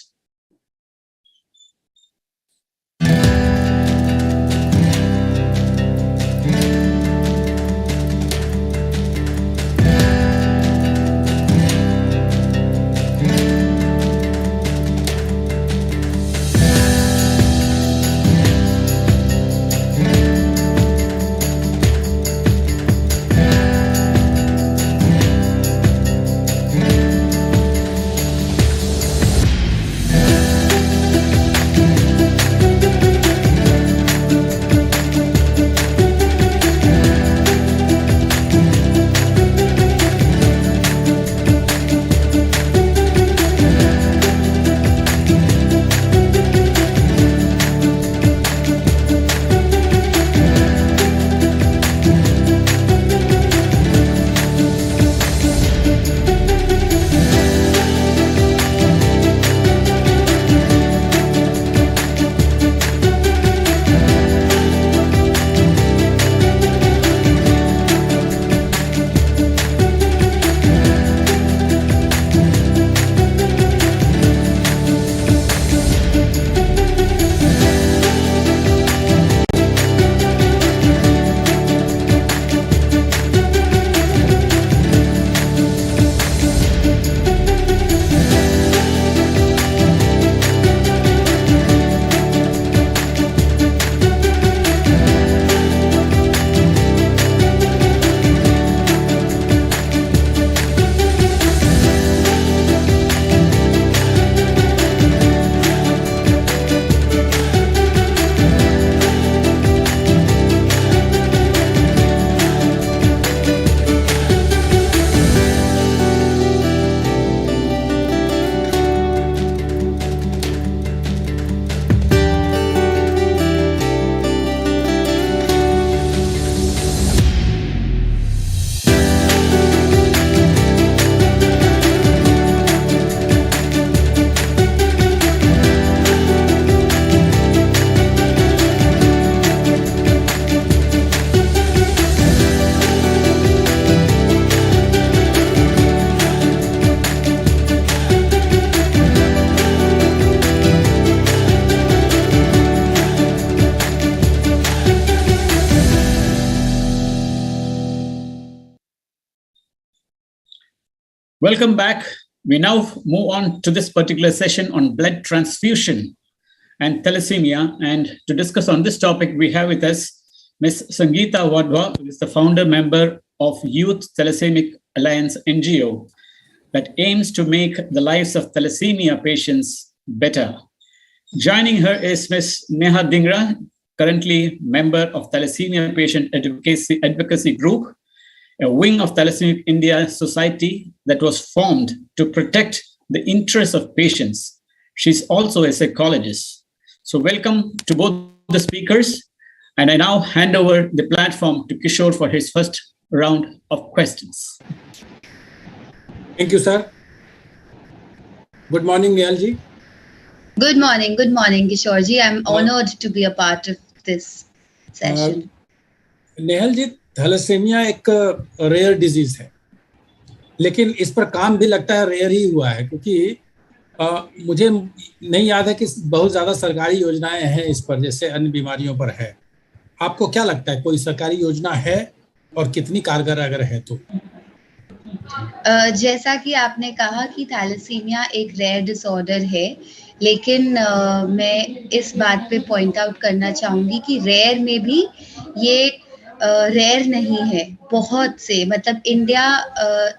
Welcome back. We now move on to this particular session on blood transfusion and thalassemia. And to discuss on this topic, we have with us Ms. Sangeeta Wadhwa, who is the founder member of Youth Thalassemic Alliance NGO that aims to make the lives of thalassemia patients better. Joining her is Ms. Neha Dhingra, currently member of Thalassemia Patient Advocacy Group, a wing of Thalassemic India Society that was formed to protect the interests of patients. She's also a psychologist. So welcome to both the speakers. And I now hand over the platform to Kishore for his first round of questions. Thank you, sir. Good morning, Nehal ji. Good morning, Kishore ji. I'm honored to be a part of this session. Nehal ji, thalassaemia एक rare disease है, लेकिन इस पर काम भी लगता है rare ही हुआ है, क्योंकि मुझे नहीं याद है कि बहुत ज़्यादा सरकारी योजनाएं हैं इस पर जैसे अन्य बीमारियों पर है। आपको क्या लगता है, कोई सरकारी योजना है और कितनी कारगर अगर है तो? जैसा कि आपने कहा कि थैलेसीमिया एक रेयर डिसऑर्डर है, लेकिन मैं इस बात पे पॉइंट आउट करना चाहूँगी कि रेयर में भी ये रेयर नहीं है, बहुत से, मतलब इंडिया,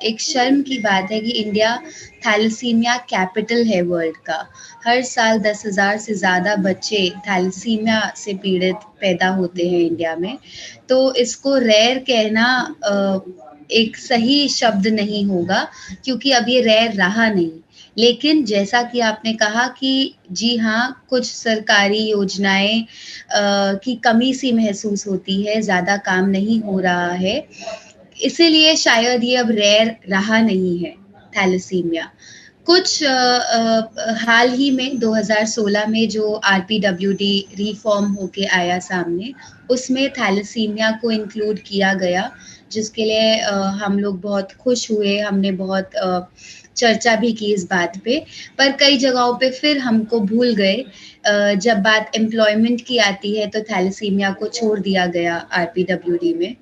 एक शर्म की बात है कि इंडिया थैलेसीमिया कैपिटल है वर्ल्ड का। हर साल 10,000 से ज़्यादा बच्चे थैलेसीमिया से पीड़ित पैदा होते हैं इंडिया में। तो इसको रेयर कहना एक सही शब्द नहीं होगा, क्योंकि अब ये रेयर रहा नहीं। लेकिन जैसा कि आपने कहा कि जी हाँ, कुछ सरकारी योजनाएं की कमी सी महसूस होती है, ज़्यादा काम नहीं हो रहा है, इसीलिए शायद ये अब रेयर रहा नहीं है थैलेसीमिया। कुछ हाल ही में 2016 में जो आरपीडब्ल्यूडी रिफॉर्म होके आया सामने, उसमें थैलेसीमिया को इंक्लूड किया गया, जिसके लिए हम लोग बहुत खुश हुए। हमने बहुत चर्चा भी की इस बात पे, पर कई जगहों पे फिर हमको भूल गए। जब बात एम्प्लॉयमेंट की आती है तो थैलेसीमिया को छोड़ दिया गया आरपीडब्ल्यूडी में।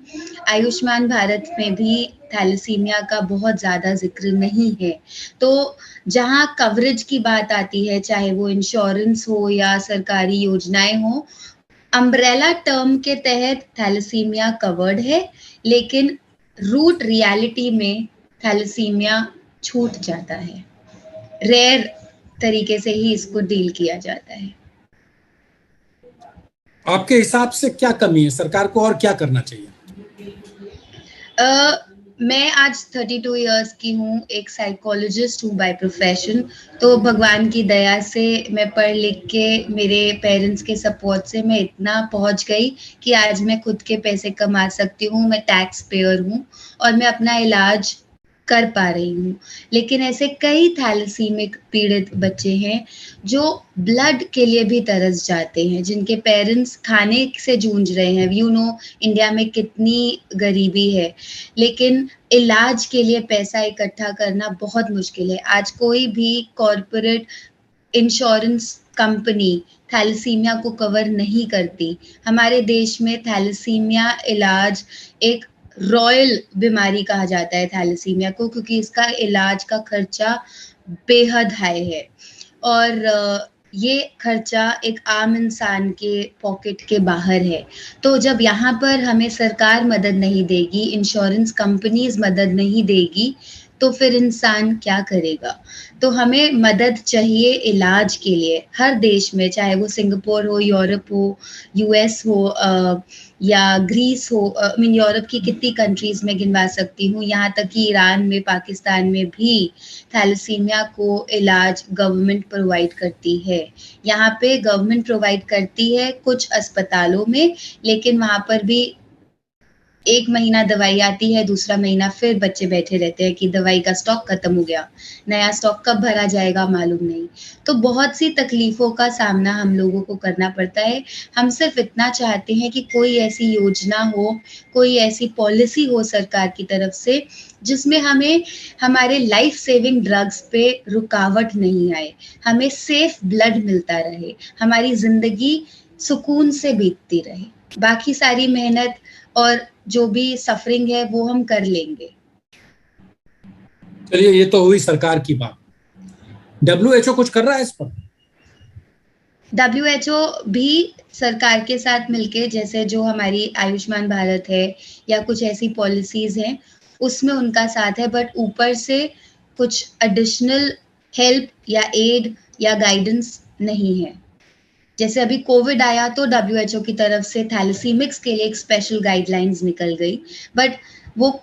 आयुष्मान भारत में भी थैलेसीमिया का बहुत ज़्यादा जिक्र नहीं है। तो जहाँ कवरेज की बात आती है, चाहे वो इंश्योरेंस हो या सरकारी योजनाएं हो, अम्ब्रेला टर्म के तहत थैलेसीमिया कवर्ड है, लेकिन रूट रियलिटी में थैलेसीमिया छूट जाता है। रेयर तरीके से ही इसको डील किया जाता है। आपके हिसाब से क्या कमी है, सरकार को और क्या करना चाहिए? मैं आज 32 इयर्स की हूँ, एक साइकोलॉजिस्ट हूँ बाय प्रोफेशन। तो भगवान की दया से मैं पढ़ लिख के, मेरे पेरेंट्स के सपोर्ट से मैं इतना पहुँच गई कि आज मैं खुद के पैसे कमा सकती हूँ। मैं टैक्स पेयर हूँ और मैं अपना इलाज कर पा रही हूँ। लेकिन ऐसे कई थैलेसीमिक पीड़ित बच्चे हैं जो ब्लड के लिए भी तरस जाते हैं, जिनके पेरेंट्स खाने से जूझ रहे हैं। इंडिया में कितनी गरीबी है, लेकिन इलाज के लिए पैसा इकट्ठा करना बहुत मुश्किल है। आज कोई भी कॉर्पोरेट इंश्योरेंस कंपनी थैलेसीमिया को कवर नहीं करती। हमारे देश में थैलेसीमिया इलाज एक रॉयल बीमारी कहा जाता है थैलेसीमिया को, क्योंकि इसका इलाज का खर्चा बेहद हाई है और ये खर्चा एक आम इंसान के पॉकेट के बाहर है। तो जब यहाँ पर हमें सरकार मदद नहीं देगी, इंश्योरेंस कंपनीज मदद नहीं देगी, तो फिर इंसान क्या करेगा? तो हमें मदद चाहिए इलाज के लिए हर देश में, चाहे वो सिंगापुर हो, यूरोप हो, यूएस हो या ग्रीस हो। यूरोप की कितनी कंट्रीज में गिनवा सकती हूँ, यहाँ तक कि ईरान में, पाकिस्तान में भी थैलेसीमिया को इलाज गवर्नमेंट प्रोवाइड करती है। यहाँ पे गवर्नमेंट प्रोवाइड करती है कुछ अस्पतालों में, लेकिन वहाँ पर भी एक महीना दवाई आती है, दूसरा महीना फिर बच्चे बैठे रहते हैं कि दवाई का स्टॉक खत्म हो गया, नया स्टॉक कब भरा जाएगा मालूम नहीं। तो बहुत सी तकलीफों का सामना हम लोगों को करना पड़ता है। हम सिर्फ इतना चाहते हैं कि कोई ऐसी योजना हो, कोई ऐसी पॉलिसी हो सरकार की तरफ से, जिसमें हमें हमारे लाइफ सेविंग ड्रग्स पे रुकावट नहीं आए, हमें सेफ ब्लड मिलता रहे, हमारी जिंदगी सुकून से बीतती रहे। बाकी सारी मेहनत और जो भी सफरिंग है वो हम कर लेंगे। चलिए, ये तो हुई सरकार की बात। WHO कुछ कर रहा है इस पर? WHO भी सरकार के साथ मिलके, जैसे जो हमारी आयुष्मान भारत है या कुछ ऐसी पॉलिसीज हैं, उसमें उनका साथ है, बट ऊपर से कुछ एडिशनल हेल्प या एड या गाइडेंस नहीं है। जैसे अभी कोविड आया तो WHO की तरफ से थैलेसीमिक्स के लिए एक स्पेशल गाइडलाइंस निकल गई, बट वो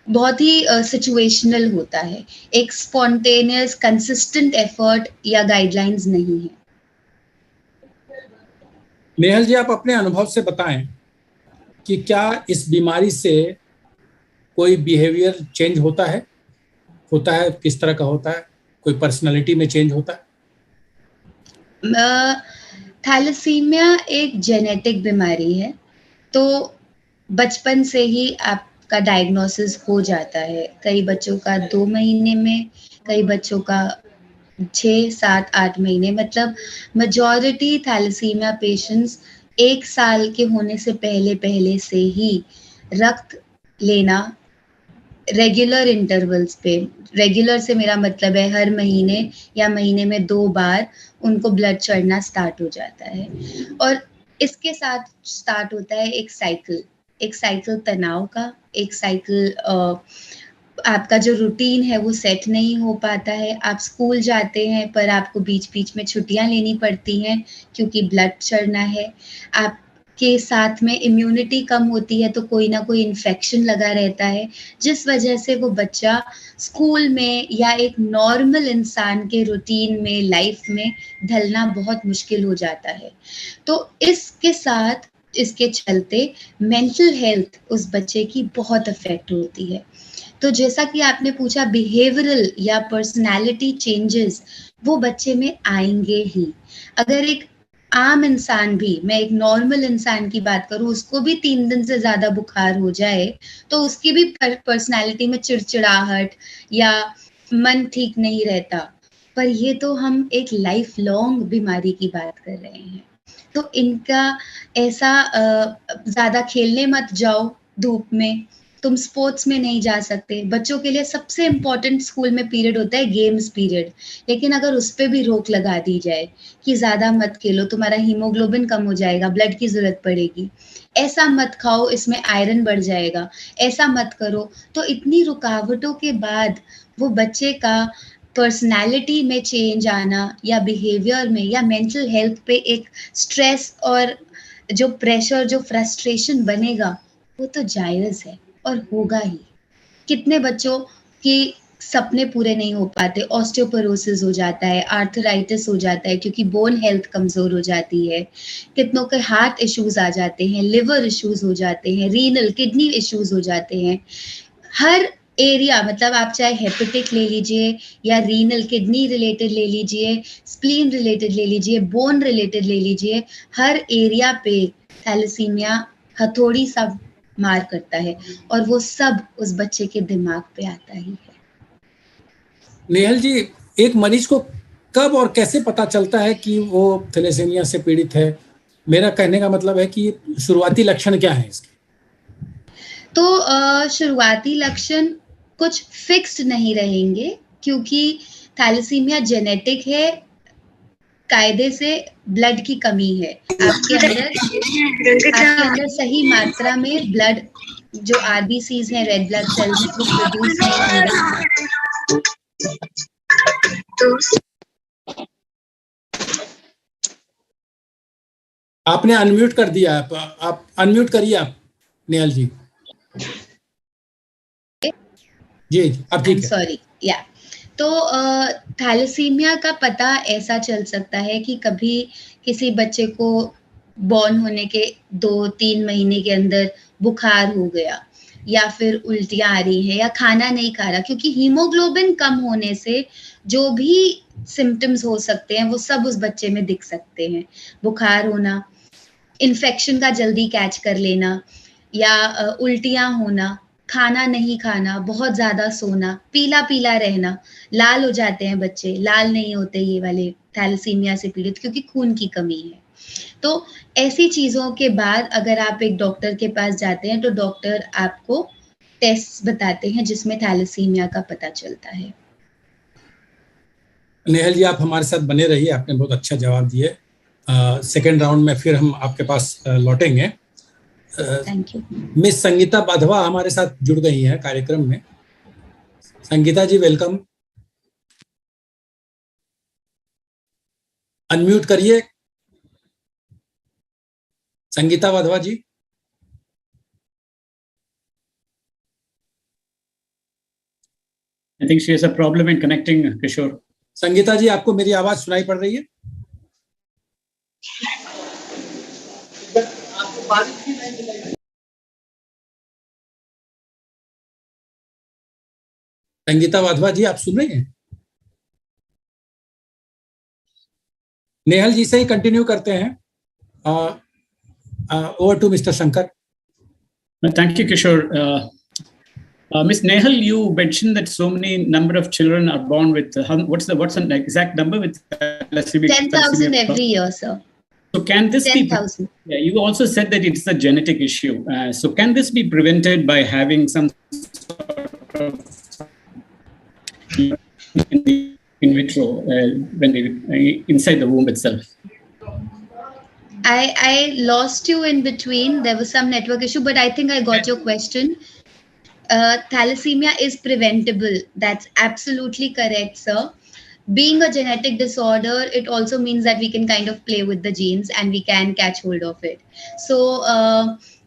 बहुत ही सिचुएशनल होता है, एक स्पॉन्टेनियस कंसिस्टेंट एफर्ट या गाइडलाइंस नहीं है। नेहल जी, आप अपने अनुभव से बताएं कि क्या इस बीमारी से कोई बिहेवियर चेंज होता है? किस तरह का होता है? कोई पर्सनालिटी में चेंज होता है? थैलेसीमिया एक जेनेटिक बीमारी है, तो बचपन से ही आपका डायग्नोसिस हो जाता है। कई बच्चों का 2 महीने में, कई बच्चों का 6, 7, 8 महीने। मतलब मेजॉरिटी थैलेसीमिया पेशेंट्स 1 साल के होने से पहले से ही रक्त लेना रेगुलर इंटरवल्स पे, रेगुलर से मेरा मतलब है हर महीने या महीने में 2 बार उनको ब्लड चढ़ना स्टार्ट हो जाता है। और इसके साथ स्टार्ट होता है एक साइकिल तनाव का, एक साइकिल आपका जो रूटीन है वो सेट नहीं हो पाता है। आप स्कूल जाते हैं पर आपको बीच बीच में छुट्टियां लेनी पड़ती हैं क्योंकि ब्लड चढ़ना है। आपके साथ में इम्यूनिटी कम होती है तो कोई ना कोई इन्फेक्शन लगा रहता है, जिस वजह से वो बच्चा स्कूल में या एक नॉर्मल इंसान के रूटीन में, लाइफ में ढलना बहुत मुश्किल हो जाता है। तो इसके साथ, इसके चलते मेंटल हेल्थ उस बच्चे की बहुत अफेक्ट होती है। तो जैसा कि आपने पूछा, बिहेवियरल या पर्सनालिटी चेंजेस वो बच्चे में आएंगे ही। अगर एक आम इंसान भी, मैं एक नॉर्मल इंसान की बात करूं, उसको भी 3 दिन से ज्यादा बुखार हो जाए तो उसकी भी पर्सनालिटी में चिड़चिड़ाहट या मन ठीक नहीं रहता। पर ये तो हम एक लाइफ लॉन्ग बीमारी की बात कर रहे हैं। तो इनका ऐसा ज्यादा खेलने मत जाओ धूप में, तुम स्पोर्ट्स में नहीं जा सकते। बच्चों के लिए सबसे इम्पोर्टेंट स्कूल में पीरियड होता है गेम्स पीरियड, लेकिन अगर उस पर भी रोक लगा दी जाए कि ज्यादा मत खेलो, तुम्हारा हीमोग्लोबिन कम हो जाएगा, ब्लड की जरूरत पड़ेगी, ऐसा मत खाओ, इसमें आयरन बढ़ जाएगा, ऐसा मत करो, तो इतनी रुकावटों के बाद वो बच्चे का पर्सनालिटी में चेंज आना या बिहेवियर में या मेंटल हेल्थ पे एक स्ट्रेस और जो प्रेशर, जो फ्रस्ट्रेशन बनेगा, वो तो जायज है और होगा ही। कितने बच्चों के सपने पूरे नहीं हो पाते, ऑस्टियोपोरोसिस हो जाता है, आर्थराइटिस हो जाता है क्योंकि बोन हेल्थ कमजोर हो जाती है, कितनों के हार्ट इश्यूज आ जाते हैं, लिवर इश्यूज हो जाते हैं, रीनल किडनी इश्यूज हो जाते हैं। हर एरिया, मतलब आप चाहे हेपेटिक ले लीजिए या रीनल किडनी रिलेटेड ले लीजिए, स्प्लीन रिलेटेड ले लीजिए, बोन रिलेटेड ले लीजिए, हर एरिया पे थैलेसीमिया हथौड़ी सा मार करता है और वो सब उस बच्चे के दिमाग पे आता ही है। नेहल जी, एक मरीज को कब और कैसे पता चलता है कि वो थैलेसीमिया से पीड़ित है? मेरा कहने का मतलब है कि शुरुआती लक्षण क्या है इसके? तो शुरुआती लक्षण कुछ फिक्स्ड नहीं रहेंगे क्योंकि थैलेसीमिया जेनेटिक है, कायदे से ब्लड की कमी है, आपके अंदर सही मात्रा में ब्लड, जो आरबीसीज हैं, रेड ब्लड सेल्स, वो प्रोड्यूस नहीं हो रहा। आपने अनम्यूट कर दिया, आप अनम्यूट करिए आप, नेहल जी। जी अब ठीक है। सॉरी, या तो थैलेसीमिया का पता ऐसा चल सकता है कि कभी किसी बच्चे को बॉर्न होने के 2-3 महीने के अंदर बुखार हो गया, या फिर उल्टियां आ रही है, या खाना नहीं खा रहा, क्योंकि हीमोग्लोबिन कम होने से जो भी सिम्टम्स हो सकते हैं वो सब उस बच्चे में दिख सकते हैं। बुखार होना, इन्फेक्शन का जल्दी कैच कर लेना, या उल्टियां होना, खाना नहीं खाना, बहुत ज्यादा सोना, पीला पीला रहना, लाल हो जाते हैं बच्चे, लाल नहीं होते ये वाले थैलेसीमिया से पीड़ित क्योंकि खून की कमी है। तो ऐसी चीजों के बाद अगर आप एक डॉक्टर के पास जाते हैं तो डॉक्टर आपको टेस्ट बताते हैं जिसमें थैलेसीमिया का पता चलता है। नेहल जी, आप हमारे साथ बने रहिए, आपने बहुत अच्छा जवाब दिए। सेकेंड राउंड में फिर हम आपके पास लौटेंगे। Thank you. Miss Sangeeta Badhwa हमारे साथ जुड़ गई हैं कार्यक्रम में। संगीता जी, वेलकम। अनम्यूट करिए संगीता बाधवा जी। I think she has a problem in connecting, Kishore. Sangeeta जी, आपको मेरी आवाज सुनाई पड़ रही है? संगीता बाधवा जी, आप सुन रही हैं? नेहल जी से ही कंटिन्यू करते हैं। Over to mister Shankar. Thank you, Kishore. Ms. Nehal, you mentioned that so many number of children are born with what's the exact number with 10,000 every year, sir. So can this 10,000? Yeah, you also said that it's a genetic issue. So can this be prevented by having some sort of in vitro when they inside the womb itself? I lost you in between. There was some network issue, but I think I got your question. Thalassemia is preventable. That's absolutely correct, sir. Being a genetic disorder, it also means that we can kind of play with the genes and we can catch hold of it. So,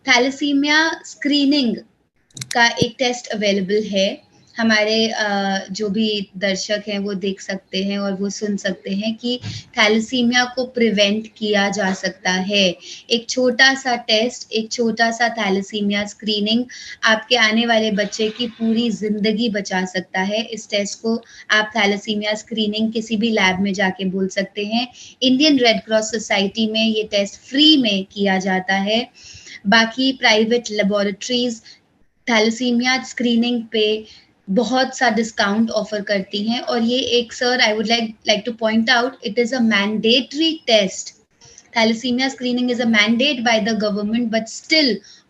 thalassemia screening का एक test available है। हमारे जो भी दर्शक हैं वो देख सकते हैं और वो सुन सकते हैं कि थैलेसीमिया को प्रिवेंट किया जा सकता है। एक छोटा सा टेस्ट, एक छोटा सा थैलेसीमिया स्क्रीनिंग आपके आने वाले बच्चे की पूरी जिंदगी बचा सकता है। इस टेस्ट को आप थैलेसीमिया स्क्रीनिंग किसी भी लैब में जाके बोल सकते हैं। इंडियन रेड क्रॉस सोसाइटी में ये टेस्ट फ्री में किया जाता है। बाकी प्राइवेट लेबोरेटरीज थैलेसीमिया स्क्रीनिंग पे बहुत सा डिस्काउंट ऑफर करती हैं और ये एक sir I would like to point out, it is a mandatory test. Thalassemia screening is a mandate by the government, but still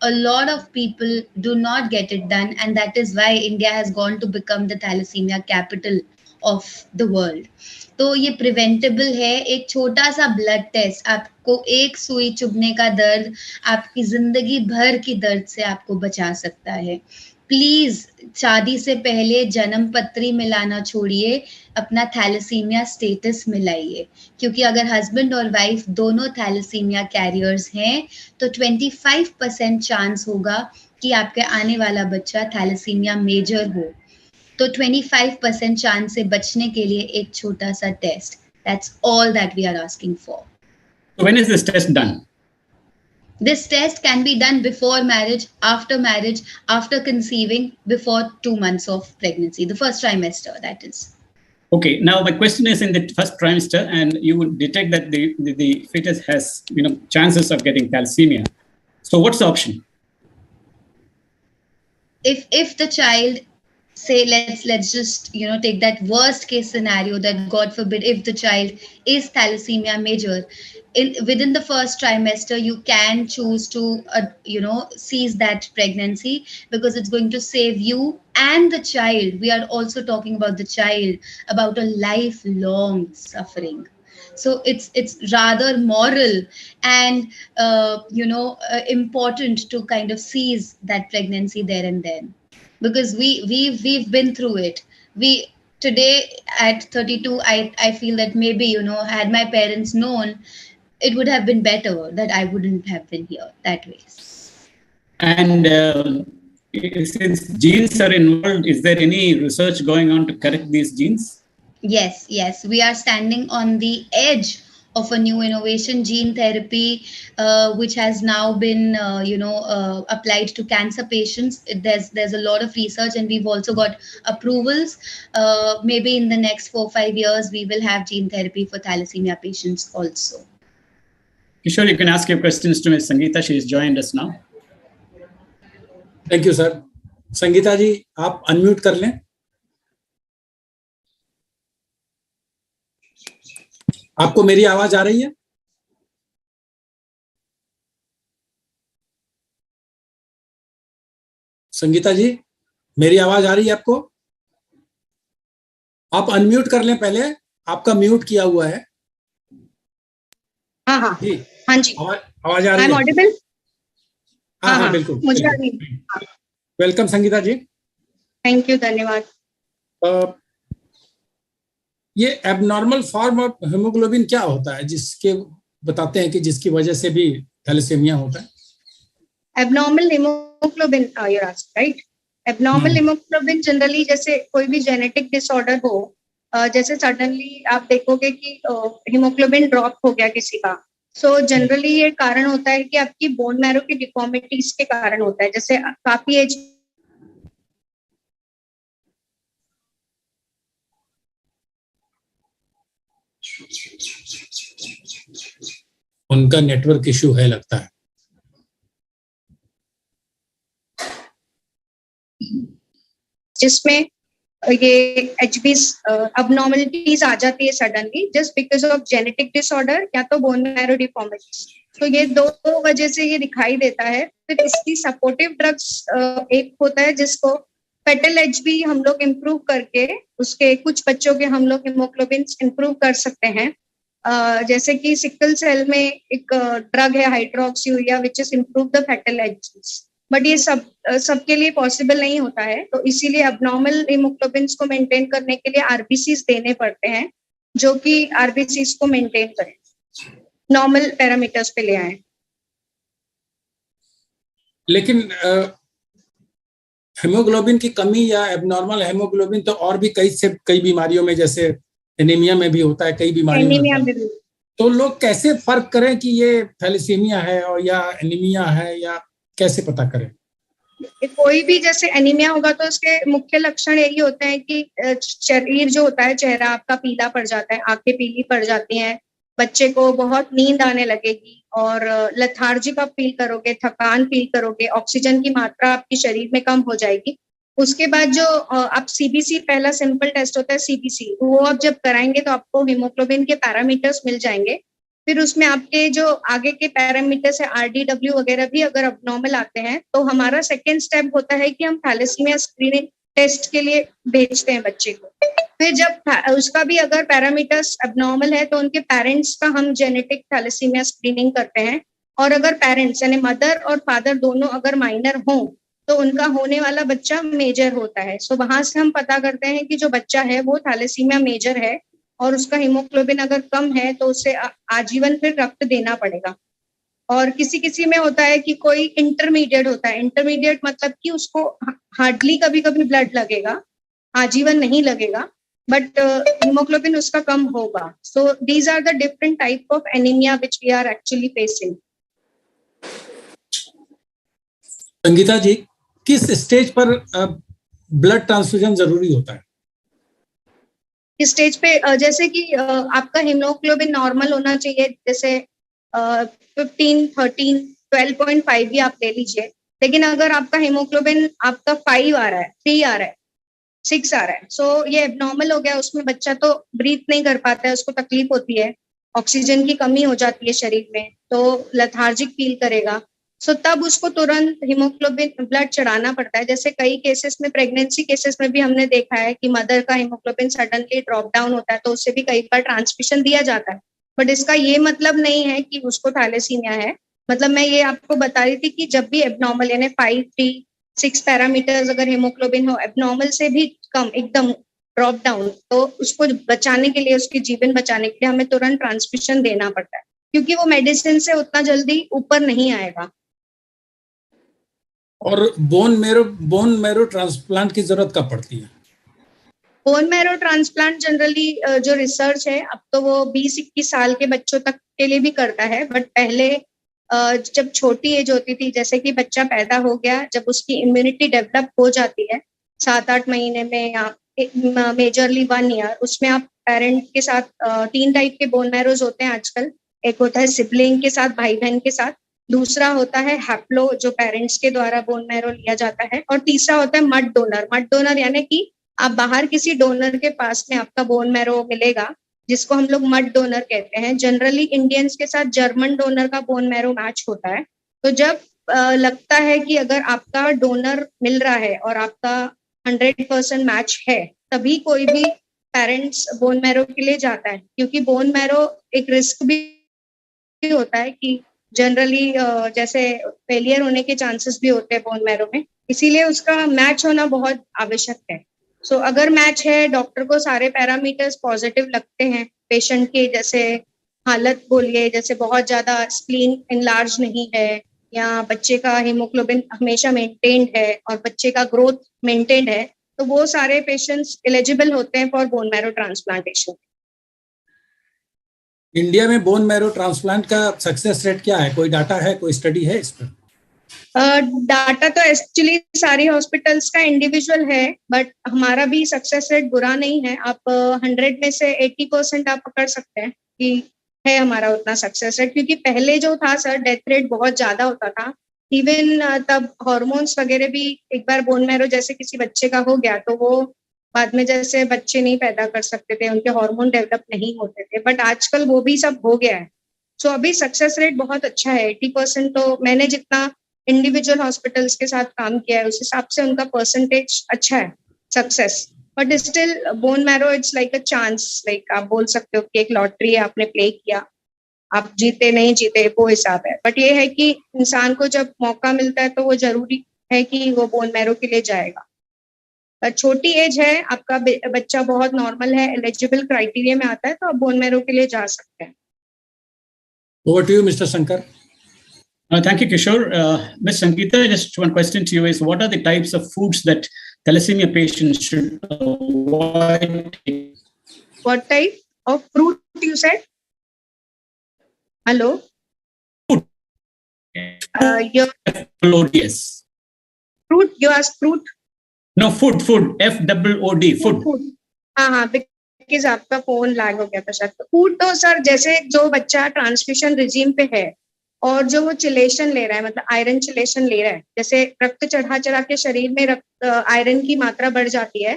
a lot of people do not get it done, and that is why India has gone to become the thalassemia capital of the world. तो ये preventable है. एक छोटा सा blood test आपको एक सुई चुभने का दर्द आपकी जिंदगी भर की दर्द से आपको बचा सकता है. प्लीज शादी से पहले जन्म पत्री मिलाना छोड़िए, अपना थैलेसीमिया स्टेटस मिलाइए, क्योंकि अगर हस्बैंड और वाइफ दोनों थैलेसीमिया कैरियर्स हैं तो 25% चांस होगा कि आपके आने वाला बच्चा थैलेसीमिया मेजर हो. तो 25% चांस से बचने के लिए एक छोटा सा test. That's all that we are asking for. So when is this test done? This test can be done before marriage, after conceiving, before 2 months of pregnancy, the first trimester, that is. Okay, now my question is, in the first trimester, and you would detect that the fetus has, chances of getting thalassemia. So what's the option? If the child, say, let's just take that worst case scenario, that God forbid, if the child is thalassemia major, within the first trimester you can choose to cease that pregnancy, because it's going to save you and the child. We are also talking about the child, about a lifelong suffering. So it's rather moral and important to kind of seize that pregnancy there and then, because we've been through it. We today at 32, I feel that maybe had my parents known, it would have been better that I wouldn't have been here that way. And since genes are involved, is there any research going on to correct these genes? Yes, we are standing on the edge of a new innovation, gene therapy, which has now been applied to cancer patients. There's a lot of research, and we've also got approvals. Maybe in the next 4-5 years we will have gene therapy for thalassemia patients also. Kishore, you can ask your questions to Ms. Sangeeta. She has joined us now. Thank you, sir. Sangeeta ji, आप unmute कर लें. आपको मेरी आवाज आ रही है? संगीता जी, मेरी आवाज आ रही है आपको? आप अनम्यूट कर लें पहले, आपका म्यूट किया हुआ है. हाँ जी, आवाज आ रही है? ऑडिबल? हाँ, बिल्कुल. मुझे आ रही है. Welcome Sangeeta ji. Thank you, धन्यवाद. ये एबनॉर्मल फॉर्म ऑफ हीमोग्लोबिन क्या होता है, जिसके बताते हैं कि जिसकी वजह से भी थैलेसीमिया होता है? Abnormal haemoglobin, you ask, right? Abnormal haemoglobin generally जैसे कोई भी जेनेटिक डिसऑर्डर हो, जैसे सडनली आप देखोगे कि हीमोग्लोबिन ड्रॉप हो गया किसी का, सो जनरली ये कारण होता है कि आपकी बोन मैरो की डिफॉर्मिटीज के कारण होता है. जैसे काफी एज उनका नेटवर्क इश्यू है लगता है. जिसमें ये एचबीज अबनॉर्मलिटीज आ जाती है suddenly just because of genetic disorder या तो बोन मैरो डिफॉर्मिटीज. तो ये दो वजह से ये दिखाई देता है. फिर इसकी सपोर्टिव ड्रग्स एक होता है जिसको फेटल एचबी हम लोग इम्प्रूव करके उसके कुछ बच्चों के हम लोग हीमोग्लोबिन इम्प्रूव कर सकते हैं. जैसे कि सिकल सेल में एक ड्रग है hydroxyurea which is improve the foetal HBs, but ये सबके लिए पॉसिबल नहीं होता है. तो इसीलिए अबनॉर्मल हीमोग्लोबिन को मेंटेन करने के लिए आरबीसीज देने पड़ते हैं, जो कि आरबीसीज को मेंटेन करें, नॉर्मल पैरामीटर्स पे ले आए. लेकिन हेमोग्लोबिन की कमी या एबनॉर्मल हेमोग्लोबिन तो और भी कई बीमारियों में, जैसे एनीमिया में भी होता है, कई बीमारियों में होता है। तो लोग कैसे फर्क करें कि ये थैलेसीमिया है और या एनीमिया है, या कैसे पता करें? कोई भी जैसे एनीमिया होगा तो उसके मुख्य लक्षण यही होते हैं कि शरीर जो होता है, चेहरा आपका पीला पड़ जाता है, आंखें पीली पड़ जाती हैं, बच्चे को बहुत नींद आने लगेगी और लेथार्जिक आप फील करोगे, थकान फील करोगे, ऑक्सीजन की मात्रा आपके शरीर में कम हो जाएगी। उसके बाद जो आप सीबीसी, पहला सिंपल टेस्ट होता है सीबीसी, वो आप जब कराएंगे तो आपको हीमोग्लोबिन के पैरामीटर्स मिल जाएंगे। फिर उसमें आपके जो आगे के पैरामीटर्स है, आरडीडब्ल्यू वगैरह भी अगर अबनॉर्मल आते हैं तो हमारा सेकेंड स्टेप होता है कि हम थैलेसीमिया स्क्रीनिंग टेस्ट के लिए भेजते हैं बच्चे को। फिर जब उसका भी अगर पैरामीटर्स अबनॉर्मल है तो उनके पेरेंट्स का हम जेनेटिक थैलेसीमिया स्क्रीनिंग करते हैं, और अगर पेरेंट्स यानी मदर और फादर दोनों अगर माइनर हों तो उनका होने वाला बच्चा मेजर होता है। सो वहां से हम पता करते हैं कि जो बच्चा है वो थैलेसीमिया मेजर है, और उसका हीमोग्लोबिन अगर कम है तो उसे आजीवन फिर रक्त देना पड़ेगा। और किसी किसी में होता है कि कोई इंटरमीडिएट होता है। इंटरमीडिएट मतलब कि उसको हार्डली कभी कभी ब्लड लगेगा, आजीवन नहीं लगेगा, बट हीमोग्लोबिन उसका कम होगा। So these are the different type of anaemia which we are actually facing. Sangeeta ji, किस स्टेज पर ब्लड ट्रांसफ्यूजन जरूरी होता है? इस स्टेज पे जैसे कि आपका हीमोग्लोबिन नॉर्मल होना चाहिए, जैसे 15, 13, 12.5 भी आप ले लीजिए। लेकिन अगर आपका हीमोग्लोबिन आपका 5 आ रहा है, 3 आ रहा है, 6 आ रहा है, सो ये एबनॉर्मल हो गया। उसमें बच्चा तो ब्रीथ नहीं कर पाता है, उसको तकलीफ होती है, ऑक्सीजन की कमी हो जाती है शरीर में, तो लेथार्जिक फील करेगा। सो तब उसको तुरंत हीमोग्लोबिन ब्लड चढ़ाना पड़ता है। जैसे कई केसेस में, प्रेगनेंसी केसेस में भी हमने देखा है कि मदर का हीमोग्लोबिन सडनली ड्रॉप डाउन होता है, तो उससे भी कई बार ट्रांसफ्यूजन दिया जाता है। बट इसका ये मतलब नहीं है कि उसको थैलेसीमिया है। मतलब मैं ये आपको बता रही थी कि जब भी एबनॉर्मल यानी 5, 3, 6 पैरामीटर्स अगर हीमोग्लोबिन हो, एबनॉर्मल से भी कम, एकदम ड्रॉप डाउन, तो उसको बचाने के लिए, उसके जीवन बचाने के लिए हमें तुरंत ट्रांसफ्यूजन देना पड़ता है, क्योंकि वो मेडिसिन से उतना जल्दी ऊपर नहीं आएगा। और बोन मैरो ट्रांसप्लांट की जरूरत कब पड़ती है? बोन मैरो ट्रांसप्लांट जनरली जो रिसर्च है, अब तो वो 20-21 साल के बच्चों तक के लिए भी करता है। बट पहले जब छोटी एज होती थी, जैसे कि बच्चा पैदा हो गया, जब उसकी इम्यूनिटी डेवलप हो जाती है 7-8 महीने में, या मेजरली 1 ईयर, उसमें आप पेरेंट के साथ 3 टाइप के बोन मैरोज होते हैं आजकल। एक होता है सिबलिंग के साथ, भाई बहन के साथ। दूसरा होता है हैप्लो, जो पेरेंट्स के द्वारा बोन मैरो लिया जाता है। और तीसरा होता है मड डोनर। मड डोनर यानी कि आप बाहर किसी डोनर के पास में आपका बोन मैरो मिलेगा, जिसको हम लोग मड डोनर कहते हैं। जनरली इंडियंस के साथ जर्मन डोनर का बोन मैरो मैच होता है। तो जब लगता है कि अगर आपका डोनर मिल रहा है और आपका 100% मैच है, तभी कोई भी पेरेंट्स बोन मैरो के लिए जाता है, क्योंकि बोन मैरो एक रिस्क भी होता है कि जनरली जैसे फेलियर होने के चांसेस भी होते हैं बोन मैरो में, इसीलिए उसका मैच होना बहुत आवश्यक है। सो अगर मैच है, डॉक्टर को सारे पैरामीटर्स पॉजिटिव लगते हैं पेशेंट के, जैसे हालत बोलिए, जैसे बहुत ज्यादा स्प्लीन इनलार्ज नहीं है, या बच्चे का हीमोग्लोबिन हमेशा मेंटेन्ड है और बच्चे का ग्रोथ मेंटेन्ड है, तो वो सारे पेशेंट्स एलिजिबल होते हैं for bone marrow transplantation. India में बोन मैरो ट्रांसप्लांट का सक्सेस रेट क्या है? कोई डाटा है, कोई स्टडी है इस पर? डाटा तो एक्चुअली सारी हॉस्पिटल्स का इंडिविजुअल है, बट हमारा भी सक्सेस रेट बुरा नहीं है। आप 100 में से 80% आप पकड़ सकते हैं कि है हमारा उतना सक्सेस रेट। क्योंकि पहले जो था सर, डेथ रेट बहुत ज्यादा होता था। इवन तब हार्मोन्स वगैरह भी, एक बार बोन मैरो जैसे किसी बच्चे का हो गया तो वो बाद में जैसे बच्चे नहीं पैदा कर सकते थे, उनके हार्मोन डेवलप नहीं होते थे। बट आजकल वो भी सब हो गया है। सो अभी सक्सेस रेट बहुत अच्छा है, 80%। तो मैंने जितना इंडिविजुअल हॉस्पिटल्स के साथ काम किया है, उस हिसाब से उनका परसेंटेज अच्छा है success. But still bone marrow it's like a chance, like आप बोल सकते हो कि एक लॉटरी है, आपने प्ले किया, आप जीते नहीं जीते वो हिसाब है। बट ये है कि इंसान को जब मौका मिलता है तो वो जरूरी है कि वो बोन मैरो के लिए जाएगा। छोटी एज है, आपका बच्चा बहुत नॉर्मल है, एलिजिबल क्राइटेरिया में आता है, तो आप बोन मैरो के लिए जा सकते हैं। Over to you mister Shankar. Thank you, Kishore. Ms. Sangeeta, just one question to you is, what are the types of foods that thalassemia patients should avoid? What type of fruit you said? Hello? Your FOOD. fruit, you asked fruit? No, food, FOOD, food. हाँ, because आपका phone lag हो गया था शायद. Food तो sir जैसे जो बच्चा ट्रांसफ्यूशन रिजीम पे है और जो वो चिलेशन ले रहा है, मतलब आयरन चिलेशन ले रहा है, जैसे रक्त चढ़ा चढ़ा के शरीर में आयरन की मात्रा बढ़ जाती है,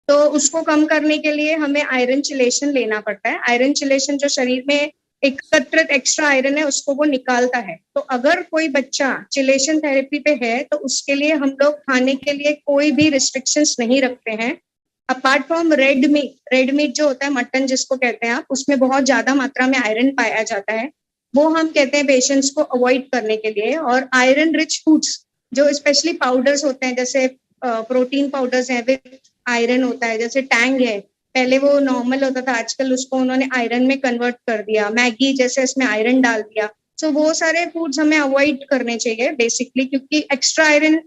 तो उसको कम करने के लिए हमें आयरन चिलेशन लेना पड़ता है. आयरन चिलेशन जो शरीर में एकत्रित एक्स्ट्रा आयरन है उसको वो निकालता है. तो अगर कोई बच्चा चिलेशन थेरेपी पे है तो उसके लिए हम लोग खाने के लिए कोई भी रिस्ट्रिक्शंस नहीं रखते हैं, अपार्ट फ्रॉम रेड मीट जो होता है, मटन जिसको कहते हैं आप, उसमें बहुत ज्यादा मात्रा में आयरन पाया जाता है, वो हम कहते हैं पेशेंट्स को अवॉइड करने के लिए. और आयरन रिच फूड्स जो स्पेशली पाउडर्स होते हैं, जैसे प्रोटीन पाउडर्स हैं विद आयरन होता है, जैसे टैंग है, पहले वो नॉर्मल होता था, आजकल उसको उन्होंने आयरन में कन्वर्ट कर दिया, मैगी जैसे इसमें आयरन डाल दिया. सो वो सारे फूड्स हमें अवॉइड करने चाहिए बेसिकली, क्योंकि एक्स्ट्रा आयरन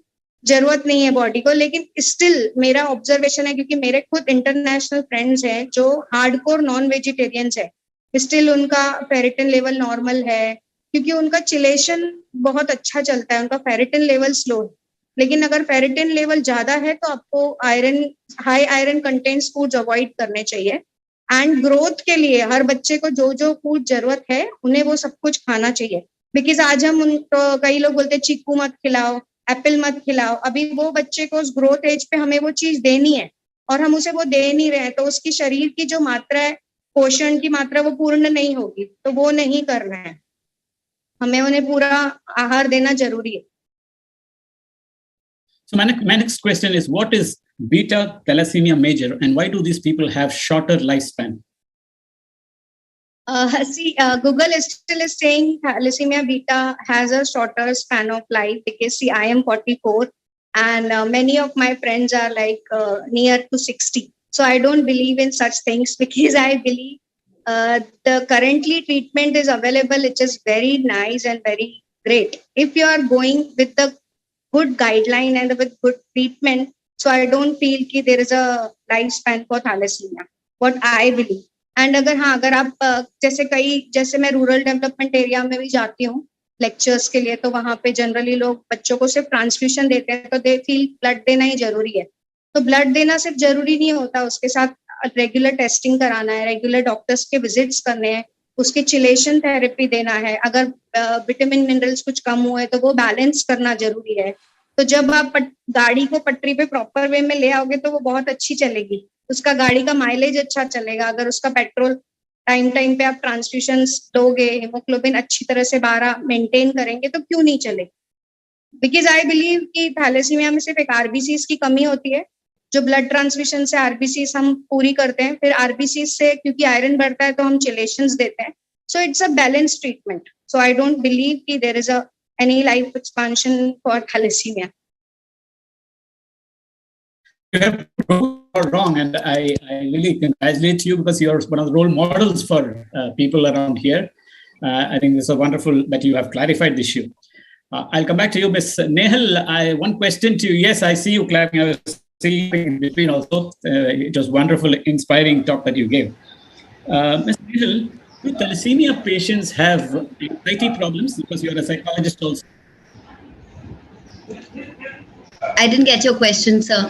जरूरत नहीं है बॉडी को. लेकिन स्टिल मेरा ऑब्जर्वेशन है, क्योंकि मेरे खुद इंटरनेशनल फ्रेंड्स हैं जो हार्डकोर नॉन वेजिटेरियंस है, स्टिल उनका फेरिटिन लेवल नॉर्मल है, क्योंकि उनका चिलेशन बहुत अच्छा चलता है, उनका फेरिटिन लेवल स्लो है. लेकिन अगर फेरिटिन लेवल ज्यादा है तो आपको high iron contents foods avoid करने चाहिए. एंड ग्रोथ के लिए हर बच्चे को जो जो फूड जरूरत है उन्हें वो सब कुछ खाना चाहिए. बिकॉज आज हम उनको, कई लोग बोलते हैं चीकू मत खिलाओ, एप्पल मत खिलाओ, अभी वो बच्चे को उस ग्रोथ एज पे हमें वो चीज देनी है और हम उसे वो दे नहीं रहे हैं, तो उसकी शरीर की जो मात्रा है, पोषण की मात्रा, वो पूर्ण नहीं होगी. तो वो नहीं करना है, हमें उन्हें पूरा आहार देना जरूरी है. So my next question is, what is beta thalassemia major and why do these people have shorter lifespan? Google is still saying thalassemia beta has a shorter span of life, because I am 44 and many of my friends are like near to 60. So I don't believe in such things, because I believe the currently treatment is available, which is very nice and very great. If you are going with the good guideline and with good treatment, so I don't feel कि there is a lifespan for thalassemia, what I believe. And अगर आप जैसे मैं rural development area में भी जाती हूँ lectures के लिए, तो वहाँ पे जनरली लोग बच्चों को सिर्फ ट्रांसफ्यूशन देते हैं, तो दे फील ब्लड देना ही जरूरी है. तो ब्लड देना सिर्फ जरूरी नहीं होता, उसके साथ रेगुलर टेस्टिंग कराना है, रेगुलर डॉक्टर्स के विजिट्स करने हैं, उसके चिलेशन थेरेपी देना है, अगर विटामिन मिनरल्स कुछ कम हुए तो वो बैलेंस करना जरूरी है. तो जब आप गाड़ी को पटरी पे प्रॉपर वे में ले आओगे तो वो बहुत अच्छी चलेगी, उसका गाड़ी का माइलेज अच्छा चलेगा. अगर उसका पेट्रोल टाइम पे आप ट्रांसफ्यूशन दोगे, हेमोग्लोबिन अच्छी तरह से 12 मेंटेन करेंगे, तो क्यों नहीं चलेगी. बिकॉज आई बिलीव कि थैलेसीमिया में सिर्फ एक आरबीसीज की कमी होती है, जो ब्लड ट्रांसफ्यूशन से आरबीसीज हम पूरी करते हैं, फिर आरबीसीज से क्योंकि आयरन बढ़ता है तो हम चिलेशंस देते हैं. So it's a balance treatment. So I don't believe कि there is any life expansion for thalassemia. You have proved wrong, and I really congratulate you, because you're one of the role models for people around here. I think this is wonderful that you have clarified the issue. I'll come back to you, Ms. Nehal. One question to you. Yes, I see you clapping. I was seeing in between also. It was wonderful, inspiring talk that you gave. Ms. Nehal, do thalassemia patients have anxiety problems? Because you're a psychologist also. I didn't get your question, sir.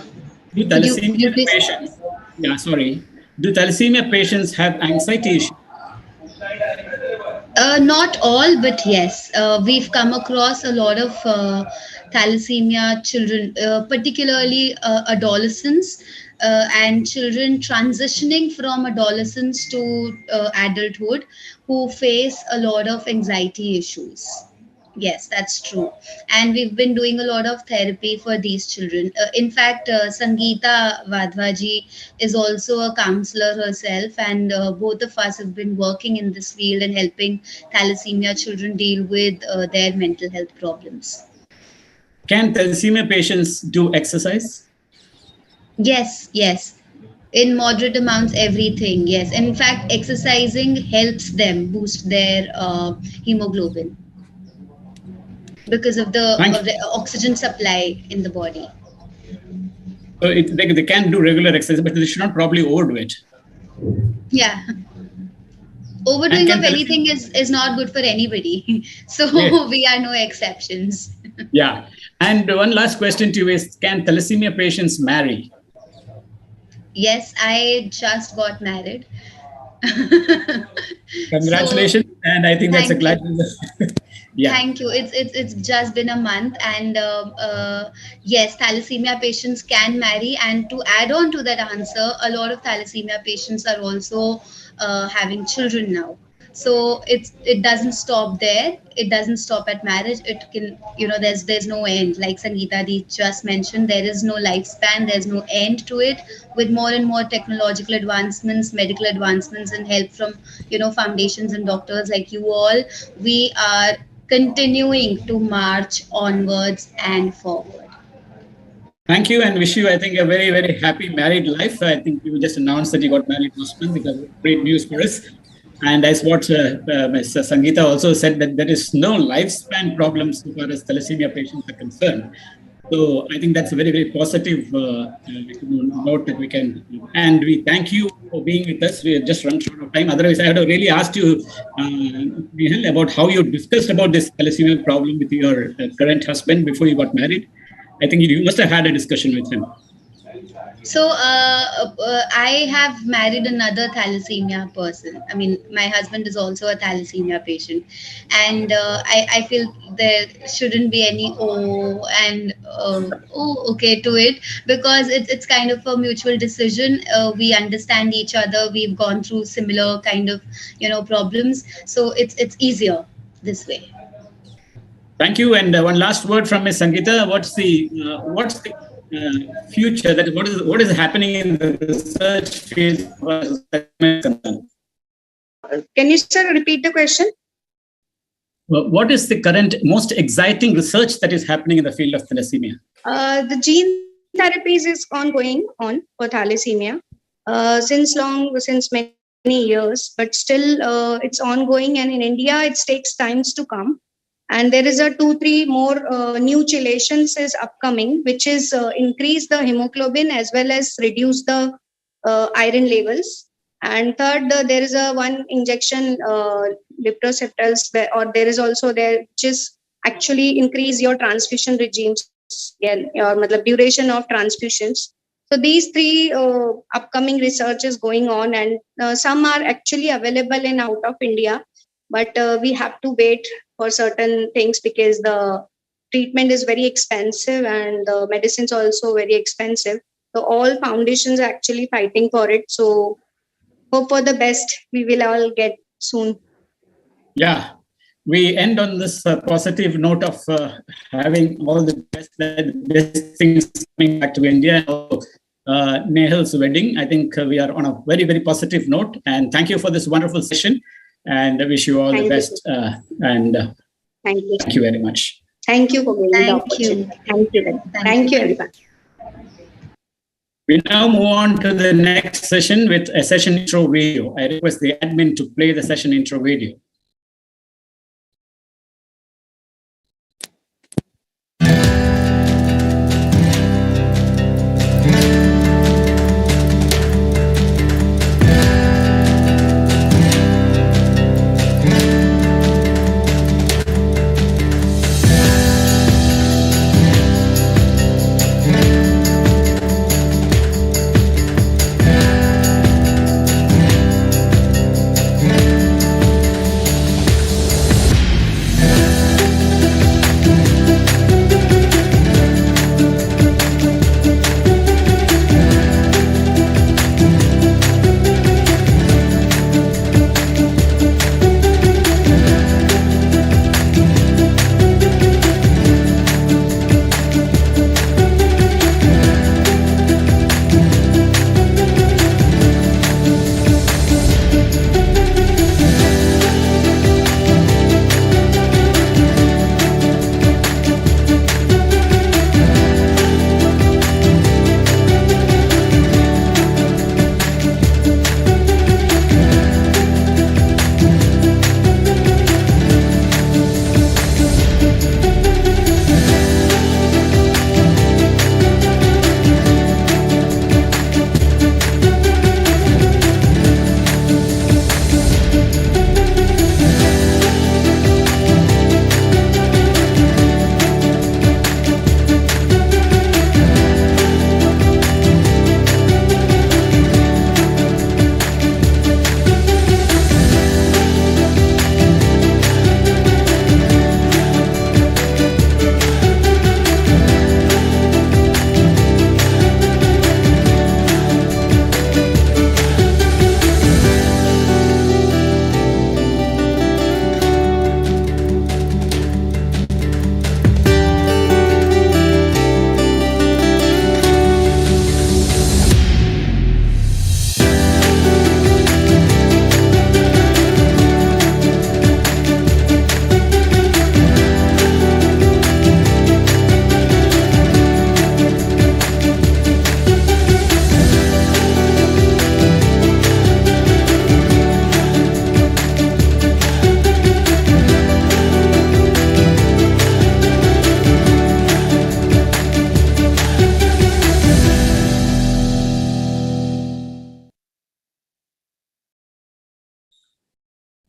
Do thalassemia patients? Yeah, sorry. Do thalassemia patients have anxiety issues? Not all, but yes. We've come across a lot of thalassemia children, particularly adolescents. And children transitioning from adolescence to adulthood who face a lot of anxiety issues. Yes, that's true. And we've been doing a lot of therapy for these children. In fact, Sangeeta Vadhvaji is also a counselor herself, and both of us have been working in this field and helping thalassemia children deal with their mental health problems. Can thalassemia patients do exercise? Yes. In moderate amounts, everything. Yes. In fact, exercising helps them boost their hemoglobin. because of the oxygen supply in the body. So they can do regular exercise, but they should not probably overdo it. Yeah. Overdoing of anything is not good for anybody. So we are no exceptions. Yeah. And one last question to you is, can thalassemia patients marry? Yes, I just got married. Congratulations. So, and I think that's a glad news. Yeah. Thank you. It's just been a month, and yes, thalassemia patients can marry. And to add on to that answer, a lot of thalassemia patients are also having children now. So it doesn't stop there. It doesn't stop at marriage. It can, there's no end. Like Sangeeta Di just mentioned, there is no lifespan. There's no end to it. With more and more technological advancements, medical advancements, and help from foundations and doctors like you all, we are continuing to march onwards and forward. Thank you, and wish you, I think, a very, very happy married life. I think you just announced that you got married last month. Because great news for us. And as what Ms. Sangeeta also said, that there is no lifespan problem so far as thalassemia patients are concerned. So I think that's a very, very positive note that we can. And we thank you for being with us. We have just run short of time. Otherwise, I would have really asked you, Nehal, about how you discussed about this thalassemia problem with your current husband before you got married. I think you must have had a discussion with him. So I have married another thalassemia person. I mean, my husband is also a thalassemia patient, and I feel there shouldn't be any okay to it, because it's kind of a mutual decision. We understand each other. We've gone through similar kind of problems, so it's easier this way. Thank you. And one last word from Ms. Sangeeta. What's the future? That what is happening in the research field? Can you, sir, repeat the question? What is the current most exciting research that is happening in the field of thalassemia? The gene therapies is ongoing on for thalassemia since many years, but still it's ongoing, and in India it takes times to come. And there is a 2-3 more new chelations is upcoming, which is increase the hemoglobin as well as reduce the iron levels. And third, there is a one injection lipoceptals, or there is also there which is actually increase your transfusion regimes, your duration of transfusions. So these 3 upcoming research is going on, and some are actually available in out of India, but we have to wait for certain things because the treatment is very expensive and the medicines also very expensive. So all foundations are actually fighting for it. So hope for the best. We will all get soon. Yeah, we end on this positive note of having all the best things coming back to India. Nehal's wedding. I think we are on a very, very positive note. And thank you for this wonderful session. And I wish you all the best. Thank you very much. Thank you for being the opportunity. Thank you. Thank you, everyone. We now move on to the next session with a session intro video. I request the admin to play the session intro video.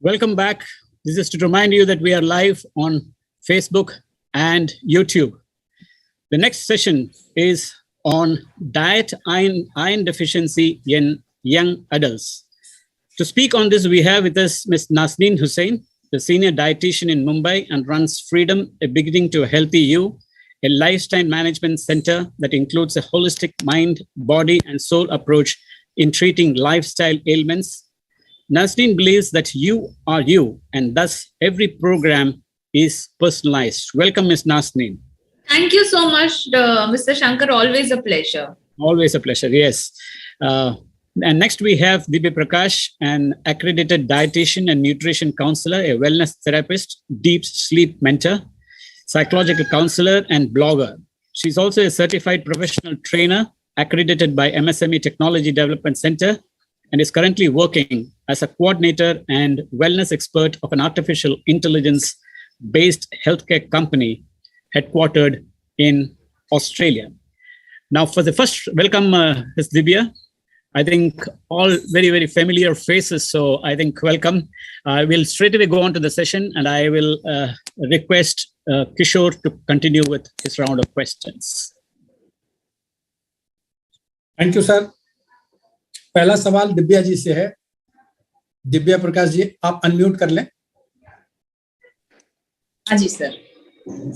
Welcome back. This is to remind you that we are live on Facebook and YouTube. The next session is on diet iron deficiency in young adults. To speak on this, we have with us Ms. Nazneen Hussain, the senior dietitian in Mumbai and runs Freedom, a Beginning to a Healthy You, a lifestyle management center that includes a holistic mind, body, and soul approach in treating lifestyle ailments. Nazneen believes that you are you, and thus every program is personalized. Welcome, Ms. Nazneen. Thank you so much, Mr. Shankar. Always a pleasure. Always a pleasure, yes. And next we have Divya Prakash, an accredited dietitian and nutrition counselor, a wellness therapist, deep sleep mentor, psychological counselor, and blogger. She's also a certified professional trainer accredited by MSME Technology Development Center and is currently working as a coordinator and wellness expert of an artificial intelligence-based healthcare company headquartered in Australia. Now, for the first, welcome, Ms. Divya. I think all very, very familiar faces. So I think welcome. I will straight away go on to the session and I will request Kishore to continue with his round of questions. Thank you, sir. पहला सवाल दिव्या जी से है. दिव्या प्रकाश जी, आप unmute कर लें. हाँ जी sir.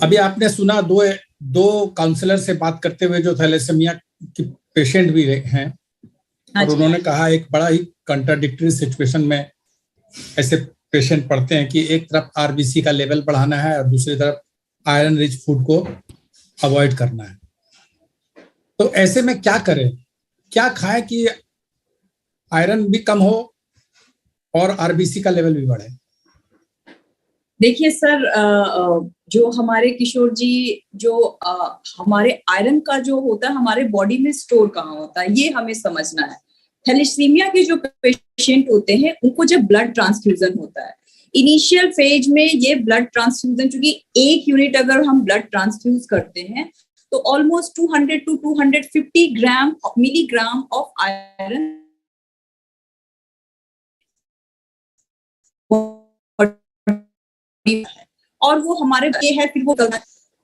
अभी आपने सुना दो काउंसलर से बात करते हुए जो थैलेसेमिया की पेशेंट भी हैं और उन्होंने कहा एक बड़ा ही कंट्राडिक्टरी सिचुएशन में ऐसे पेशेंट पड़ते हैं कि एक तरफ आरबीसी का लेवल बढ़ाना है और दूसरी तरफ आयरन रिच फूड को अवॉइड करना है. तो ऐसे में क्या करें, क्या खाएं कि आयरन भी कम हो और आरबीसी का लेवल भी बढ़े? देखिए सर, जो हमारे किशोर जी, जो हमारे आयरन का जो होता है हमारे बॉडी में स्टोर कहाँ होता है, ये हमें समझना है. थैलेसीमिया के जो पेशेंट होते हैं उनको जब ब्लड ट्रांसफ्यूजन होता है, इनिशियल फेज में ये ब्लड ट्रांसफ्यूजन, चूंकि 1 यूनिट अगर हम ब्लड ट्रांसफ्यूज करते हैं तो almost 200 to 250 milligram of iron और वो हमारे ये है, फिर वो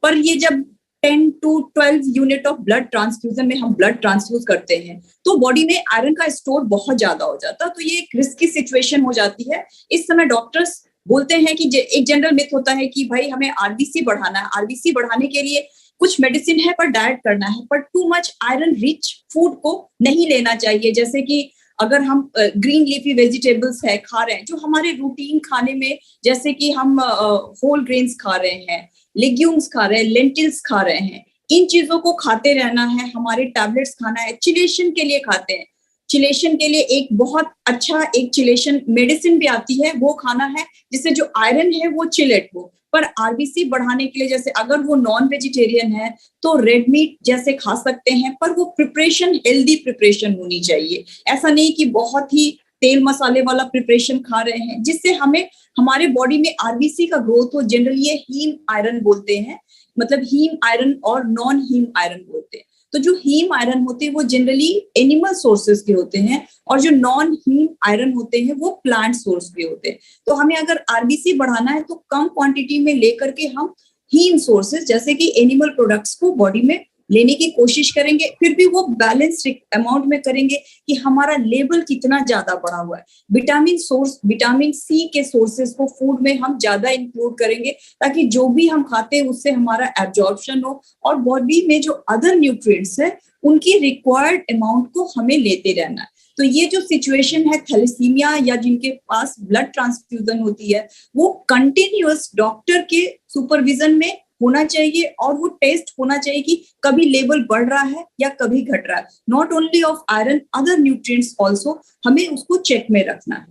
पर ये जब 10 to 12 unit of blood transfusion में हम ब्लड ट्रांसफ्यूज करते हैं तो बॉडी में आयरन का स्टोर बहुत ज्यादा हो जाता है. तो ये एक रिस्की सिचुएशन हो जाती है. इस समय डॉक्टर्स बोलते हैं कि एक जनरल मिथ होता है कि भाई हमें आरबीसी बढ़ाना है, आरबीसी बढ़ाने के लिए कुछ मेडिसिन है पर डाइट करना है, पर too much iron rich food को नहीं लेना चाहिए. जैसे कि अगर हम ग्रीन लीफी वेजिटेबल्स है खा रहे हैं जो हमारे रूटीन खाने में, जैसे कि हम होल ग्रेन्स खा रहे हैं, लेग्यूम्स खा रहे हैं, लेंटिल्स खा रहे हैं, इन चीजों को खाते रहना है. हमारे टैबलेट्स खाना है, चिलेशन के लिए खाते हैं, चिलेशन के लिए एक बहुत अच्छा एक चिलेशन मेडिसिन भी आती है, वो खाना है जिससे जो आयरन है वो चिलेट हो. पर आरबीसी बढ़ाने के लिए जैसे अगर वो नॉन वेजिटेरियन है तो रेड मीट जैसे खा सकते हैं, पर वो प्रिपरेशन हेल्दी प्रिपरेशन होनी चाहिए. ऐसा नहीं कि बहुत ही तेल मसाले वाला प्रिपरेशन खा रहे हैं जिससे हमें हमारे बॉडी में आरबीसी का ग्रोथ हो. जनरली ये हीम आयरन बोलते हैं, मतलब हीम आयरन और नॉन हीम आयरन बोलते हैं. तो जो हीम आयरन होते हैं वो जनरली एनिमल सोर्सेज के होते हैं और जो नॉन हीम आयरन होते हैं वो प्लांट सोर्स के होते हैं. तो हमें अगर आरबीसी बढ़ाना है तो कम क्वांटिटी में लेकर के हम हीम सोर्सेज जैसे कि एनिमल प्रोडक्ट्स को बॉडी में लेने की कोशिश करेंगे. फिर भी वो बैलेंस्ड अमाउंट में करेंगे कि हमारा लेवल कितना ज्यादा बढ़ा हुआ है. विटामिन सी के सोर्सेज को फूड में हम ज्यादा इंक्लूड करेंगे ताकि जो भी हम खाते हैं उससे हमारा एब्जॉर्प्शन हो और बॉडी में जो अदर न्यूट्रिएंट्स है उनकी रिक्वायर्ड अमाउंट को हमें लेते रहना है. तो ये जो सिचुएशन है थैलेसीमिया या जिनके पास ब्लड ट्रांसफ्यूजन होती है वो कंटिन्यूअस डॉक्टर के सुपरविजन में होना चाहिए और वो टेस्ट होना चाहिए कि कभी लेवल बढ़ रहा है या कभी घट रहा है. Not only of iron, other nutrients also हमें उसको चेक में रखना है.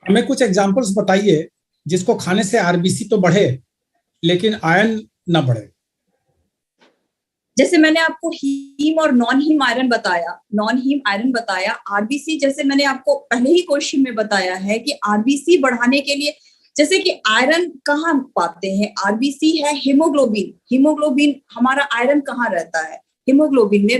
हमें कुछ एग्जांपल्स बताइए जिसको खाने से आरबीसी तो बढ़े लेकिन आयरन ना बढ़े. जैसे मैंने आपको हीम और नॉन हीम आयरन बताया, आरबीसी जैसे मैंने आपको पहले ही क्वेश्चन में बताया है कि आरबीसी बढ़ाने के लिए जैसे कि आयरन कहाँ पाते हैं, आरबीसी है हीमोग्लोबिन हमारा आयरन कहाँ रहता है, हीमोग्लोबिन में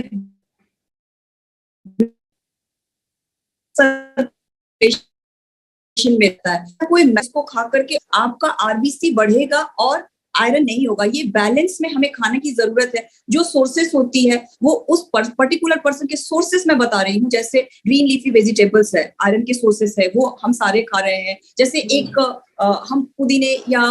कंडीशन में रहता है। कोई इसको खा करके आपका आरबीसी बढ़ेगा और आयरन नहीं होगा। ये बैलेंस में हमें खाने की जरूरत है। जो सोर्सेस होती है वो उस पर्टिकुलर पर्सन के सोर्सेस में बता रही हूँ, जैसे ग्रीन लीफी वेजिटेबल्स है, आयरन के सोर्सेस है, वो हम सारे खा रहे हैं। जैसे एक हम पुदीने या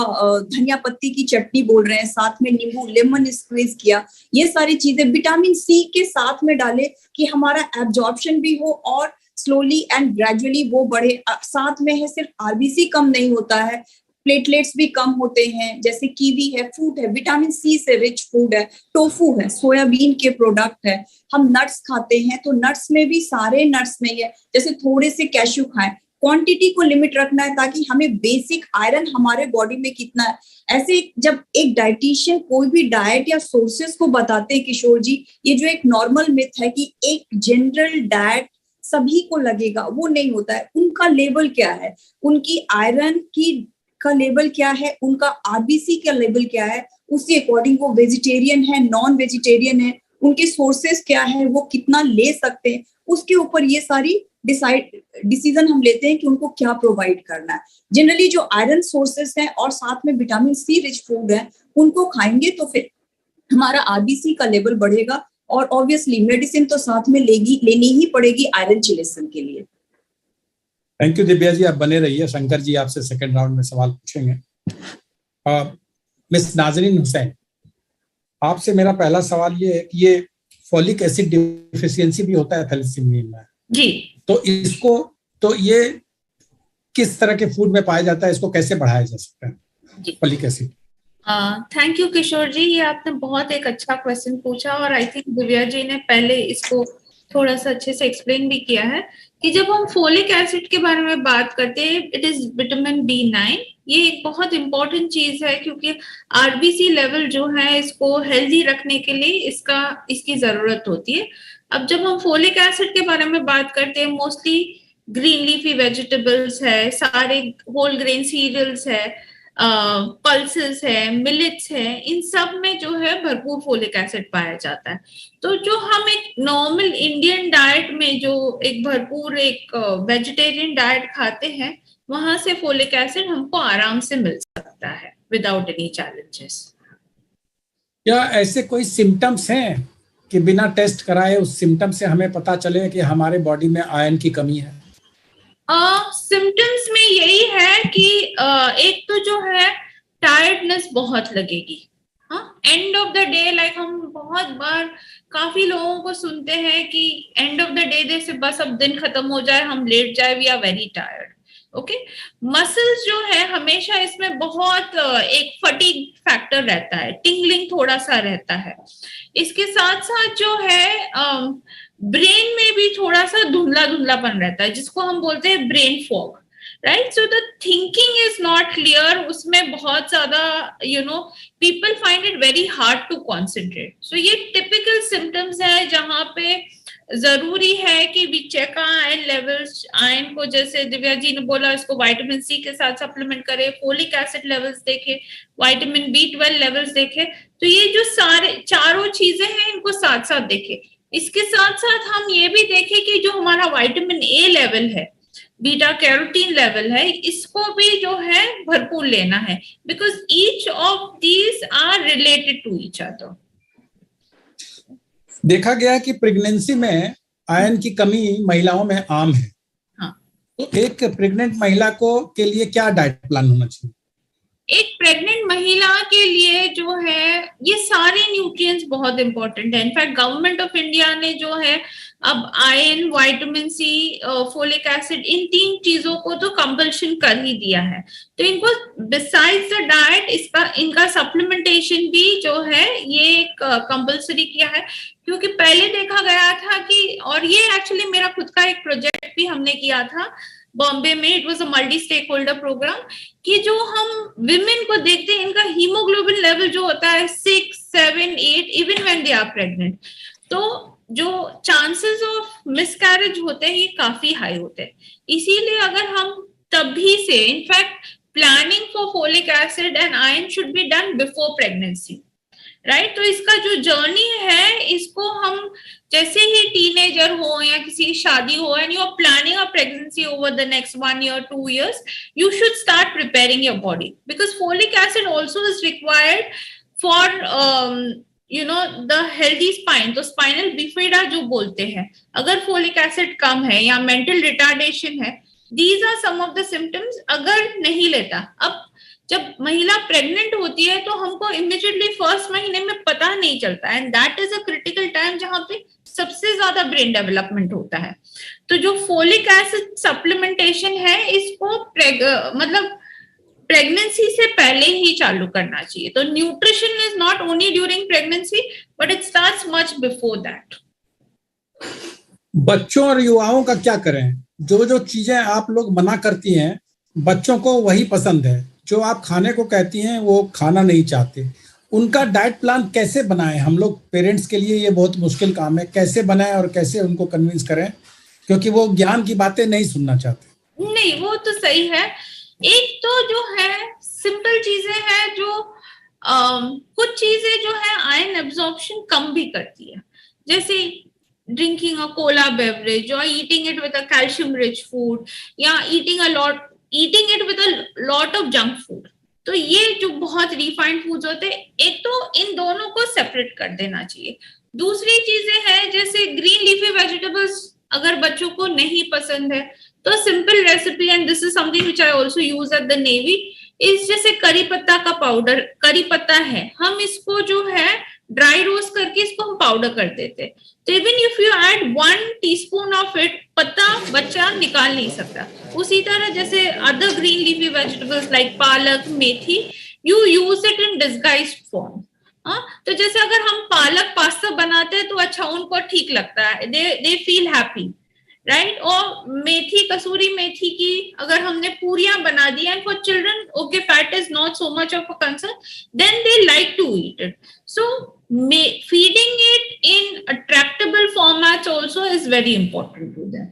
धनिया पत्ती की चटनी बोल रहे हैं, साथ में नींबू लेमन स्क्वीज किया, ये सारी चीजें विटामिन सी के साथ में डाले कि हमारा एब्जॉर्प्शन भी हो और स्लोली एंड ग्रेजुअली वो बढ़े। साथ में है सिर्फ आरबीसी कम नहीं होता है, प्लेटलेट्स भी कम होते हैं। जैसे कीवी है, फ्रूट है, विटामिन सी से रिच फूड है, टोफू है, सोयाबीन के प्रोडक्ट है, हम नट्स खाते हैं तो नट्स में भी सारे नट्स में है, जैसे थोड़े से कैश्यू खाएं। क्वांटिटी को लिमिट रखना है ताकि हमें बेसिक आयरन हमारे बॉडी में कितना है। ऐसे जब एक डाइटिशियन कोई भी डाइट या सोर्सेस को बताते हैं, किशोर जी, ये जो एक नॉर्मल मिथ है कि एक जनरल डाइट सभी को लगेगा, वो नहीं होता है। उनका लेवल क्या है, उनकी आयरन की का लेवल क्या है, उनका आरबीसी का लेवल क्या है, उसी अकॉर्डिंग वो वेजिटेरियन है, नॉन वेजिटेरियन है, उनके सोर्सेस क्या है, वो कितना ले सकते हैं, उसके ऊपर ये सारी डिसीजन हम लेते हैं कि उनको क्या प्रोवाइड करना है। जनरली जो आयरन सोर्सेस हैं और साथ में विटामिन सी रिच फूड है, उनको खाएंगे तो फिर हमारा आरबीसी का लेवल बढ़ेगा और ऑब्वियसली मेडिसिन तो साथ में लेनी ही पड़ेगी आयरन चिलेशन के लिए। थैंक यू दिव्या जी, आप बने रहिए। शंकर जी आपसे सेकंड राउंड में सवाल पूछेंगे। मिस नाजरीन हुसैन, आपसे मेरा पहला सवाल ये है कि ये फॉलिक एसिड डिफिशियंसी भी होता है थैलेसीमिया में जी, तो ये किस तरह के फूड में पाया जाता है, इसको कैसे बढ़ाया जा सकता है फॉलिक एसिड? थैंक यू किशोर जी, ये आपने बहुत एक अच्छा क्वेश्चन पूछा और आई थिंक दिव्या जी ने पहले इसको थोड़ा सा अच्छे से एक्सप्लेन भी किया है कि जब हम फोलिक एसिड के बारे में बात करते हैं, इट इज विटामिन B9। ये एक बहुत इंपॉर्टेंट चीज है क्योंकि आरबीसी लेवल जो है इसको हेल्दी रखने के लिए इसकी जरूरत होती है। अब जब हम फोलिक एसिड के बारे में बात करते हैं, मोस्टली ग्रीन लीफी वेजिटेबल्स है, सारे होल ग्रेन सीरियल्स है, पल्सेस है, मिलेट्स है, इन सब में जो है भरपूर फोलिक एसिड पाया जाता है। तो जो हम एक नॉर्मल इंडियन डाइट में जो एक भरपूर एक वेजिटेरियन डाइट खाते हैं, वहां से फोलिक एसिड हमको आराम से मिल सकता है विदाउट एनी चैलेंजेस। क्या ऐसे कोई सिम्टम्स हैं कि बिना टेस्ट कराए उस सिम्टम से हमें पता चले कि हमारे बॉडी में आयरन की कमी है? सिम्टम्स में यही है कि एक तो जो है टायर्डनेस बहुत लगेगी। End of the day, like हम बहुत बार काफी लोगों को सुनते हैं कि एंड ऑफ द डे जैसे बस अब दिन खत्म हो जाए, हम लेट जाए, we are very tired. Okay, muscles जो है हमेशा इसमें बहुत एक फटीग फैक्टर रहता है, टिंगलिंग थोड़ा सा रहता है। इसके साथ साथ जो है ब्रेन में भी थोड़ा सा धुंधला धुंधलापन रहता है, जिसको हम बोलते हैं brain fog, right? So the thinking is not clear, उसमें बहुत ज्यादा people find it very hard to concentrate. So ये टिपिकल सिम्टम्स है जहां पे जरूरी है कि we check iron levels. Iron को जैसे दिव्या जी ने बोला, इसको विटामिन सी के साथ सप्लीमेंट करें, फोलिक एसिड लेवल्स देखें, विटामिन B12 लेवल्स देखें। तो ये जो सारे चारों चीजें हैं इनको साथ साथ देखें। इसके साथ साथ हम ये भी देखें कि जो हमारा विटामिन A लेवल है, बीटा कैरोटीन लेवल है, इसको भी जो है भरपूर लेना है, because each of these are related to each other. देखा गया कि प्रेगनेंसी में आयरन की कमी महिलाओं में आम है। तो एक प्रेग्नेंट महिला के लिए क्या डाइट प्लान होना चाहिए? एक प्रेग्नेंट महिला के लिए जो है ये सारे न्यूट्रिएंट्स बहुत इंपॉर्टेंट है। इनफैक्ट गवर्नमेंट ऑफ इंडिया ने जो है अब iron, vitamin C, folic acid, इन 3 चीजों को तो कंपल्शन कर ही दिया है। तो इनको बिसाइड्स द डाइट इनका सप्लीमेंटेशन भी जो है ये कंपल्सरी किया है, क्योंकि पहले देखा गया था कि, और ये एक्चुअली मेरा खुद का एक प्रोजेक्ट भी हमने किया था बॉम्बे में, it was a multi stakeholder programme, कि जो हम विमेन को देखते हैं, इनका हीमोग्लोबिन लेवल जो होता है 6, 7, 8 even when they are pregnant, तो जो चांसेस ऑफ मिसकैरेज होते हैं ये काफी हाई होते हैं। इसीलिए अगर हम तभी से, in fact planning for folic acid and iron should be done before pregnancy, right. तो इसका जो जर्नी है, इसको हम जैसे ही टीनेजर हो या किसी की शादी हो and you are planning a pregnancy over the next 1 year 2 years, you should start preparing your body, because folic acid also is required for the healthy spine. तो स्पाइनल बिफिडा जो बोलते हैं, अगर फोलिक एसिड कम है या mental retardation है, these are some of the symptoms अगर नहीं लेता। अब जब महिला प्रेग्नेंट होती है तो हमको इमीडिएटली फर्स्ट महीने में पता नहीं चलता, and that is a critical time जहां पे सबसे ज्यादा ब्रेन डेवलपमेंट होता है। तो जो फोलिक एसिड सप्लीमेंटेशन है, इसको मतलब प्रेगनेंसी से पहले ही चालू करना चाहिए। तो nutrition is not only during pregnancy, but it starts much before that. बच्चों और युवाओं का क्या करें? जो जो चीजें आप लोग मना करती हैं, बच्चों को वही पसंद है। जो आप खाने को कहती हैं वो खाना नहीं चाहते। उनका डाइट प्लान कैसे बनाएं? हम लोग पेरेंट्स के लिए ये बहुत मुश्किल काम है, कैसे बनाएं और कैसे उनको कन्विंस करें, क्योंकि वो ज्ञान की बातें नहीं सुनना चाहते। नहीं, वो तो सही है। एक तो जो है सिंपल चीजें हैं, जो कुछ चीजें जो है आयरन एब्जॉर्प्शन कम भी करती है, जैसे ड्रिंकिंग अ कोला बेवरेज और eating it with a calcium rich food, या eating it with a lot of junk food. तो ये जो बहुत रिफाइंड फूड्स होते हैं, एक तो इन दोनों को सेपरेट कर देना चाहिए। दूसरी चीजें हैं जैसे ग्रीन लीफी वेजिटेबल्स, अगर बच्चों को नहीं पसंद है तो simple recipe, and this is something which I also use at the navy, इस जैसे करी पत्ता का पाउडर, करी पत्ता है, हम इसको जो है ड्राई रोस्ट करके इसको हम पाउडर कर देते। तो even if you add 1 teaspoon of it, पत्ता बच्चा निकाल नहीं सकता। उसी तरह जैसे other green leafy vegetables like palak, methi, you use it in disguised form. तो जैसे अगर हम पालक पास्ता बनाते हैं तो अच्छा, उनको ठीक लगता है, दे फील हैप्पी, राइट। और मेथी, कसूरी मेथी की अगर हमने पूरियां बना दी, and for children okay fat is not so much of a concern, then they like to eat it. So feeding it in attractable formats also is very important to them.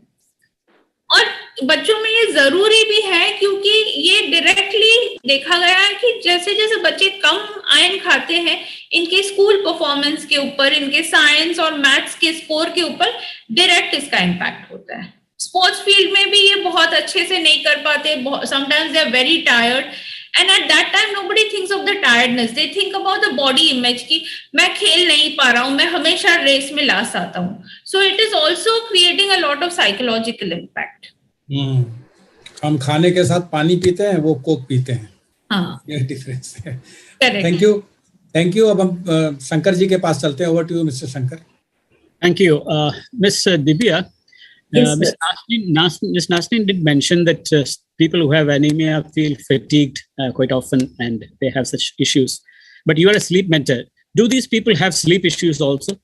और बच्चों में ये जरूरी भी है, क्योंकि ये डायरेक्टली देखा गया है कि जैसे जैसे बच्चे कम आयरन खाते हैं, इनके स्कूल परफॉर्मेंस के ऊपर, इनके साइंस और मैथ्स के स्कोर के ऊपर डायरेक्ट इसका इम्पैक्ट होता है। स्पोर्ट्स फील्ड में भी ये बहुत अच्छे से नहीं कर पाते, sometimes they are very tired, and at that time nobody thinks of the tiredness, they think about the body image कि मैं खेल नहीं पा रहा हूँ, मैं हमेशा रेस में लास्ट आता हूँ। So it is also creating a lot of psychological impact. हम खाने के साथ पानी पीते हैं, वो कोक पीते हैं। हाँ, ये डिफरेंस है। Correct. Thank you. अब हम शंकर जी के पास चलते हैं। Over to you mister Shankar. Thank you. Miss Divya, Miss Naslin did mention that people who have anemia feel fatigued quite often and they have such issues. But you are a sleep mentor. Do these people have sleep issues also?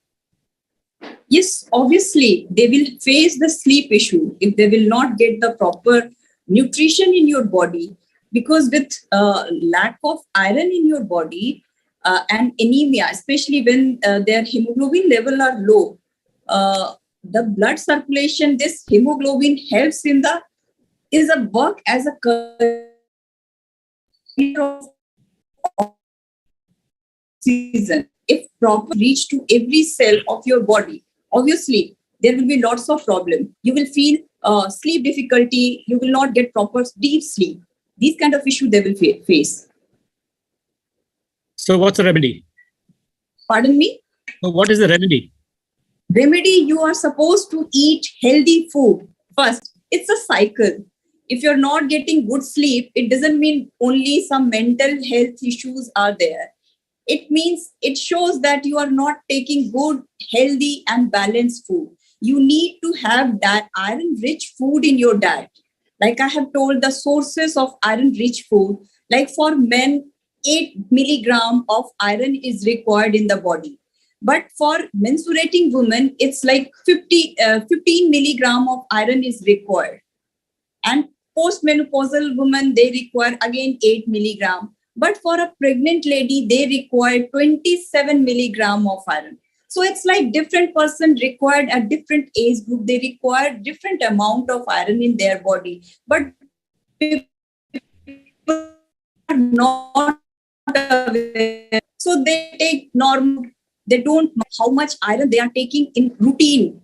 Yes, obviously, they will face the sleep issue if they will not get the proper nutrition in your body. Because with lack of iron in your body and anemia, especially when their hemoglobin level are low, the blood circulation, this hemoglobin helps in is a work as a oxygen. If proper reach to every cell of your body, obviously there will be lots of problem. You will feel sleep difficulty. You will not get proper deep sleep. These kind of issue they will face. So what's the remedy? Pardon me? So what is the remedy? Remedy, you are supposed to eat healthy food first. It's a cycle. If you're not getting good sleep, it doesn't mean only some mental health issues are there. It means, it shows that you are not taking good, healthy and balanced food. You need to have that iron rich food in your diet. Like I have told, the sources of iron rich food, like for men, 8 milligram of iron is required in the body. But for mensurating women, it's like 15 milligram of iron is required. And postmenopausal women, they require again 8 milligram. But for a pregnant lady, they require 27 milligram of iron. So it's like different person required at different age group. They require different amount of iron in their body. But people are not aware So they take normal, they don't know how much iron they are taking in routine,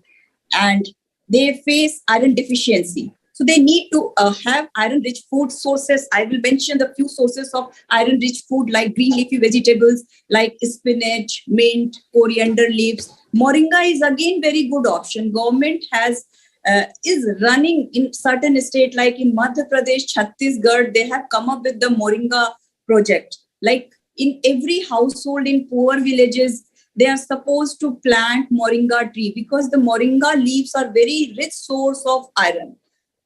and they face iron deficiency. So they need to have iron-rich food sources. I will mention the few sources of iron-rich food like green leafy vegetables like spinach, mint, coriander leaves. Moringa is again very good option. Government has is running in certain state like in Madhya Pradesh, Chhattisgarh. They have come up with the Moringa project. Like in every household in poor villages, they are supposed to plant moringa tree because the moringa leaves are very rich source of iron.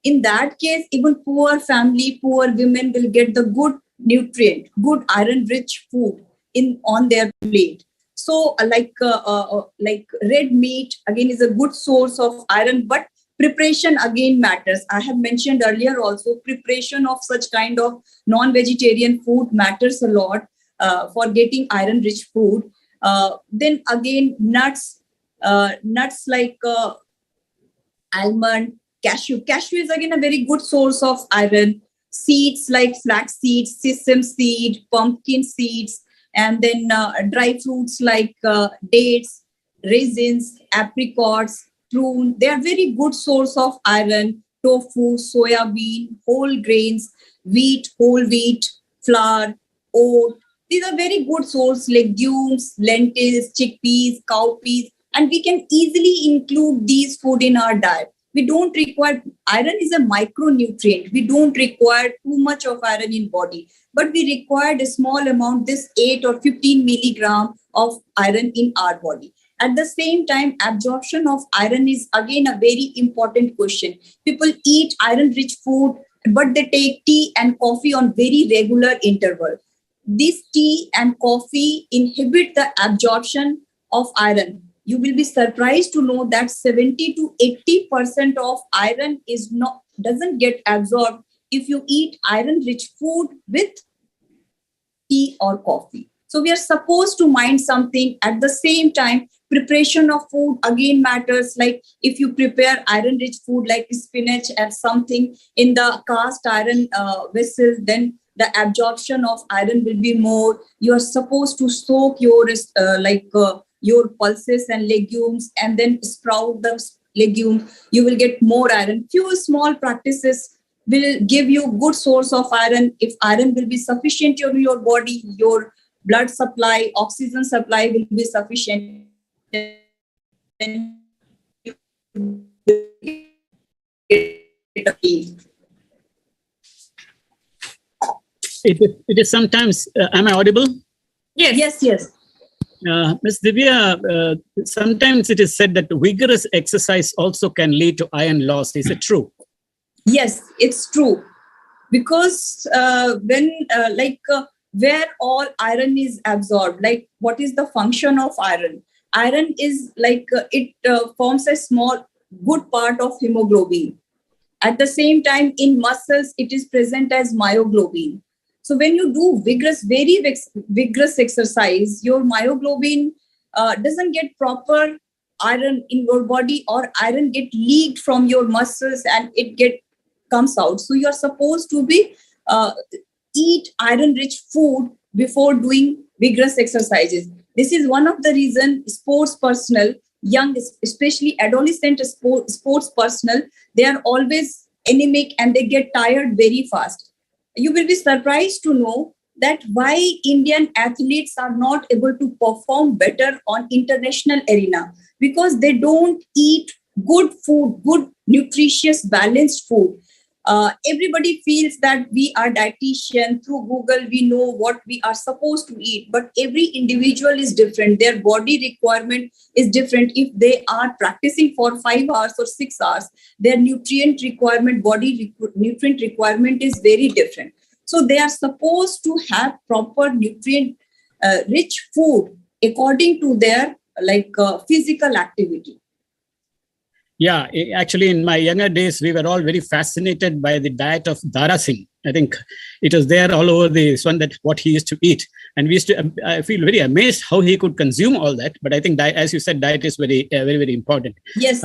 In that case, even poor family, poor women will get the good nutrient, good iron-rich food in on their plate. So, like red meat again is a good source of iron, but preparation again matters. I have mentioned earlier also preparation of such kind of non-vegetarian food matters a lot for getting iron-rich food. Then again, nuts like almond, cashew. Cashew is again a very good source of iron. Seeds like flax seeds, sesame seed, pumpkin seeds, and then dry fruits like dates, raisins, apricots, prune. They are very good source of iron. Tofu, soya bean, whole grains, wheat, whole wheat, flour, oat. These are very good source. Legumes, lentils, chickpeas, cowpeas, and we can easily include these food in our diet. We don't require, iron is a micronutrient. We don't require too much of iron in body, but we required a small amount, this 8 or 15 milligram of iron in our body. At the same time, absorption of iron is again a very important question. People eat iron-rich food, but they take tea and coffee on very regular interval. This tea and coffee inhibit the absorption of iron. You will be surprised to know that 70 to 80% of iron doesn't get absorbed if you eat iron-rich food with tea or coffee. So we are supposed to mind something. At the same time, preparation of food again matters. Like if you prepare iron-rich food like spinach and something in the cast iron vessel, then the absorption of iron will be more. You are supposed to soak your your pulses and legumes and then sprout the legumes. You will get more iron. Few small practices will give you good source of iron. If iron will be sufficient in your body, your blood supply, oxygen supply will be sufficient. It is sometimes, am I audible? Yes. Ms. Divya, sometimes it is said that vigorous exercise also can lead to iron loss. Is it true? Yes, it's true. Because where all iron is absorbed, like what is the function of iron? Iron is it forms a small good part of hemoglobin. At the same time, in muscles, it is present as myoglobin. So when you do very vigorous exercise, your myoglobin doesn't get proper iron in your body, or iron get leaked from your muscles and it comes out. So you are supposed to be eat iron-rich food before doing vigorous exercises. This is one of the reasons sports personnel, young, especially adolescent sports personnel, they are always anemic and they get tired very fast. You will be surprised to know that why Indian athletes are not able to perform better on international arena, because they don't eat good food, good, nutritious, balanced food. Everybody feels that we are dietitian. Through Google, we know what we are supposed to eat, but every individual is different. Their body requirement is different. If they are practicing for 5 hours or 6 hours, their nutrient requirement, nutrient requirement is very different. So they are supposed to have proper nutrient rich food according to their physical activity. Yeah, actually, in my younger days, we were all very fascinated by the diet of Dara Singh. I think it was there all over this one, that what he used to eat. And we used to, I feel very amazed how he could consume all that. But I think, as you said, diet is very, very important. Yes.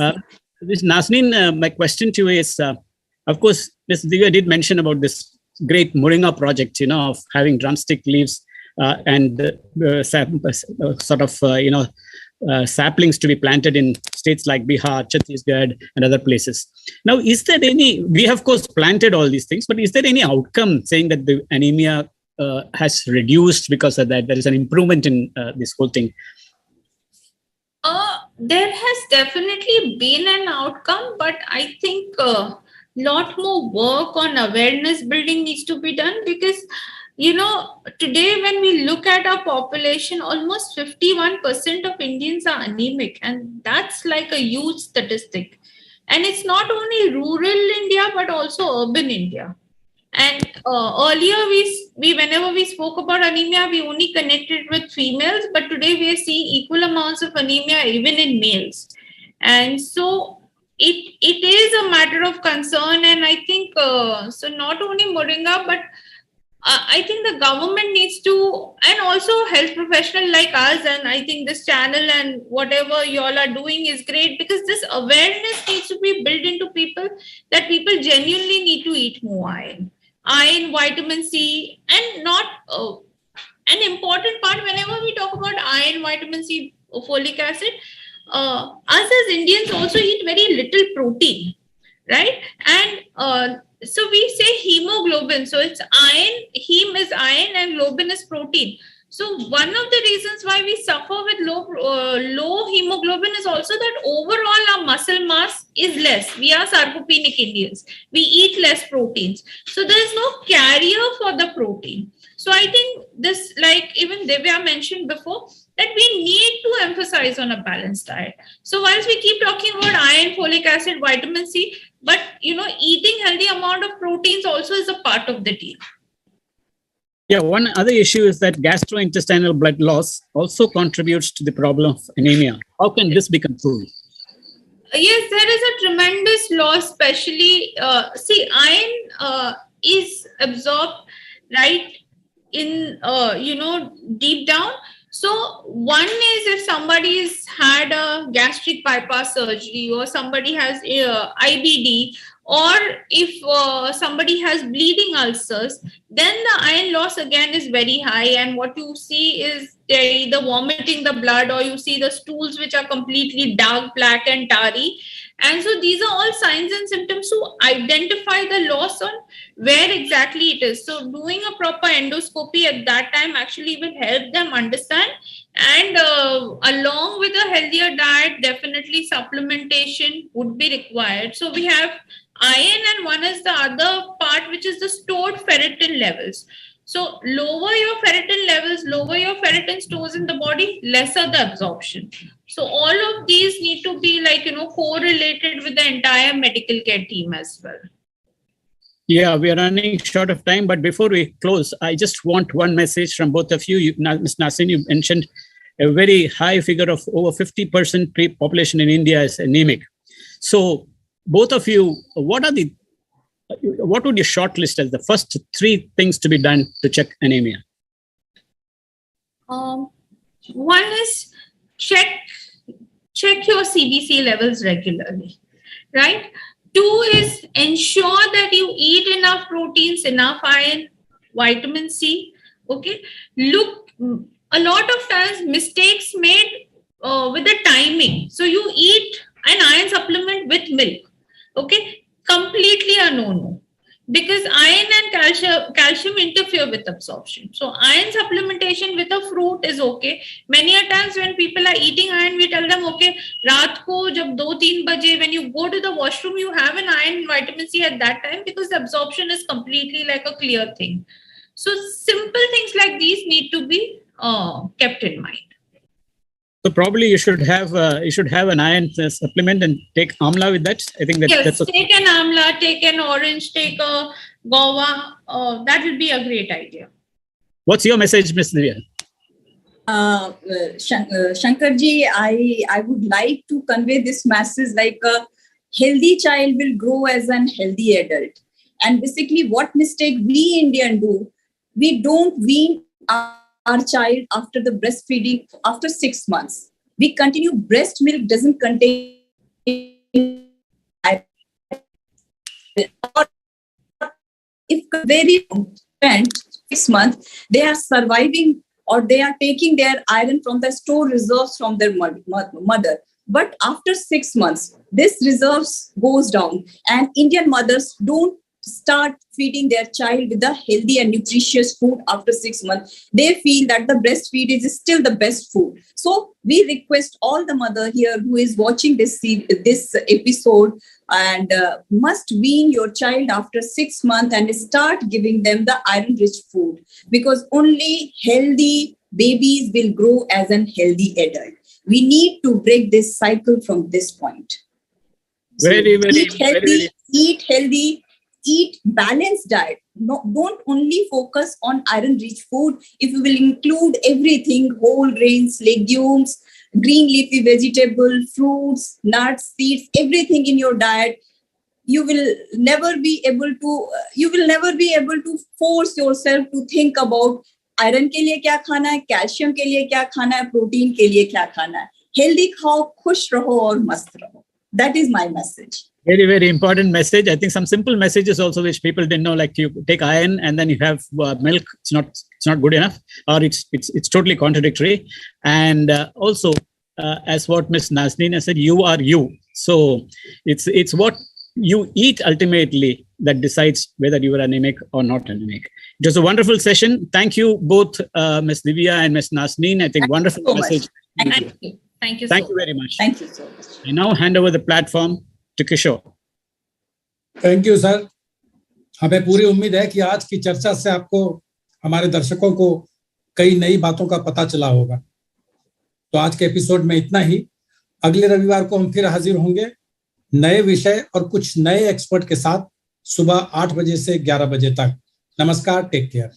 Nazneen, my question to you is, of course, Ms. Divya did mention about this great Moringa project, of having drumstick leaves and saplings to be planted in states like Bihar, Chhattisgarh, and other places. Now, is there we have of course planted all these things, but is there any outcome saying that the anemia has reduced because of that? There is an improvement in this whole thing. There has definitely been an outcome, but I think lot more work on awareness building needs to be done, because today when we look at our population, almost 51% of Indians are anemic, and that's like a huge statistic. And it's not only rural India but also urban India. And earlier we whenever we spoke about anemia, we only connected with females, but today we are seeing equal amounts of anemia even in males. And so it is a matter of concern. And I think so not only Moringa, but I think the government needs to, and also health professional like us, and I think this channel and whatever you all are doing is great, because this awareness needs to be built into people, that people genuinely need to eat more iron, vitamin C, and not an important part whenever we talk about iron, vitamin C, folic acid. Us as Indians also eat very little protein, right? And so we say hemoglobin. So it's iron, heme is iron, and globin is protein. So one of the reasons why we suffer with low hemoglobin is also that overall our muscle mass is less. We are sarcopenic Indians. We eat less proteins. So there is no carrier for the protein. So I think this, like even Divya mentioned before, that we need to emphasize on a balanced diet. So whilst we keep talking about iron, folic acid, vitamin C, but eating healthy amount of proteins also is a part of the deal. Yeah, one other issue is that gastrointestinal blood loss also contributes to the problem of anemia. How can this be controlled? Yes, there is a tremendous loss, especially, iron is absorbed, right, in, deep down. So one is if somebody has had a gastric bypass surgery, or somebody has IBD, or if somebody has bleeding ulcers, then the iron loss again is very high. And what you see is they're either vomiting the blood, or you see the stools which are completely dark, black and tarry. And so these are all signs and symptoms to identify the loss on where exactly it is. So doing a proper endoscopy at that time actually will help them understand. And along with a healthier diet, definitely supplementation would be required. So we have iron, and one is the other part, which is the stored ferritin levels. So lower your ferritin levels, lower your ferritin stores in the body, lesser the absorption. So all of these need to be correlated with the entire medical care team as well. Yeah, we are running short of time, but before we close, I just want one message from both of you. Ms. Nasin, you mentioned a very high figure of over 50% population in India is anemic. So both of you, what would you shortlist as the first 3 things to be done to check anemia? One is check your CBC levels regularly, right? 2 is ensure that you eat enough proteins, enough iron, vitamin C. Okay. Look, a lot of times mistakes made with the timing. So you eat an iron supplement with milk. Okay. Completely a no-no. Because iron and calcium interfere with absorption. So iron supplementation with a fruit is okay. Many a times when people are eating iron, we tell them, okay, raat ko jab 2-3 baje, when you go to the washroom, you have an iron and vitamin C at that time, because the absorption is completely like a clear thing. So simple things like these need to be kept in mind. So probably you should have an iron supplement and take amla with that. I think that's take an amla, take an orange, take a guava. That will be a great idea. What's your message, Ms. Divya? Shankarji, I would like to convey this message like a healthy child will grow as an healthy adult. And basically what mistake we Indians do, we don't wean our child after the breastfeeding after 6 months. We continue. Breast milk doesn't contain if very 6 months, they are surviving or they are taking their iron from the store reserves from their mother. But after 6 months, this reserves goes down, and Indian mothers don't start feeding their child with the healthy and nutritious food after 6 months. They feel that the breastfeed is still the best food. So we request all the mother here who is watching this episode and must wean your child after 6 months and start giving them the iron-rich food, because only healthy babies will grow as an healthy adult. We need to break this cycle from this point. So eat healthy, eat balanced diet. No, don't only focus on iron-rich food. If you will include everything, whole grains, legumes, green leafy vegetable, fruits, nuts, seeds, everything in your diet, you will never be able to force yourself to think about iron के लिए क्या खाना है, calcium के लिए क्या खाना है, प्रोटीन के लिए क्या खाना है. हेल्दी खाओ, खुश रहो और मस्त रहो. That is my message. Very, very important message. I think some simple messages also which people didn't know, like you take iron and then you have milk. It's not good enough, or it's totally contradictory. And also, as what Ms. Nazneen has said, you are you. So it's what you eat ultimately that decides whether you are anemic or not anemic. It was a wonderful session. Thank you both, Ms. Divya and Ms. Nazneen. I think wonderful message. Thank you very much. Thank you so much. I now hand over the platform to Kishore. Thank you sir. हमें पूरी उम्मीद है कि आज की चर्चा से आपको, हमारे दर्शकों को कई नई बातों का पता चला होगा. तो आज के एपिसोड में इतना ही. अगले रविवार को हम फिर हाजिर होंगे नए विषय और कुछ नए एक्सपर्ट के साथ सुबह 8 बजे से 11 बजे तक. नमस्कार, टेक केयर.